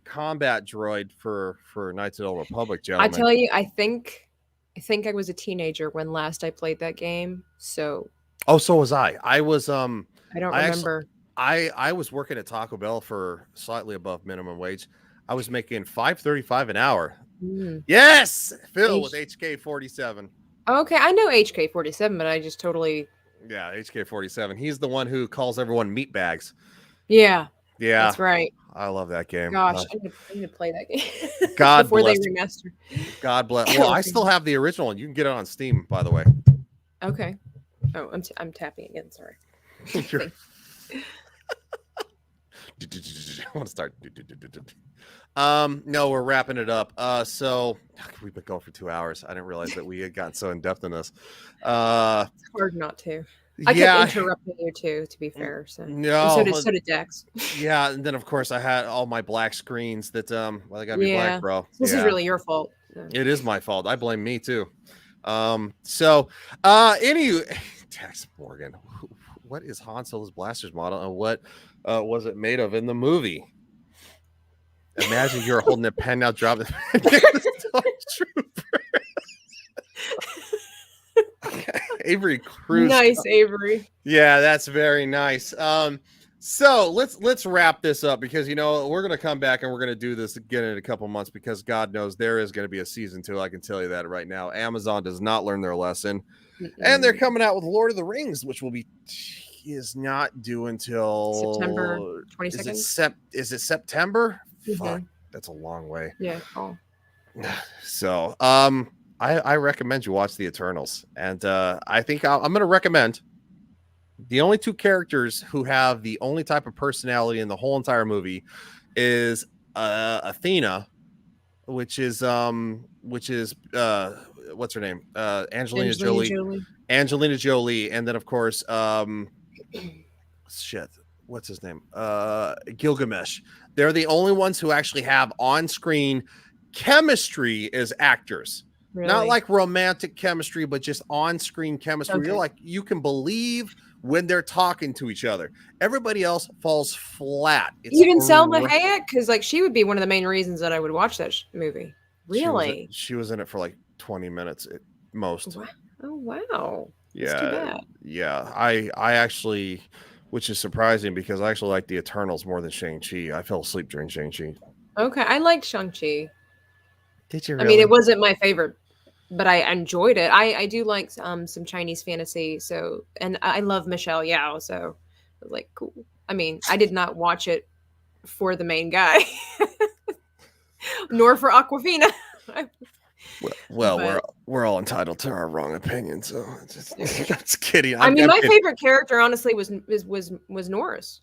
combat droid for Knights of the Old Republic, gentlemen. I tell you, I think I was a teenager when last I played that game. So. Oh, so was I. I was I don't remember. I was working at Taco Bell for slightly above minimum wage. I was making $5.35 an hour. Yes, Phil with HK47. Okay, I know HK47, but I just totally. Yeah, HK47. He's the one who calls everyone meat bags. Yeah, that's right. I love that game. Gosh, I need to play that game. God before bless. They remaster. God bless. Well, I still have the original, and you can get it on Steam, by the way. Okay. Oh, I'm tapping again. Sorry. I want to start. No, we're wrapping it up. So we've been going for 2 hours. I didn't realize that we had gotten so in depth in this. It's hard not to. I kept interrupting you too, to be fair. So so did Dex. Yeah, and then of course I had all my black screens that they gotta be black, bro. This is really your fault. It is my fault. I blame me too. Anyway, Dex Morgan, what is Han Solo's blaster's model and what was it made of in the movie? Imagine you're holding a pen now, drop it. Avery Cruz. Nice, Avery. Yeah, that's very nice. So let's wrap this up because we're gonna come back and we're gonna do this again in a couple months because God knows there is gonna be a season 2. I can tell you that right now. Amazon does not learn their lesson, and they're coming out with Lord of the Rings, which is not due until September 22nd. Is it September? Mm-hmm. Fuck, that's a long way. Yeah. Oh. So, I recommend you watch the Eternals, and I think I'm going to recommend the only 2 characters who have the only type of personality in the whole entire movie is Athena, which is what's her name? Angelina Jolie. Angelina Jolie, and then of course, shit, what's his name? Gilgamesh. They're the only ones who actually have on-screen chemistry as actors. Really? Not like romantic chemistry, but just on-screen chemistry. Okay. You're like, you can believe when they're talking to each other. Everybody else falls flat. Even Salma Hayek, because like she would be one of the main reasons that I would watch that movie. Really? She was in it for like 20 minutes at most. Wow. Oh wow. Yeah. Yeah. I actually, which is surprising because I actually like the Eternals more than Shang-Chi. I fell asleep during Shang-Chi. Okay. I liked Shang-Chi. Did you really? I mean, it wasn't my favorite, but I enjoyed it. I do like some Chinese fantasy. So, and I love Michelle Yeoh. So I was like, cool. I mean, I did not watch it for the main guy, nor for Aquafina. Well, we're all entitled to our wrong opinions. So just kidding. I mean, my favorite character, honestly, was Norris.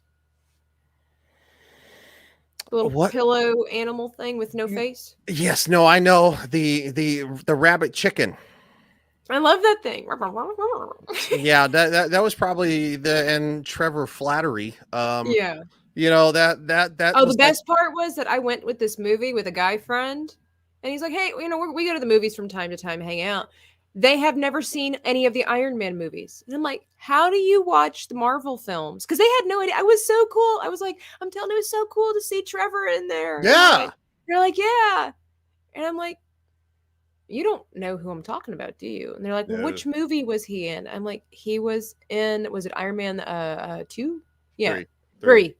The little pillow animal thing with no face. Yes, no, I know the rabbit chicken. I love that thing. Yeah, that was probably and Trevor Flattery. Yeah. You know that. Oh, the best part was that I went with this movie with a guy friend, and he's like, "Hey, you know, we go to the movies from time to time, hang out." They have never seen any of the Iron Man movies. And I'm like, how do you watch the Marvel films? Because they had no idea. I was so cool. I was like, I'm telling you, it was so cool to see Trevor in there. Yeah. They're like, yeah. And I'm like, you don't know who I'm talking about, do you? And they're like, well, which movie was he in? I'm like, he was in, was it Iron Man 2? Yeah. Three.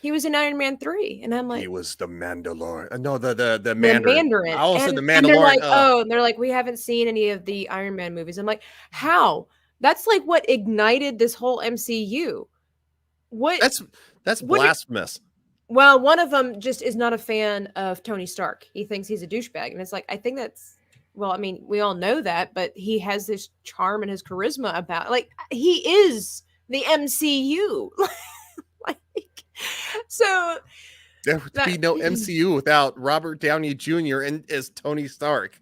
He was in Iron Man 3, and I'm like, he was the Mandalorian. No, the Mandarin. I also said the Mandalorian. And they're like, and they're like, we haven't seen any of the Iron Man movies. I'm like, how? That's like what ignited this whole MCU. What? That's blasphemous. Well, one of them just is not a fan of Tony Stark. He thinks he's a douchebag, and it's like, I think that's. Well, I mean, we all know that, but he has this charm and his charisma about. Like, he is the MCU. So there would be no MCU without Robert Downey Jr. as Tony Stark.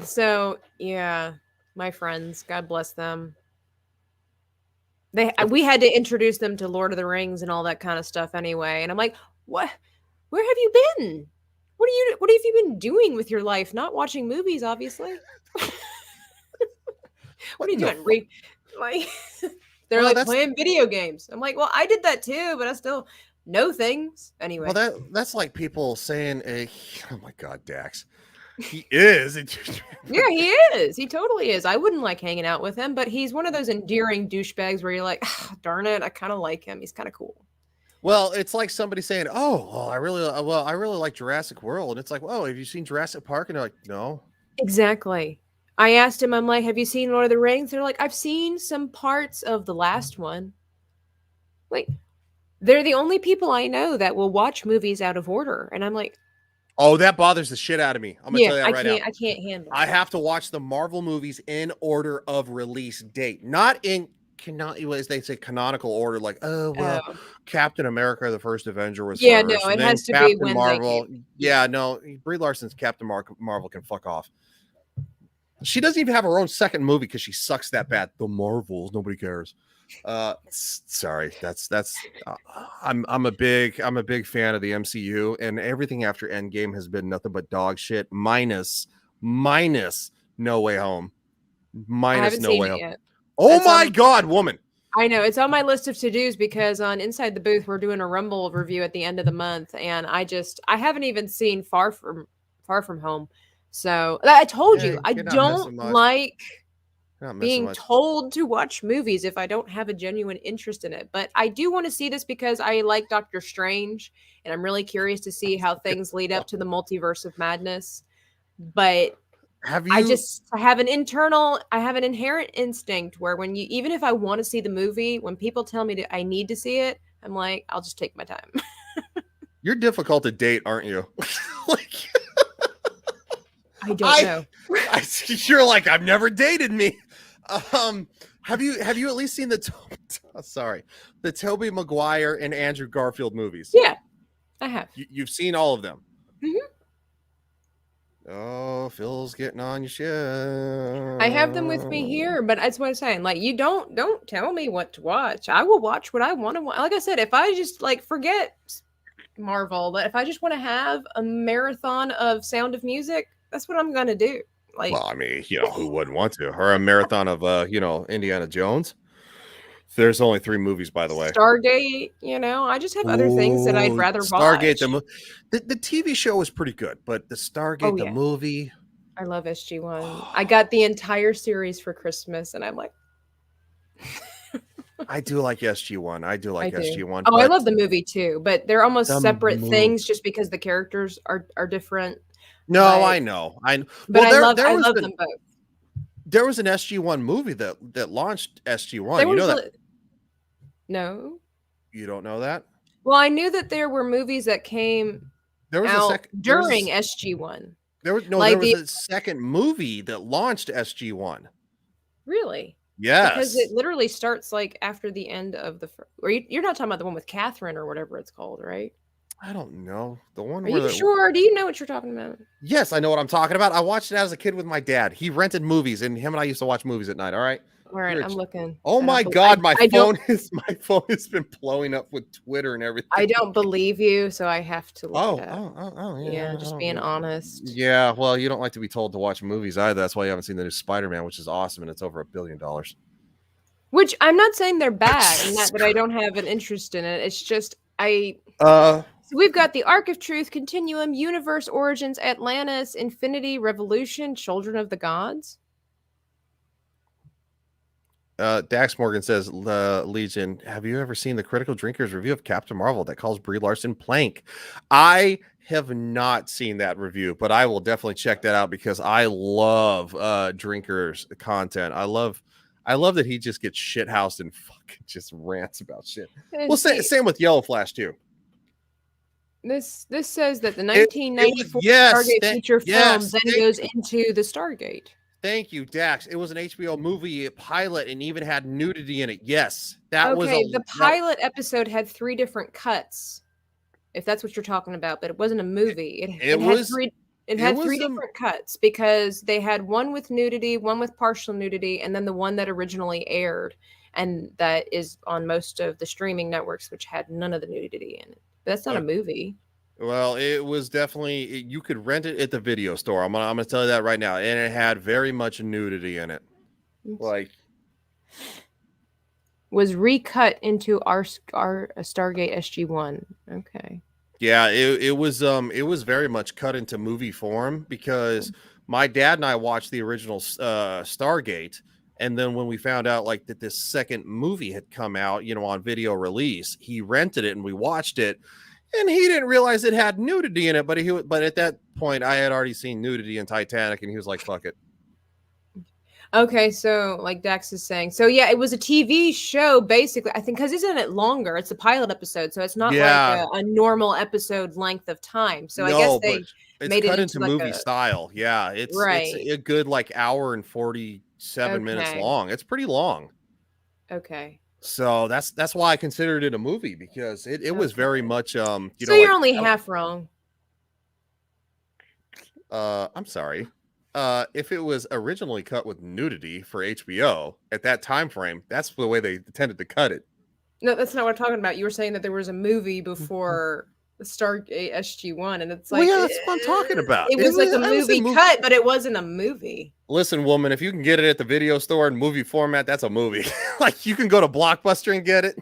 So yeah, my friends, God bless them. We had to introduce them to Lord of the Rings and all that kind of stuff anyway. And I'm like, what? Where have you been? What have you been doing with your life? Not watching movies, obviously. What are you doing? They're like playing video games. I'm like, well, I did that too, but I still know things anyway. Well, that's like people saying, "Oh my God, Dax, he is." Yeah, he is. He totally is. I wouldn't like hanging out with him, but he's one of those endearing douchebags where you're like, darn it, I kind of like him. He's kind of cool. Well, it's like somebody saying, "Oh, well, I really like Jurassic World," and it's like, "Oh, have you seen Jurassic Park?" And they're like, "No." Exactly. I asked him, I'm like, have you seen Lord of the Rings? They're like, I've seen some parts of the last one. Like, they're the only people I know that will watch movies out of order. And I'm like, oh, that bothers the shit out of me. I'm going to tell you that right now. I can't handle it. I have to watch the Marvel movies in order of release date, not in, as they say, canonical order. Like, Captain America, the first Avenger was first. No, it has to be when Marvel. Yeah, no, Brie Larson's Captain Marvel can fuck off. She doesn't even have her own second movie because she sucks that bad. The Marvels, nobody cares. Sorry, that's. I'm a big fan of the MCU, and everything after Endgame has been nothing but dog shit. Minus No Way Home. Minus No Way Home. Yet. Oh my God, woman! I know it's on my list of to-dos because on Inside the Booth we're doing a Rumble review at the end of the month, and I haven't even seen Far From Home. So I told you, I don't like being told to watch movies if I don't have a genuine interest in it. But I do want to see this because I like Doctor Strange, and I'm really curious to see how things lead up to the multiverse of madness. But I have an inherent instinct where even if I want to see the movie, when people tell me I need to see it, I'm like, I'll just take my time. You're difficult to date, aren't you? I don't know. You're like, I've never dated me. Have you at least seen the Tobey Maguire and Andrew Garfield movies? Yeah, I have. You've seen all of them. Mm-hmm. Oh, Phil's getting on your shit. I have them with me here, but that's what I'm saying. Like, you don't tell me what to watch. I will watch what I want to watch. Like I said, if I just like forget Marvel, but if I just want to have a marathon of Sound of Music, that's what I'm gonna do. Like, Well, I mean, who wouldn't want to? Or a marathon of Indiana Jones. There's only 3 movies, by the way. Stargate, I just have other things that I'd rather Stargate, watch. the TV show was pretty good, but the Stargate, the movie. I love SG-1. I got the entire series for Christmas, and I'm like, I do like SG-1. I do like SG-1. Oh, I love the movie too, but they're almost separate things just because the characters are different. No, but, I know. But I love them both. There was an SG-1 movie that launched SG-1. You know that? No. You don't know that? Well, I knew that there were movies that came out during SG-1. There was a second movie that launched SG-1. Really? Yes. Because it literally starts like after the end of the or you're not talking about the one with Catherine or whatever it's called, right? I don't know. The one Are you sure? Do you know what you're talking about? Yes, I know what I'm talking about. I watched it as a kid with my dad. He rented movies, and him and I used to watch movies at night. All right. All right, I'm looking. Oh my God, my phone has been blowing up with Twitter and everything. I don't believe you, so I have to look it up. Yeah, just being honest. Yeah, well, you don't like to be told to watch movies either. That's why you haven't seen the new Spider-Man, which is awesome, and it's over $1 billion. Which I'm not saying they're bad, and that I don't have an interest in it. It's just So we've got the Arc of Truth, Continuum, Universe, Origins, Atlantis, Infinity, Revolution, Children of the Gods. Dax Morgan says, Legion, have you ever seen the Critical Drinkers review of Captain Marvel that calls Brie Larson plank? I have not seen that review, but I will definitely check that out because I love Drinkers content. I love that he just gets shithoused and fucking just rants about shit. Well, same with Yellow Flash too. This says that the 1994 Stargate feature film then goes into the Stargate. Thank you, Dax. It was an HBO movie pilot and even had nudity in it. Yes, that was the pilot episode had 3 different cuts, if that's what you're talking about. But it wasn't a movie. It had 3 different cuts because they had one with nudity, one with partial nudity, and then the one that originally aired, and that is on most of the streaming networks, which had none of the nudity in it. But that's not a movie. Well, it was definitely, you could rent it at the video store. I'm gonna tell you that right now, and it had very much nudity in it. Like, was recut into our Stargate SG-1. Okay. Yeah, it was very much cut into movie form because my dad and I watched the original Stargate, and then when we found out like that this second movie had come out, on video release, he rented it and we watched it. And he didn't realize it had nudity in it, but at that point, I had already seen nudity in Titanic, and he was like, "Fuck it." Okay, so like Dax is saying, so yeah, it was a TV show basically. I think because isn't it longer? It's a pilot episode, so it's not like a normal episode length of time. So I guess they made it into movie style. Yeah, it's a good like hour and 47 minutes long. It's pretty long. Okay. So that's why I considered it a movie because it was very much so you're only half wrong. I'm sorry. If it was originally cut with nudity for HBO at that time frame, that's the way they tended to cut it. No, that's not what I'm talking about. You were saying that there was a movie before the Stargate SG-1, and it's like, well, yeah, that's what I'm talking about. It was like a movie cut, but it wasn't a movie. Listen, woman, if you can get it at the video store in movie format, that's a movie. Like, you can go to Blockbuster and get it.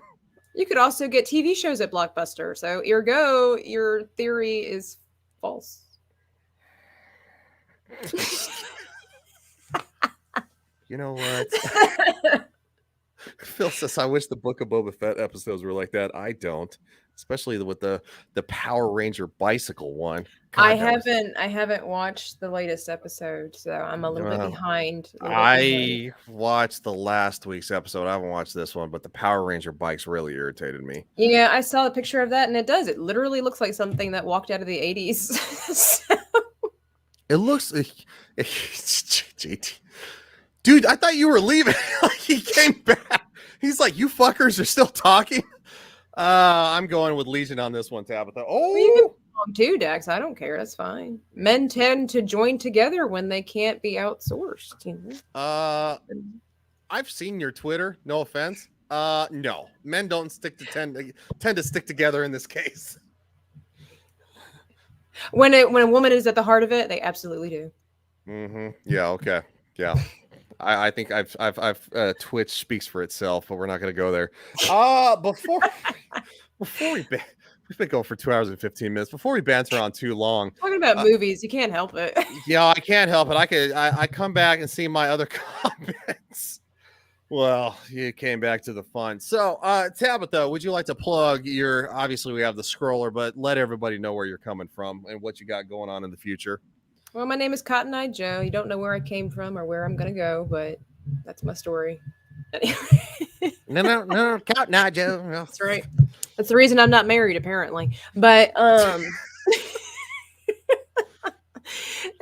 You could also get TV shows at Blockbuster. So, ergo, your theory is false. You know what? Phil says, I wish the Book of Boba Fett episodes were like that. I don't. Especially with the Power Ranger bicycle one. God, I haven't watched the latest episode, so I'm a little bit behind. I watched the last week's episode. I haven't watched this one, but the Power Ranger bikes really irritated me. Yeah, I saw a picture of that, and it does. It literally looks like something that walked out of the 80s. So. It looks... JT. Dude, I thought you were leaving. He came back. He's like, you fuckers are still talking? I'm going with Legion on this one, Tabitha. Oh, them too, Dex. I don't care. That's fine. Men tend to join together when they can't be outsourced. You know? I've seen your Twitter. No offense. No, men don't tend to stick together in this case. When a woman is at the heart of it, they absolutely do. Mm-hmm. Yeah. Okay. Yeah. I think I've Twitch speaks for itself, but we're not going to go there. Before we've been going for 2 hours and 15 minutes. Before we banter on too long, talking about movies, you can't help it. Yeah, I can't help it. I come back and see my other comments. Well, you came back to the fun. So, Tabitha, would you like to plug obviously we have the scroller, but let everybody know where you're coming from and what you got going on in the future. Well, my name is Cotton Eye Joe. You don't know where I came from or where I'm going to go, but that's my story. Anyway. No, Cotton Eye Joe. No. That's right. That's the reason I'm not married, apparently. But,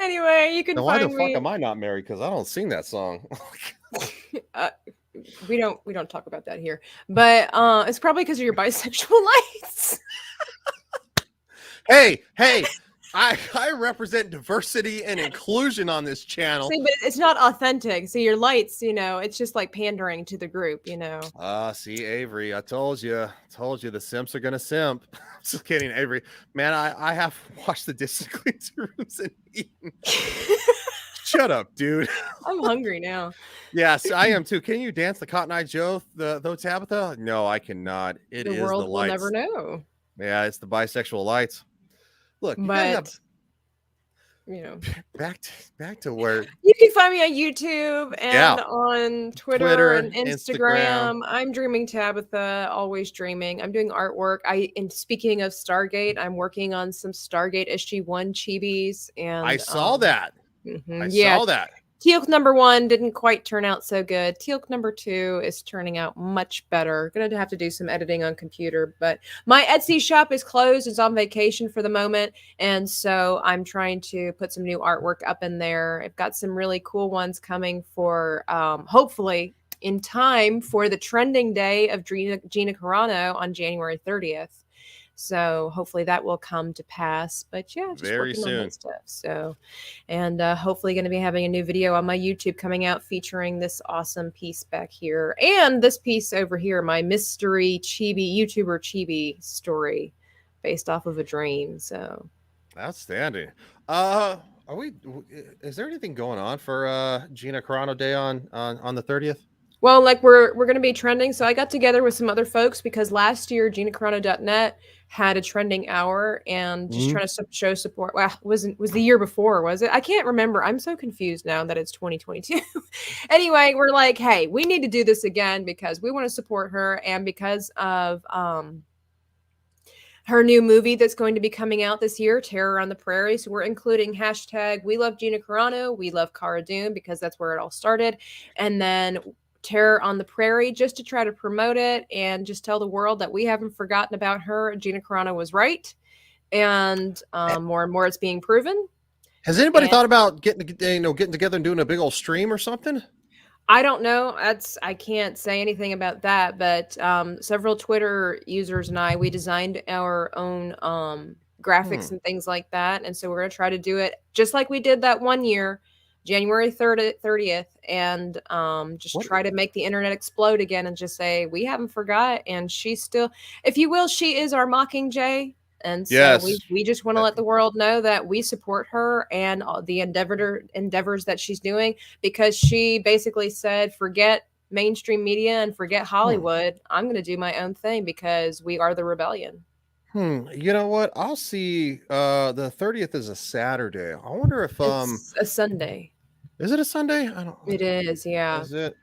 anyway, you can now, find why the me. fuck am I not married? Because I don't sing that song. We don't talk about that here, but it's probably because of your bisexual lights. Hey, I represent diversity and inclusion on this channel. See, but it's not authentic. See, your lights, it's just like pandering to the group, See, Avery, I told you the simps are gonna simp. Just kidding, Avery. Man, I have washed the dishes, cleaned 2 rooms, and eaten. Shut up, dude. I'm hungry now. Yes, I am too. Can you dance the Cotton Eye Joe, though, Tabitha? No, I cannot. It is the world the lights. Will never know. Yeah, it's the bisexual lights. Look, but back to where you can find me on YouTube and on Twitter and Instagram. I'm Dreaming Tabitha, always dreaming. I'm doing artwork. And speaking of Stargate, I'm working on some Stargate SG-1 chibis, and I saw that. Mm-hmm. I saw that. Teal'c number 1 didn't quite turn out so good. Teal'c number 2 is turning out much better. Gonna have to do some editing on computer, but my Etsy shop is closed. It's on vacation for the moment, and so I'm trying to put some new artwork up in there. I've got some really cool ones coming for hopefully in time for the trending day of Gina Carano on January 30th. So hopefully that will come to pass. But yeah, just very working soon. on that stuff. So, and hopefully going to be having a new video on my YouTube coming out featuring this awesome piece back here and this piece over here, my mystery chibi YouTuber chibi story based off of a dream. So outstanding. Is there anything going on for Gina Carano Day on the 30th? Well, like we're going to be trending. So I got together with some other folks because last year GinaCarano.net had a trending hour and just trying to show support. Well, was the year before, was it? I can't remember. I'm so confused now that it's 2022. Anyway, we're like, hey, we need to do this again because we want to support her and because of her new movie that's going to be coming out this year, Terror on the Prairie. So we're including hashtag We Love Gina Carano, We Love Cara Dune, because that's where it all started. And then Terror on the Prairie, just to try to promote it and just tell the world that we haven't forgotten about her. Gina Carano was right. And more and more it's being proven. Has anybody thought about getting together and doing a big old stream or something? I don't know. I can't say anything about that, but several Twitter users and we designed our own graphics and things like that. And so we're going to try to do it just like we did that one year, January 30th, and try to make the internet explode again and just say, we haven't forgot. And she's still, if you will, she is our Mockingjay. And so we just want to let the world know that we support her and the endeavors that she's doing, because she basically said, forget mainstream media and forget Hollywood. I'm going to do my own thing because we are the rebellion. You know what? I'll see. The 30th is a Saturday. I wonder if it's a Sunday. Is it a Sunday? I don't. It is. Yeah. Is it?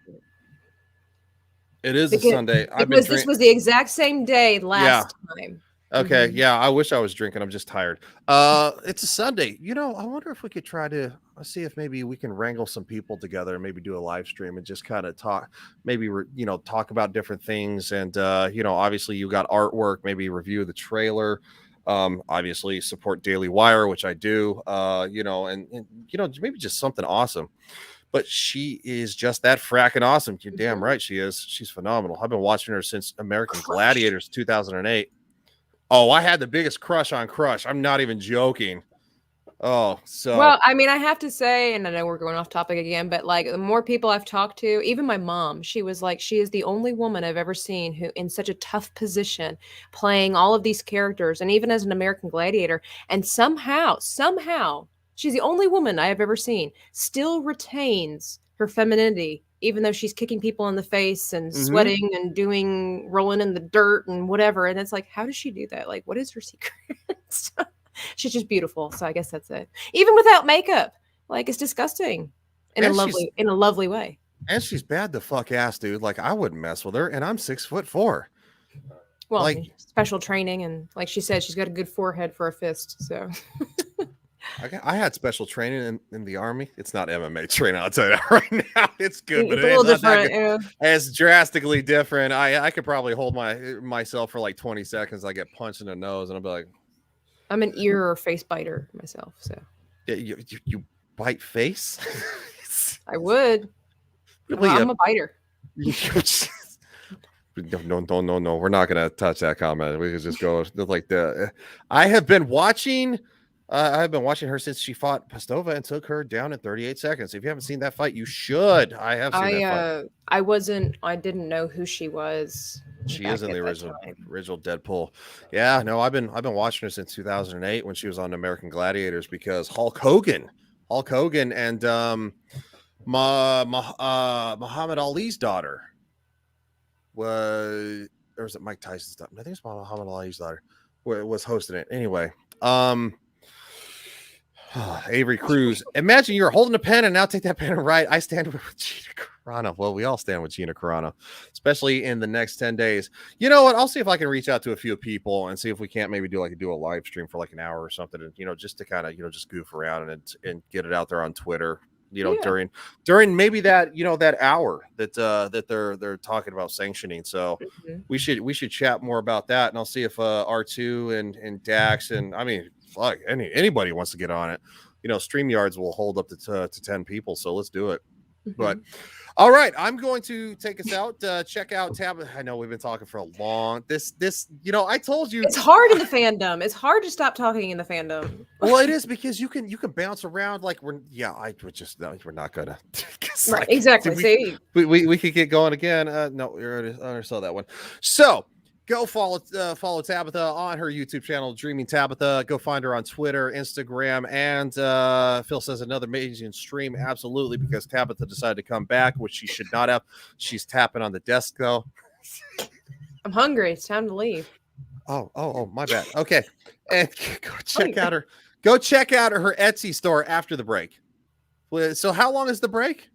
It is a Sunday. Because this was the exact same day last time. Okay. Yeah. I wish I was drinking. I'm just tired. It's a Sunday. I wonder if we could try to see if maybe we can wrangle some people together and maybe do a live stream and just kind of talk, maybe, talk about different things. And, obviously you got artwork, maybe review the trailer, obviously support Daily Wire, which I do, and maybe just something awesome. But she is just that fracking awesome. You're damn right she is. She's phenomenal. I've been watching her since American Gladiators 2008. Oh, I had the biggest crush on Crush. I'm not even joking. Oh, so well, I mean, I have to say, and I know we're going off topic again, but like the more people I've talked to, even my mom, she was like, she is the only woman I've ever seen who in such a tough position playing all of these characters, and even as an American Gladiator, and somehow, she's the only woman I have ever seen still retains her femininity, even though she's kicking people in the face and sweating and doing rolling in the dirt and whatever. And it's like, how does she do that? Like, what is her secret? She's just beautiful. So I guess that's it. Even without makeup, like it's disgusting in a lovely way. And she's bad the fuck ass, dude. Like I wouldn't mess with her, and I'm 6'4". Well, like special training, and like she said, she's got a good forehead for a fist. So I had special training in the Army. It's not MMA training, I'll tell you that right now. It's good, but it's a little different. Yeah. It's drastically different. I could probably hold myself for like 20 seconds. I get punched in the nose, and I'll be like, I'm an ear or face biter myself, so yeah, you bite face. I would. Really, I'm a biter. No. We're not gonna touch that comment. We could just go like the. I have been watching her since she fought Pastova and took her down in 38 seconds. If you haven't seen that fight, you should. I have seen that fight. I didn't know who she was. She is in the original Deadpool. Yeah, no, I've been watching her since 2008 when she was on American Gladiators because Hulk Hogan and Muhammad Ali's daughter was, or was it Mike Tyson's daughter? I think it's Muhammad Ali's daughter was hosting it. Anyway, Avery Cruz. Imagine you're holding a pen and now take that pen and write. I stand with Gina Carano. Well, we all stand with Gina Carano, especially in the next 10 days. You know what? I'll see if I can reach out to a few people and see if we can't maybe do a live stream for like an hour or something, and just to kind of just goof around and get it out there on Twitter. During maybe that that hour that they're talking about sanctioning. So we should chat more about that, and I'll see if R2 and Dax and I mean fuck anybody wants to get on it. StreamYards will hold up to 10 people, so let's do it. But all right, I'm going to take us out. Check out Tabitha. I know we've been talking for a long. This I told you it's hard in the fandom. It's hard to stop talking in the fandom. Well, it is because you can bounce around like we're not gonna. Right, exactly. We could get going again. No, we already saw that one. So go follow Tabitha on her YouTube channel, Dreaming Tabitha. Go find her on Twitter, Instagram, and Phil says another amazing stream. Absolutely, because Tabitha decided to come back, which she should not have. She's tapping on the desk though. I'm hungry. It's time to leave. Oh, my bad. Okay, and go check out her Etsy store after the break. So how long is the break?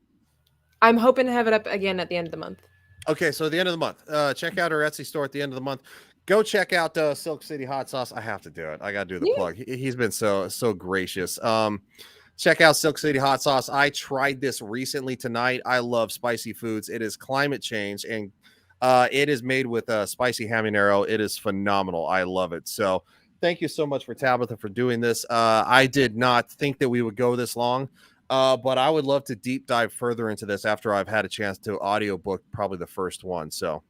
I'm hoping to have it up again at the end of the month. Okay, so at the end of the month, check out her Etsy store at the end of the month. Go check out Silk City Hot Sauce. I have to do it. I got to do the plug. He's been so gracious. Check out Silk City Hot Sauce. I tried this recently tonight. I love spicy foods. It is climate change, and it is made with spicy habanero. It is phenomenal. I love it. So thank you so much for Tabitha for doing this. I did not think that we would go this long. But I would love to deep dive further into this after I've had a chance to audiobook probably the first one. So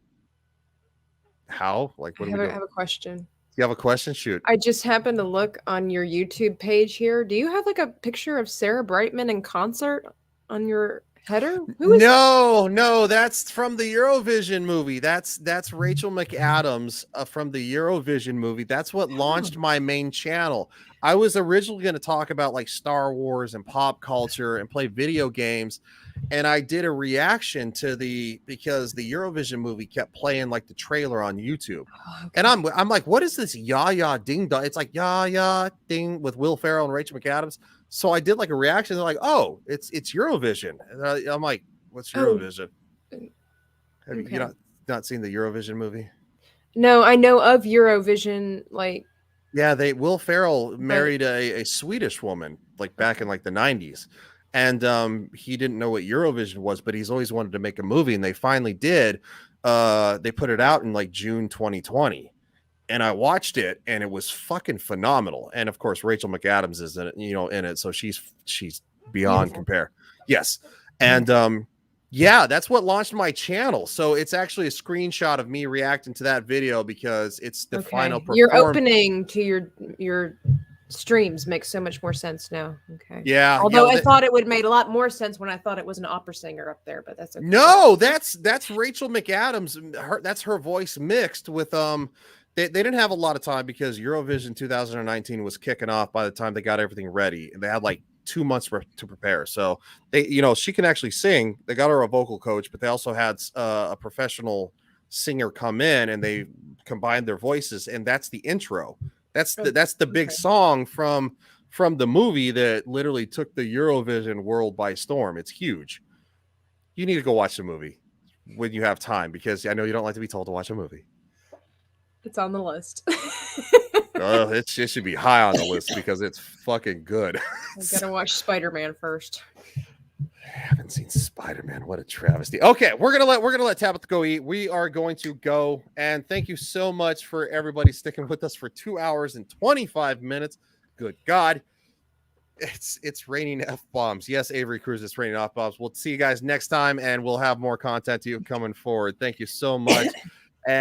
how? Like, what do we do? I have a question. You have a question? Shoot. I just happened to look on your YouTube page here. Do you have like a picture of Sarah Brightman in concert on your header? Who is No, that's from the Eurovision movie. That's Rachel McAdams from the Eurovision movie. That's what launched my main channel. I was originally going to talk about like Star Wars and pop culture and play video games, and I did a reaction to because the Eurovision movie kept playing like the trailer on YouTube. Oh, okay. And I'm like, what is this Ya Ya Ding Dong? It's like Ya Ya Ding with Will Ferrell and Rachel McAdams. So I did like a reaction. They're like, oh, it's Eurovision. And I'm like, what's Eurovision? Have you not seen the Eurovision movie? No, I know of Eurovision. Like, yeah, Will Ferrell married a Swedish woman like back in like the 90s. And he didn't know what Eurovision was, but he's always wanted to make a movie, and they finally did. They put it out in like June 2020. And I watched it, and it was fucking phenomenal. And of course, Rachel McAdams is in it, so she's beyond compare. Yes. And Yeah, that's what launched my channel. So it's actually a screenshot of me reacting to that video because it's the final Your opening to your streams makes so much more sense now. Okay. Yeah. Although I thought it would make a lot more sense when I thought it was an opera singer up there, but that's okay. No, that's Rachel McAdams. That's her voice mixed with They didn't have a lot of time because Eurovision 2019 was kicking off by the time they got everything ready, and they had like 2 months to prepare. So they, she can actually sing. They got her a vocal coach, but they also had a professional singer come in, and they combined their voices, and that's the intro. That's the big song from the movie that literally took the Eurovision world by storm. It's huge. You need to go watch the movie when you have time, because I know you don't like to be told to watch a movie. It's on the list. It should be high on the list because it's fucking good. I gotta watch Spider-Man first. I haven't seen Spider-Man. What a travesty. Okay, we're gonna let Tabitha go eat. We are going to go, and thank you so much for everybody sticking with us for 2 hours and 25 minutes. Good God. It's raining F-bombs. Yes, Avery Cruz, it's raining F-bombs. We'll see you guys next time, and we'll have more content to you coming forward. Thank you so much.